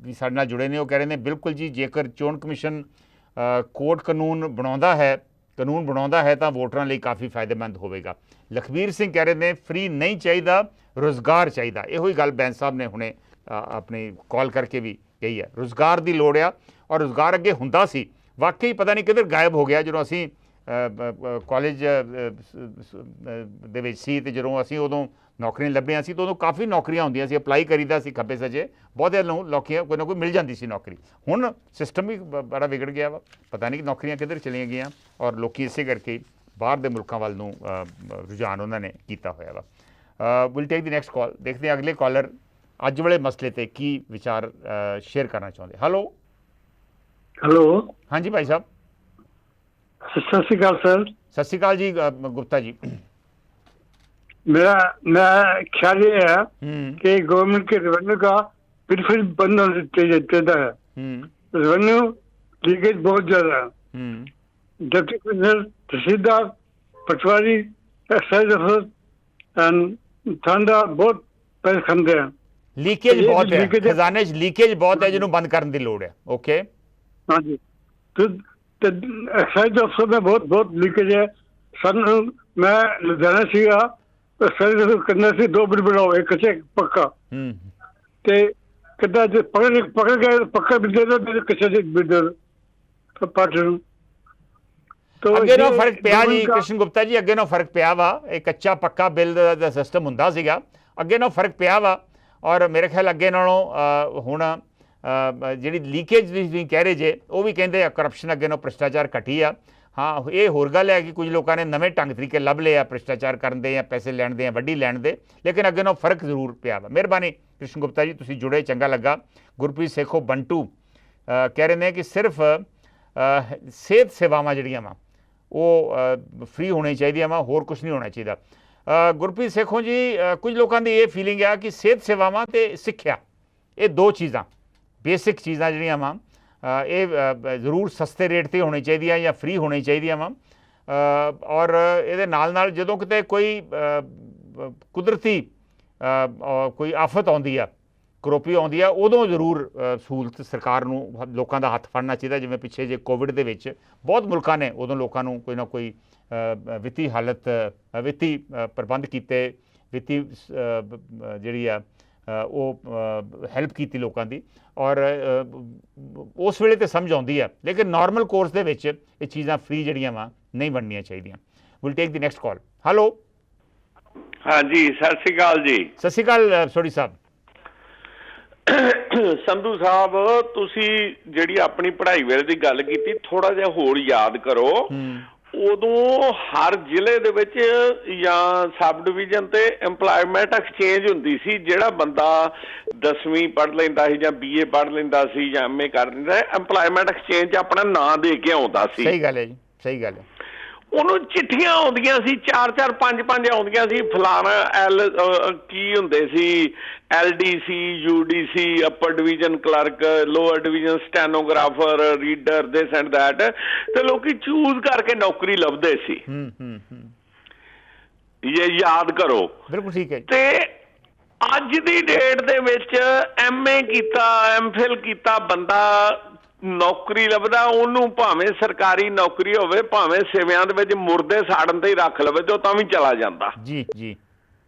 ਵੀ ਸਾਡੇ ਨਾਲ ਜੁੜੇ ਨੇ। ਉਹ ਕਹਿ ਰਹੇ ਨੇ ਬਿਲਕੁਲ ਜੀ, ਜੇਕਰ ਚੋਣ ਕਮਿਸ਼ਨ ਕੋਡ ਕਾਨੂੰਨ ਬਣਾਉਂਦਾ ਹੈ ਤਾਂ ਵੋਟਰਾਂ ਲਈ ਕਾਫੀ ਫਾਇਦੇਮੰਦ ਹੋਵੇਗਾ। ਲਖਵੀਰ ਸਿੰਘ ਕਹਿ ਰਹੇ ਨੇ ਫ੍ਰੀ ਨਹੀਂ ਚਾਹੀਦਾ, ਰੁਜ਼ਗਾਰ ਚਾਹੀਦਾ। ਇਹੋ ਹੀ ਗੱਲ ਬੈਂਸ ਸਾਹਿਬ ਨੇ ਹੁਣੇ ਆਪਣੀ ਕਾਲ ਕਰਕੇ ਵੀ ਕਹੀ ਹੈ, ਰੁਜ਼ਗਾਰ ਦੀ ਲੋੜ ਆ। ਔਰ ਰੁਜ਼ਗਾਰ ਅੱਗੇ ਹੁੰਦਾ ਸੀ, ਵਾਕਈ ਪਤਾ ਨਹੀਂ ਕਿੱਧਰ ਗਾਇਬ ਹੋ ਗਿਆ। ਜਦੋਂ ਅਸੀਂ ਕਾਲਜ ਦੇ ਵਿੱਚ ਸੀ ਤੇ ਜਦੋਂ ਅਸੀਂ ਉਦੋਂ ਨੌਕਰੀਆਂ ਲੱਭੀਆਂ ਸੀ ਤਾਂ ਉਦੋਂ ਕਾਫੀ ਨੌਕਰੀਆਂ ਹੁੰਦੀਆਂ ਸੀ, ਅਪਲਾਈ ਕਰੀਦਾ ਸੀ ਖੱਬੇ ਸੱਜੇ, ਬਹੁਤੇ ਲੋਕਾਂ ਕੋਈ ਨਾ ਕੋਈ ਮਿਲ ਜਾਂਦੀ ਸੀ ਨੌਕਰੀ। ਹੁਣ ਸਿਸਟਮ ਵੀ ਬੜਾ ਵਿਗੜ ਗਿਆ ਵਾ, ਪਤਾ ਨਹੀਂ ਨੌਕਰੀਆਂ ਕਿੱਧਰ ਚਲੀਆਂ ਗਈਆਂ ਔਰ ਲੋਕੀ ਇਸੇ ਕਰਕੇ ਬਾਹਰ ਦੇ ਮੁਲਕਾਂ ਵੱਲ ਨੂੰ ਰੁਝਾਨ ਉਹਨਾਂ ਨੇ ਕੀਤਾ ਹੋਇਆ ਵਾ। Will take the next call, ਦੇਖਦੇ ਹਾਂ ਅਗਲੇ ਕਾਲਰ ਅੱਜ ਵਾਲੇ ਮਸਲੇ ਤੇ ਕੀ ਵਿਚਾਰ ਸ਼ੇਅਰ ਕਰਨਾ ਚਾਹੁੰਦੇ। ਹੈਲੋ ਹਾਂਜੀ ਭਾਈ ਸਾਹਿਬ। सत श्रीकाल सर। सत श्रीकाल जी गुप्ता जी। मेरा ख्याल ये है कि गवर्नमेंट के रेवेन्यू का फिर बंद होना चाहिए है। रेवेन्यू लीकेज बहुत ज्यादा है। डिप्टी कमिश्नर, तहसीलदार, पटवारी, एक्साइज अफसर एंड थानेदार बहुत पैसे खाते हैं। लीकेज बहुत है, खजाने लीकेज बहुत है जिन्होंने बंद करने की लोड़ है। ओके हाँ जी, तो एक्साइज अफसर में बहुत लीकेज है। सन मैं लुधियाना सीगा, एक्साइज करना सी 2 बिल बनाओ, एक कच्चा एक पक्का, ते कहता पकड़ के पक्का बिल दे दो, कच्चा बिल दे दो पार्टी। तो ਅੱਗੇ ਨੂੰ ਫਰਕ ਪਿਆ ਜੀ ਕ੍ਰਿਸ਼ਨ ਗੁਪਤਾ ਜੀ, ਅੱਗੇ ਨੂੰ ਫਰਕ ਪਿਆ ਵਾ। ਇਹ ਕੱਚਾ ਪੱਕਾ ਬਿੱਲ ਦਾ ਸਿਸਟਮ ਹੁੰਦਾ ਸੀਗਾ, ਅੱਗੇ ਨੂੰ ਫਰਕ ਪਿਆ ਵਾ। ਔਰ ਮੇਰੇ ਖਿਆਲ ਅੱਗੇ ਨਾਲੋਂ ਹੁਣ ਜਿਹੜੀ ਲੀਕੇਜ ਤੁਸੀਂ ਕਹਿ ਰਹੇ ਜੇ, ਉਹ ਵੀ ਕਹਿੰਦੇ ਆ ਕਰਪਸ਼ਨ ਅੱਗੇ ਨੂੰ ਭ੍ਰਿਸ਼ਟਾਚਾਰ ਘਟੀ ਆ। ਹਾਂ, ਇਹ ਹੋਰ ਗੱਲ ਹੈ ਕਿ ਕੁਝ ਲੋਕਾਂ ਨੇ ਨਵੇਂ ਢੰਗ ਤਰੀਕੇ ਲੱਭ ਲਏ ਆ ਭ੍ਰਿਸ਼ਟਾਚਾਰ ਕਰਨ ਦੇ ਜਾਂ ਪੈਸੇ ਲੈਣ ਦੇ ਜਾਂ ਵੱਡੀ ਲੈਣ ਦੇ, ਲੇਕਿਨ ਅੱਗੇ ਨੂੰ ਫਰਕ ਜ਼ਰੂਰ ਪਿਆ ਵਾ। ਮਿਹਰਬਾਨੀ ਕ੍ਰਿਸ਼ਨ ਗੁਪਤਾ ਜੀ, ਤੁਸੀਂ ਜੁੜੇ, ਚੰਗਾ ਲੱਗਾ। ਗੁਰਪ੍ਰੀਤ ਸੇਖੋ ਬੰਟੂ ਕਹਿ ਰਹੇ ਨੇ ਕਿ ਸਿਰਫ ਸਿਹਤ ਸੇਵਾਵਾਂ ਜਿਹੜੀਆਂ ਵਾ ਉਹ ਫ੍ਰੀ ਹੋਣੀ ਚਾਹੀਦੀਆਂ ਵਾ, ਹੋਰ ਕੁਛ ਨਹੀਂ ਹੋਣਾ ਚਾਹੀਦਾ। ਗੁਰਪ੍ਰੀਤ ਸੇਖੋ ਜੀ, ਕੁਝ ਲੋਕਾਂ ਦੀ ਇਹ ਫੀਲਿੰਗ ਆ ਕਿ ਸਿਹਤ ਸੇਵਾਵਾਂ ਅਤੇ ਸਿੱਖਿਆ, ਇਹ ਦੋ ਚੀਜ਼ਾਂ ਬੇਸਿਕ ਚੀਜ਼ਾਂ ਜਿਹੜੀਆਂ ਵਾ ਇਹ ਜ਼ਰੂਰ ਸਸਤੇ ਰੇਟ 'ਤੇ ਹੋਣੀ ਚਾਹੀਦੀਆਂ ਜਾਂ ਫ੍ਰੀ ਹੋਣੀ ਚਾਹੀਦੀਆਂ ਵਾ। ਔਰ ਇਹਦੇ ਨਾਲ ਜਦੋਂ ਕਿਤੇ ਕੋਈ ਕੁਦਰਤੀ ਕੋਈ ਆਫਤ ਆਉਂਦੀ ਆ, ਕਰੋਪੀ ਆਉਂਦੀ ਆ, ਉਦੋਂ ਜ਼ਰੂਰ ਸਹੂਲਤ ਸਰਕਾਰ ਨੂੰ ਲੋਕਾਂ ਦਾ ਹੱਥ ਫੜਨਾ ਚਾਹੀਦਾ। ਜਿਵੇਂ ਪਿੱਛੇ ਜੇ ਕੋਵਿਡ ਦੇ ਵਿੱਚ ਬਹੁਤ ਮੁਲਕਾਂ ਨੇ ਉਦੋਂ ਲੋਕਾਂ ਨੂੰ ਕੋਈ ਨਾ ਕੋਈ ਵਿੱਤੀ ਹਾਲਤ, ਵਿੱਤੀ ਪ੍ਰਬੰਧ ਕੀਤੇ, ਵਿੱਤੀ ਜਿਹੜੀ ਆ ਉਹ ਹੈਲਪ ਕੀਤੀ ਲੋਕਾਂ ਦੀ, ਔਰ ਉਸ ਵੇਲੇ ਤਾਂ ਸਮਝ ਆਉਂਦੀ ਆ, ਲੇਕਿਨ ਨਾਰਮਲ ਕੋਰਸ ਦੇ ਵਿੱਚ ਇਹ ਚੀਜ਼ਾਂ ਫ੍ਰੀ ਜਿਹੜੀਆਂ ਵਾ ਨਹੀਂ ਬਣਨੀਆਂ ਚਾਹੀਦੀਆਂ। Will take the next call. Hello ਹਾਂਜੀ, ਸਤਿ ਸ਼੍ਰੀ ਅਕਾਲ ਜੀ। ਸਤਿ ਸ਼੍ਰੀ ਅਕਾਲ ਸੋਢੀ ਸਾਹਿਬ। ਸੰਧੂ ਸਾਹਿਬ, ਤੁਸੀਂ ਜਿਹੜੀ ਆਪਣੀ ਪੜ੍ਹਾਈ ਵੇਲੇ ਦੀ ਗੱਲ ਕੀਤੀ, ਥੋੜਾ ਜਿਹਾ ਹੋਰ ਯਾਦ ਕਰੋ। ਉਦੋਂ ਹਰ ਜ਼ਿਲ੍ਹੇ ਦੇ ਵਿੱਚ ਜਾਂ ਸਬ ਡਿਵੀਜ਼ਨ ਤੇ ਐਮਪਲਾਇਮੈਂਟ ਐਕਸਚੇਂਜ ਹੁੰਦੀ ਸੀ। ਜਿਹੜਾ ਬੰਦਾ 10ਵੀਂ ਪੜ੍ਹ ਲੈਂਦਾ ਸੀ ਜਾਂ BA ਪੜ੍ਹ ਲੈਂਦਾ ਸੀ ਜਾਂ MA ਕਰ ਲੈਂਦਾ, ਐਮਪਲਾਇਮੈਂਟ ਐਕਸਚੇਂਜ 'ਚ ਆਪਣਾ ਨਾਂ ਦੇ ਕੇ ਆਉਂਦਾ ਸੀ। ਸਹੀ ਗੱਲ ਹੈ ਜੀ, ਸਹੀ ਗੱਲ ਹੈ। ਉਹਨੂੰ ਚਿੱਠੀਆਂ ਆਉਂਦੀਆਂ ਸੀ, 4-4 5-5 ਆਉਂਦੀਆਂ ਸੀ। ਫਲਾਣਾ ਕੀ ਹੁੰਦੇ ਸੀ, LDC, UDC, upper division clerk, lower division stenographer, reader, this and that, ਤੇ ਲੋਕੀ ਚੂਜ਼ ਕਰਕੇ ਨੌਕਰੀ ਲੱਭਦੇ ਸੀ। ਇਹ ਯਾਦ ਕਰੋ। ਬਿਲਕੁਲ ਠੀਕ ਹੈ। ਤੇ ਅੱਜ ਦੀ ਡੇਟ ਦੇ ਵਿੱਚ MA ਕੀਤਾ, MPhil ਕੀਤਾ ਬੰਦਾ ਨੌਕਰੀ ਲੱਭਦਾ ਉਹਨੂੰ ਭਾਵੇਂ ਸਰਕਾਰੀ ਨੌਕਰੀ ਹੋਵੇ, ਭਾਵੇਂ ਸਿਵਿਆਂ ਦੇ ਵਿੱਚ ਮੁਰਦੇ ਸਾੜਨ ਤੇ ਹੀ ਰੱਖ ਲਵੇ ਤੇ ਉਹ ਤਾਂ ਵੀ ਚਲਾ ਜਾਂਦਾ। ਜੀ ਜੀ,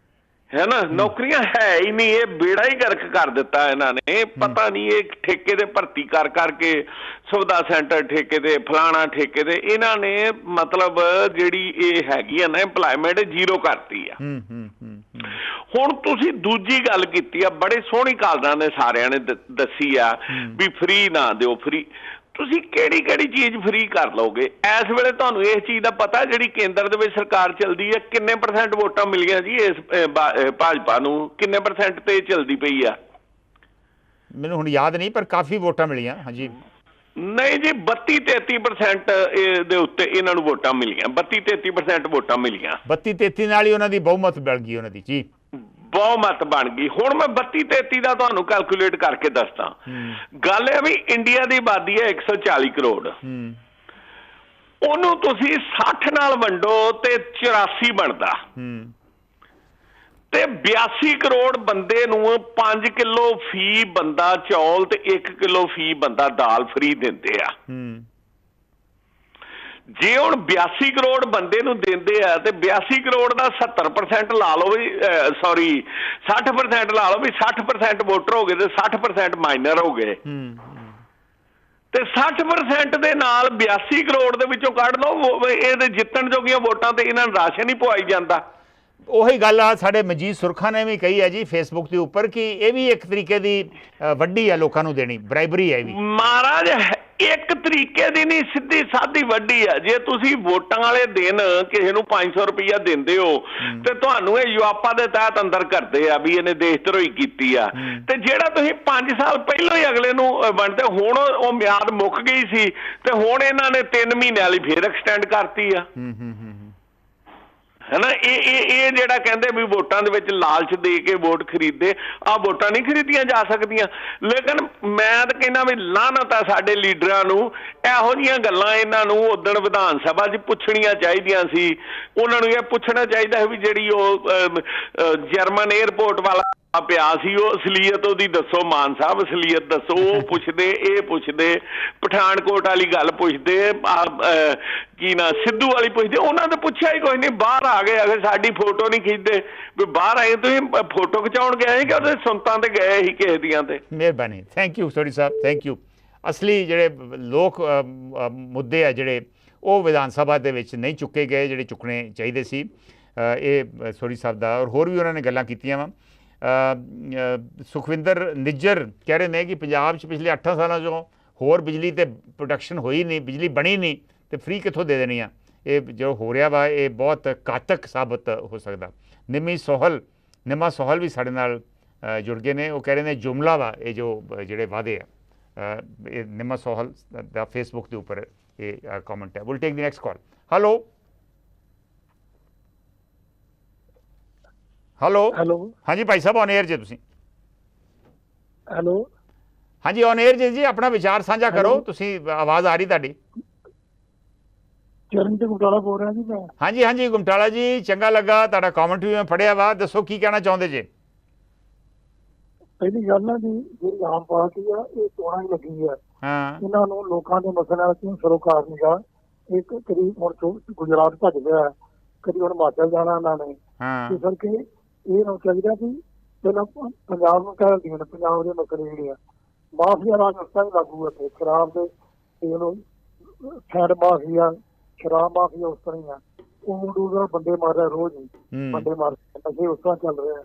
ਹੈ ਨਾ, ਨੌਕਰੀਆਂ ਹੈ ਹੀ ਨਹੀਂ। ਇਹ ਬੇੜਾ ਹੀ ਗਰਕ ਕਰ ਦਿੱਤਾ ਇਹਨਾਂ ਨੇ। ਪਤਾ ਨਹੀਂ ਇਹ ਠੇਕੇ ਤੇ ਭਰਤੀ ਕਰ ਕਰਕੇ, ਸੁਵਿਧਾ ਸੈਂਟਰ ਠੇਕੇ ਤੇ, ਫਲਾਣਾ ਠੇਕੇ ਤੇ, ਇਹਨਾਂ ਨੇ ਮਤਲਬ ਜਿਹੜੀ ਇਹ ਹੈਗੀ ਆ ਨਾ ਇੰਪਲਾਇਮੈਂਟ ਜ਼ੀਰੋ ਕਰਤੀ ਆ। ਹੁਣ ਤੁਸੀਂ ਦੂਜੀ ਗੱਲ ਕੀਤੀ ਆ, ਬੜੇ ਸੋਹਣੀ ਕਾਲਰਾਂ ਨੇ ਸਾਰਿਆਂ ਨੇ ਦੱਸੀ ਆ ਵੀ ਫ੍ਰੀ ਨਾ ਦਿਓ। ਫ੍ਰੀ ਤੁਸੀਂ ਕਿਹੜੀ ਕਿਹੜੀ ਚੀਜ਼ ਫ੍ਰੀ ਕਰ ਲਓਗੇ? ਇਸ ਵੇਲੇ ਤੁਹਾਨੂੰ ਇਸ ਚੀਜ਼ ਦਾ ਪਤਾ ਜਿਹੜੀ ਕੇਂਦਰ ਦੇ ਵਿੱਚ ਸਰਕਾਰ ਚੱਲਦੀ ਹੈ, ਕਿੰਨੇ % ਵੋਟਾਂ ਮਿਲੀਆਂ ਜੀ ਇਸ ਭਾਜਪਾ ਨੂੰ? ਕਿੰਨੇ % ਤੇ ਚੱਲਦੀ ਪਈ ਆ? ਮੈਨੂੰ ਹੁਣ ਯਾਦ ਨਹੀਂ, ਪਰ ਕਾਫੀ ਵੋਟਾਂ ਮਿਲੀਆਂ। ਹਾਂਜੀ ਨਹੀਂ ਜੀ, 32-33% ਦੇ ਉੱਤੇ ਇਹਨਾਂ ਨੂੰ ਵੋਟਾਂ ਮਿਲੀਆਂ। 32-33% ਵੋਟਾਂ ਮਿਲੀਆਂ। 32-33 ਨਾਲ ਹੀ ਉਹਨਾਂ ਦੀ ਬਹੁਮਤ ਬਣ ਗਈ, ਉਹਨਾਂ ਦੀ ਜੀ ਬਹੁਮਤ ਬਣ ਗਈ। ਹੁਣ ਮੈਂ 32-33 ਦਾ ਤੁਹਾਨੂੰ ਕੈਲਕੂਲੇਟ ਕਰਕੇ ਦੱਸਦਾ। ਗੱਲ ਹੈ ਵੀ ਇੰਡੀਆ ਦੀ ਆਬਾਦੀ ਹੈ 140 ਕਰੋੜ, ਉਹਨੂੰ ਤੁਸੀਂ 60 ਨਾਲ ਵੰਡੋ ਤੇ 84 ਬਣਦਾ, ਤੇ 82 ਕਰੋੜ ਬੰਦੇ ਨੂੰ 5 ਕਿਲੋ ਫੀ ਬੰਦਾ ਚੌਲ ਤੇ 1 ਕਿਲੋ ਫੀ ਬੰਦਾ ਦਾਲ ਫ੍ਰੀ ਦਿੰਦੇ ਆ। ਜੇ ਹੁਣ 82 ਕਰੋੜ ਬੰਦੇ ਨੂੰ ਦਿੰਦੇ ਆ ਤੇ 82 ਕਰੋੜ ਦਾ 70% ਲਾ ਲਓ ਵੀ, ਸੌਰੀ 60% ਲਾ ਲਓ ਵੀ, 60% ਵੋਟਰ ਹੋ ਗਏ ਤੇ 60% ਮਾਈਨਰ ਹੋ ਗਏ, ਤੇ 60% ਦੇ ਨਾਲ 82 ਕਰੋੜ ਦੇ ਵਿੱਚੋਂ ਕੱਢ ਲਓ। ਇਹਦੇ ਜਿੱਤਣ ਜੋਗੀਆਂ ਵੋਟਾਂ ਤੇ ਇਹਨਾਂ ਨੂੰ ਰਾਸ਼ਨ ਹੀ ਪਵਾਈ ਜਾਂਦਾ। ਉਹੀ ਗੱਲ ਆ, ਸਾਡੇ ਮਨਜੀਤ ਸੁਰਖਾ ਨੇ ਵੀ ਕਹੀ ਹੈ ਜੀ ਫੇਸਬੁੱਕ ਦੇ ਉੱਪਰ ਕਿ ਇਹ ਵੀ ਇੱਕ ਤਰੀਕੇ ਦੀ ਵੱਡੀ ਹੈ ਲੋਕਾਂ ਨੂੰ ਦੇਣੀ, ਬਰਾਈਬਰੀ ਹੈ ਵੀ। ਮਹਾਰਾਜ ਇੱਕ ਤਰੀਕੇ ਦੀ ਨਹੀਂ, ਸਿੱਧੀ ਸਾਦੀ ਵੱਡੀ ਆ। ਜੇ ਤੁਸੀਂ ਵੋਟਾਂ ਵਾਲੇ ਦਿਨ ਕਿਸੇ ਨੂੰ 500 ਰੁਪਈਆ ਦਿੰਦੇ ਹੋ ਤੇ ਤੁਹਾਨੂੰ ਇਹ ਯੁਆਪਾ ਦੇ ਤਹਿਤ ਅੰਦਰ ਕਰਦੇ ਆ ਵੀ ਇਹਨੇ ਦੇਸ਼ ਧਰੋਹੀ ਕੀਤੀ ਆ, ਤੇ ਜਿਹੜਾ ਤੁਸੀਂ 5 ਸਾਲ ਪਹਿਲਾਂ ਹੀ ਅਗਲੇ ਨੂੰ ਵੰਡਦੇ, ਹੁਣ ਉਹ ਮਿਆਦ ਮੁੱਕ ਗਈ ਸੀ ਤੇ ਹੁਣ ਇਹਨਾਂ ਨੇ 3 ਮਹੀਨਿਆਂ ਲਈ ਫੇਰ ਐਕਸਟੈਂਡ ਕਰਤੀ ਆ। ਹੈ ਨਾ, ਇਹ ਜਿਹੜਾ ਕਹਿੰਦੇ ਵੀ ਵੋਟਾਂ ਦੇ ਵਿੱਚ ਲਾਲਚ ਦੇ ਕੇ ਵੋਟ ਖਰੀਦੇ, ਆਹ ਵੋਟਾਂ ਨਹੀਂ ਖਰੀਦੀਆਂ ਜਾ ਸਕਦੀਆਂ। ਲੇਕਿਨ ਮੈਂ ਤਾਂ ਕਹਿੰਦਾ ਵੀ ਲਾਹਨਤ ਆ ਸਾਡੇ ਲੀਡਰਾਂ ਨੂੰ, ਇਹੋ ਜਿਹੀਆਂ ਗੱਲਾਂ ਇਹਨਾਂ ਨੂੰ ਉਦਣ ਵਿਧਾਨ ਸਭਾ 'ਚ ਪੁੱਛਣੀਆਂ ਚਾਹੀਦੀਆਂ ਸੀ। ਉਹਨਾਂ ਨੂੰ ਇਹ ਪੁੱਛਣਾ ਚਾਹੀਦਾ ਵੀ ਜਿਹੜੀ ਉਹ ਜਰਮਨ 에ਅਰਪੋਰਟ ਵਾਲਾ ਪਿਆ ਸੀ, ਉਹ ਅਸਲੀਅਤ ਉਹਦੀ ਦੱਸੋ, ਮਾਨ ਸਾਹਿਬ ਅਸਲੀਅਤ ਦੱਸੋ। ਉਹ ਪੁੱਛਦੇ, ਇਹ ਪੁੱਛਦੇ, ਪਠਾਨਕੋਟ ਵਾਲੀ ਗੱਲ ਪੁੱਛਦੇ, ਕੀ ਨਾ ਸਿੱਧੂ ਵਾਲੀ ਪੁੱਛਦੇ, ਉਹਨਾਂ ਨੇ ਪੁੱਛਿਆ ਹੀ ਕੋਈ ਨਹੀਂ। ਬਾਹਰ ਆ ਗਏ, ਅਗਰ ਸਾਡੀ ਫੋਟੋ ਨਹੀਂ ਖਿੱਚਦੇ ਵੀ ਬਾਹਰ ਆਏ ਤੁਸੀਂ ਫੋਟੋ ਖਿਚਾਉਣ ਗਏ ਕਿ ਉਹਦੇ ਸੁਣਤਾਂ ਤੇ ਗਏ ਸੀ ਕਿਸੇ ਦੀਆਂ ਤੇ। ਮਿਹਰਬਾਨੀ, thank you Sodhi Sahib, thank you. ਅਸਲੀ ਜਿਹੜੇ ਲੋਕ ਮੁੱਦੇ ਆ ਜਿਹੜੇ ਉਹ ਵਿਧਾਨ ਸਭਾ ਦੇ ਵਿੱਚ ਨਹੀਂ ਚੁੱਕੇ ਗਏ, ਜਿਹੜੇ ਚੁੱਕਣੇ ਚਾਹੀਦੇ ਸੀ, ਇਹ ਸੋਢੀ ਸਾਹਿਬ ਦਾ। ਔਰ ਹੋਰ ਵੀ ਉਹਨਾਂ ਨੇ ਗੱਲਾਂ ਕੀਤੀਆਂ ਵਾ। ਸੁਖਵਿੰਦਰ ਨਿੱਜਰ ਕਹਿ ਰਹੇ ਨੇ ਕਿ ਪੰਜਾਬ 'ਚ ਪਿਛਲੇ 8 ਸਾਲਾਂ 'ਚੋਂ ਹੋਰ ਬਿਜਲੀ ਤੇ ਪ੍ਰੋਡਕਸ਼ਨ ਹੋਈ ਨਹੀਂ, ਬਿਜਲੀ ਬਣੀ ਨਹੀਂ, ਤੇ ਫ੍ਰੀ ਕਿੱਥੋਂ ਦੇ ਦੇਣੀ ਆ। ਇਹ ਜੋ ਹੋ ਰਿਹਾ ਵਾ ਇਹ ਬਹੁਤ ਘਾਤਕ ਸਾਬਤ ਹੋ ਸਕਦਾ। ਨਿਮਾ ਸੋਹਲ ਵੀ ਸਾਡੇ ਨਾਲ ਜੁੜ ਗਏ ਨੇ। ਉਹ ਕਹਿ ਰਹੇ ਨੇ ਜੁਮਲਾ ਵਾ ਇਹ ਜੋ ਜਿਹੜੇ ਵਾਅਦੇ ਆ। ਇਹ ਨਿਮਾ ਸੋਹਲ ਦਾ ਫੇਸਬੁੱਕ ਦੇ ਉੱਪਰ ਇਹ ਕਮੈਂਟ ਹੈ। Will take the next call. Hello hello, ਹਾਂਜੀ ਭਾਈ ਸਾਹਿਬ, ਔਨ 에ਅਰ ਜੇ ਤੁਸੀਂ। ਹੈਲੋ, ਹਾਂਜੀ ਔਨ 에ਅਰ ਜੇ ਜੀ, ਆਪਣਾ ਵਿਚਾਰ ਸਾਂਝਾ ਕਰੋ। ਤੁਸੀਂ, ਆਵਾਜ਼ ਆ ਰਹੀ ਤੁਹਾਡੀ। ਚਰਨ ਤੇ ਗੁਮਟਾਲਾ ਬੋਲ ਰਿਹਾ ਜੀ ਮੈਂ। ਹਾਂਜੀ ਗੁਮਟਾਲਾ ਜੀ, ਚੰਗਾ ਲੱਗਾ ਤੁਹਾਡਾ ਕਮੈਂਟ ਵੀ ਮੈਂ ਪੜ੍ਹਿਆ ਵਾ। ਦੱਸੋ ਕੀ ਕਹਿਣਾ ਚਾਹੁੰਦੇ ਜੇ? ਪਹਿਲੀ ਗੱਲ ਨਾ ਜੀ, ਜਿਹੜੀ ਆਮ ਪਾਰਟੀ ਆ ਇਹ ਚੋਣਾਂ ਹੀ ਲੱਗੀ ਆ। ਇਹਨਾਂ ਨੂੰ ਲੋਕਾਂ ਦੇ ਮਸਲਿਆਂ ਨਾਲ ਕਿਉਂ ਸਰੋਕਾਰ ਨਹੀਂਗਾ। ਇੱਕ ਕਦੀ ਹੁਣ ਗੁਜਰਾਤ ਭੱਜ ਗਿਆ, ਕਦੀ ਹੁਣ ਹਿਮਾਚਲ ਜਾਣਾ ਇਹਨਾਂ ਨੇ, ਇਸ ਕਰਕੇ ਇਹ ਨਾ ਚਾਹੀਦਾ ਕਿ ਪਹਿਲਾਂ ਪੰਜਾਬ ਨੂੰ ਕਹਿ ਦਿੰਦੀਆਂ ਨੇ ਪੰਜਾਬ ਦੇ ਮਸਲੇ ਜਿਹੜੇ ਆ। ਮਾਫੀਆ ਰਾਜ ਰਸਤਾ ਵੀ ਲਾਗੂ ਹੈ, ਸ਼ਰਾਬ ਦੇ ਫੈਟ ਮਾਫੀਆ, ਸ਼ਰਾਬ ਮਾਫੀਆ ਉਸ ਤਰ੍ਹਾਂ ਹੀ ਆ। ਉਹ ਬੰਦੇ ਮਾਰ ਰਿਹਾ, ਰੋਜ਼ ਹੀ ਬੰਦੇ ਮਾਰ ਨਸ਼ੇ ਉਸ ਤਰ੍ਹਾਂ ਚੱਲ ਰਿਹਾ।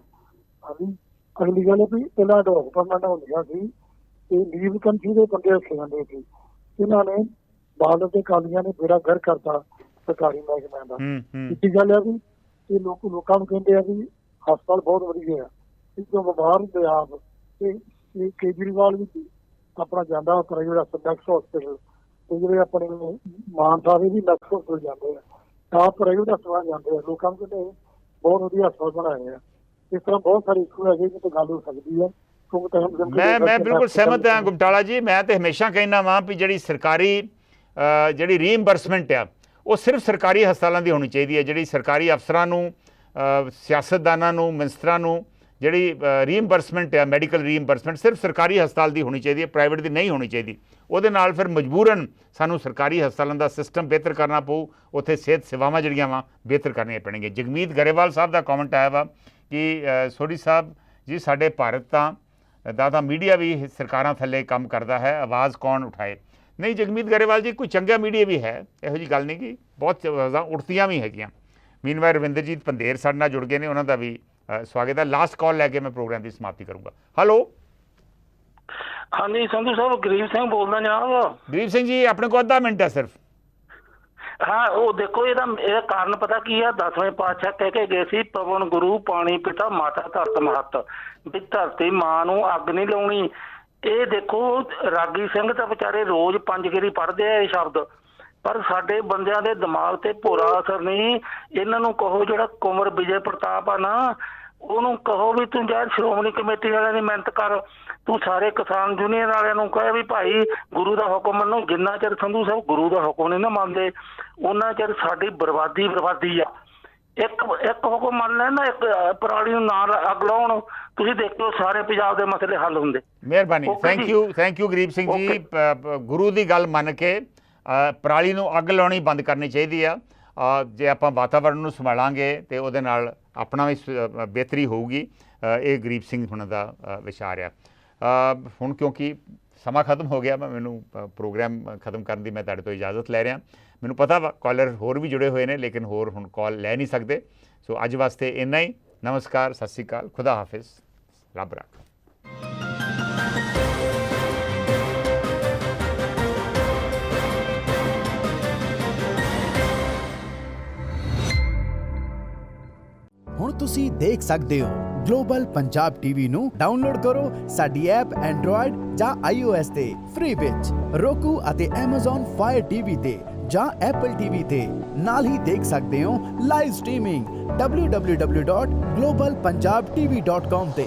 ਹਾਂਜੀ, ਅਗਲੀ ਗੱਲ ਵੀ ਪਹਿਲਾਂ ਡਿਵੈਲਪਮੈਂਟ ਹੁੰਦੀਆਂ ਸੀ ਤੇ ਲੀਵ ਕੰਟਰੀ ਦੇ ਬੰਦੇ ਰੱਖੇ ਜਾਂਦੇ ਸੀ। ਇਹਨਾਂ ਨੇ ਬਾਦਲ ਦੇ ਕਾਲੀਆਂ ਨੇ ਬੇੜਾ ਗਰ ਕਰਤਾ ਸਰਕਾਰੀ ਮਹਿਕਮਿਆਂ ਦਾ। ਦੂਜੀ ਗੱਲ ਆ ਵੀ ਇਹ ਲੋਕਾਂ ਨੂੰ ਕਹਿੰਦੇ ਆ ਵੀ ਹਸਪਤਾਲ ਬਹੁਤ ਵਧੀਆ ਆ, ਜਦੋਂ ਬਿਮਾਰ ਹੁੰਦੇ ਆਪ ਤੇ ਕੇਜਰੀਵਾਲ ਵੀ ਆਪਣਾ ਜਾਂਦਾ ਪ੍ਰਾਈਵੇਟ ਨੈਕਸ ਹਸਪਤਾਲ, ਤੇ ਜਿਹੜੇ ਆਪਣੇ ਮਾਨ ਸਾਹਿਬ ਵੀ ਨੈਕਸ ਹਸਪਤਾਲ ਜਾਂਦੇ ਆ, ਆਪ ਪ੍ਰਾਈਵੇਟ ਹਸਪਤਾਲ ਜਾਂਦੇ ਆ। ਲੋਕਾਂ ਨੂੰ ਕਹਿੰਦੇ ਬਹੁਤ ਵਧੀਆ ਹਸਪਤਾਲ ਬਣਾਏ ਆ। ਇਸ ਤਰ੍ਹਾਂ ਬਹੁਤ ਸਾਰੇ ਇਸ਼ੂ ਹੈਗੇ ਜਿੱਥੇ ਗੱਲ ਹੋ ਸਕਦੀ ਹੈ। ਮੈਂ ਬਿਲਕੁਲ ਸਹਿਮਤ ਹਾਂ ਗੁਮਟਾਲਾ ਜੀ। ਮੈਂ ਤਾਂ ਹਮੇਸ਼ਾ ਕਹਿੰਦਾ ਵਾਂ ਵੀ ਜਿਹੜੀ ਸਰਕਾਰੀ ਜਿਹੜੀ ਰੀਇੰਬਰਸਮੈਂਟ ਆ ਉਹ ਸਿਰਫ ਸਰਕਾਰੀ ਹਸਪਤਾਲਾਂ ਦੀ ਹੋਣੀ ਚਾਹੀਦੀ ਹੈ। ਜਿਹੜੀ ਸਰਕਾਰੀ ਅਫਸਰਾਂ ਨੂੰ, ਸਿਆਸਤਦਾਨਾਂ ਨੂੰ, ਮਿਨਿਸਟਰਾਂ ਨੂੰ ਜਿਹੜੀ ਰੀਇੰਬਰਸਮੈਂਟ ਹੈ, ਮੈਡੀਕਲ ਰੀਇੰਬਰਸਮੈਂਟ ਸਿਰਫ ਸਰਕਾਰੀ ਹਸਪਤਾਲ ਦੀ ਹੋਣੀ ਚਾਹੀਦੀ ਹੈ, ਪ੍ਰਾਈਵੇਟ ਦੀ ਨਹੀਂ ਹੋਣੀ ਚਾਹੀਦੀ। ਉਹਦੇ ਨਾਲ ਫਿਰ ਮਜਬੂਰਨ ਸਾਨੂੰ ਸਰਕਾਰੀ ਹਸਪਤਾਲਾਂ ਦਾ ਸਿਸਟਮ ਬਿਹਤਰ ਕਰਨਾ ਪਊ, ਉੱਥੇ ਸਿਹਤ ਸੇਵਾਵਾਂ ਜਿਹੜੀਆਂ ਵਾ ਬਿਹਤਰ ਕਰਨੀਆਂ ਪੈਣਗੀਆਂ। ਜਗਮੀਤ ਗਰੇਵਾਲ ਸਾਹਿਬ ਦਾ ਕਮੈਂਟ ਆਇਆ ਵਾ ਕਿ ਸੋਢੀ ਸਾਹਿਬ ਜੀ, ਸਾਡੇ ਭਾਰਤ ਤਾਂ ਮੀਡੀਆ ਵੀ ਸਰਕਾਰਾਂ ਥੱਲੇ ਕੰਮ ਕਰਦਾ ਹੈ, ਆਵਾਜ਼ ਕੌਣ ਉਠਾਏ। ਨਹੀਂ ਜਗਮੀਤ ਗਰੇਵਾਲ ਜੀ, ਕੋਈ ਚੰਗਾ ਮੀਡੀਆ ਵੀ ਹੈ, ਇਹੋ ਜਿਹੀ ਗੱਲ ਨਹੀਂ ਕਿ ਬਹੁਤ ਆਵਾਜ਼ਾਂ ਉੱਠਦੀਆਂ ਵੀ ਹੈਗੀਆਂ। ਮੀਨਵਾਈਲ ਰਵਿੰਦਰਜੀਤ ਪੰਧੇਰ ਸਾਡੇ ਨਾਲ ਜੁੜ ਗਏ ਨੇ, ਉਹਨਾਂ ਦਾ ਵੀ ਸਵਾਗਤ ਹੈ। ਲਾਸਟ ਕਾਲ ਲੈ ਕੇ ਮੈਂ ਪ੍ਰੋਗਰਾਮ ਦੀ ਸਮਾਪਤੀ ਕਰੂੰਗਾ। ਹੈਲੋ, ਹਾਂਜੀ ਸੰਧੂ ਸਾਹਿਬ, ਗਰੀਬ ਸਿੰਘ ਬੋਲਦਾ ਜਨਾਬ। ਗਰੀਬ ਸਿੰਘ ਜੀ, ਆਪਣੇ ਕੋਲ ਅੱਧਾ ਮਿੰਟ ਹੈ ਸਿਰਫ। ਹਾਂ, ਉਹ ਦੇਖੋ ਇਹਦਾ ਕਾਰਨ ਪਤਾ ਕੀ ਆ? 10ਵੇਂ ਪਾਤਸ਼ਾਹ ਕਹਿ ਕੇ ਗਏ ਸੀ, ਪਵਨ ਗੁਰੂ ਪਾਣੀ ਪਿਤਾ ਮਾਤਾ ਧਰਤ ਮਹੱਤ, ਵੀ ਧਰਤੀ ਮਾਂ ਨੂੰ ਅੱਗ ਨਹੀਂ ਲਾਉਣੀ। ਇਹ ਦੇਖੋ ਰਾਗੀ ਸਿੰਘ ਤਾਂ ਵਿਚਾਰੇ ਰੋਜ਼ 5 ਗੇਰੀ ਪੜ੍ਹਦੇ ਆ ਇਹ ਸ਼ਬਦ, ਪਰ ਸਾਡੇ ਬੰਦਿਆਂ ਦੇ ਦਿਮਾਗ ਤੇ ਭੋਰਾ ਅਸਰ ਨਹੀਂ। ਇਹਨਾਂ ਨੂੰ ਕਹੋ ਜਿਹੜਾ ਕੁੰਵਰ ਵਿਜੇ ਪ੍ਰਤਾਪ ਆ ਨਾ, ਉਹਨੂੰ ਕਹੋ ਵੀ ਤੂੰ ਜਾ ਸ਼੍ਰੋਮਣੀ ਕਮੇਟੀ ਵਾਲਿਆਂ ਦੀ ਮਿਹਨਤ ਕਰ, ਤੂੰ ਸਾਰੇ ਕਿਸਾਨ ਯੂਨੀਅਨ ਵਾਲਿਆਂ ਨੂੰ ਕਹੇ ਵੀ ਭਾਈ ਗੁਰੂ ਦਾ ਹੁਕਮ ਮੰਨੋ। ਜਿੰਨਾ ਚਿਰ ਸੰਧੂ ਸਾਹਿਬ ਗੁਰੂ ਦਾ ਹੁਕਮ ਨਹੀਂ ਨਾ ਮੰਨਦੇ, ਉਹਨਾਂ ਚਿਰ ਸਾਡੀ ਬਰਬਾਦੀ ਆ। ਇੱਕ ਹੁਕਮ ਮੰਨ ਲੈਣ ਨਾ, ਇੱਕ ਪਰਾਲੀ ਨੂੰ ਨਾ ਅੱਗ ਲਾਉਣ, ਤੁਸੀਂ ਦੇਖੋ ਸਾਰੇ ਪੰਜਾਬ ਦੇ ਮਸਲੇ ਹੱਲ ਹੁੰਦੇ। ਮਿਹਰਬਾਨੀ, ਥੈਂਕ ਯੂ ਗਰੀਬ ਸਿੰਘ ਜੀ। ਗੁਰੂ ਦੀ ਗੱਲ ਮੰਨ ਕੇ ਪਰਾਲੀ ਨੂੰ ਅੱਗ ਲਾਉਣੀ ਬੰਦ ਕਰਨੀ ਚਾਹੀਦੀ ਆ। ਜੇ ਆਪਾਂ ਵਾਤਾਵਰਣ ਨੂੰ ਸੰਭਾਲਾਂਗੇ ਤੇ ਉਹਦੇ ਨਾਲ ਆਪਣਾ ਵੀ ਬਿਹਤਰੀ ਹੋਊਗੀ। ਇਹ ਗਰੀਬ ਸਿੰਘ ਹੁਣਾਂ ਦਾ ਵਿਚਾਰ ਆ। ਹੁਣ ਕਿਉਂਕਿ ਸਮਾਂ ਖਤਮ ਹੋ ਗਿਆ, ਮੈਨੂੰ ਪ੍ਰੋਗਰਾਮ ਖਤਮ ਕਰਨ ਦੀ ਮੈਂ ਤੁਹਾਡੇ ਤੋਂ ਇਜਾਜ਼ਤ ਲੈ ਰਿਹਾ। ਮੈਨੂੰ ਪਤਾ ਵਾ ਕਾਲਰ ਹੋਰ ਵੀ ਜੁੜੇ ਹੋਏ ਨੇ, ਲੇਕਿਨ ਹੋਰ ਹੁਣ ਕਾਲ ਲੈ ਨਹੀਂ ਸਕਦੇ। ਸੋ ਅੱਜ ਵਾਸਤੇ ਇੰਨਾ ਹੀ। ਨਮਸਕਾਰ, ਸਤਿ ਸ਼੍ਰੀ ਅਕਾਲ, ਖੁਦਾ ਹਾਫਿਜ਼, ਰੱਬ ਰੱਖ। ਹੁਣ ਤੁਸੀਂ ਦੇਖ ਸਕਦੇ ਹੋ ਗਲੋਬਲ ਪੰਜਾਬ ਟੀਵੀ ਨੂੰ ਡਾਊਨਲੋਡ ਕਰੋ ਸਾਡੀ ਐਪ ਐਂਡਰੋਇਡ ਜਾਂ iOS ਤੇ ਫ੍ਰੀ ਵਿੱਚ, roku ਅਤੇ Amazon Fire TV ਤੇ ਜਾਂ Apple TV ਤੇ। ਨਾਲ ਹੀ ਦੇਖ ਸਕਦੇ ਹੋ ਲਾਈਵ ਸਟ੍ਰੀਮਿੰਗ www.globalpunjabtv.com ਤੇ।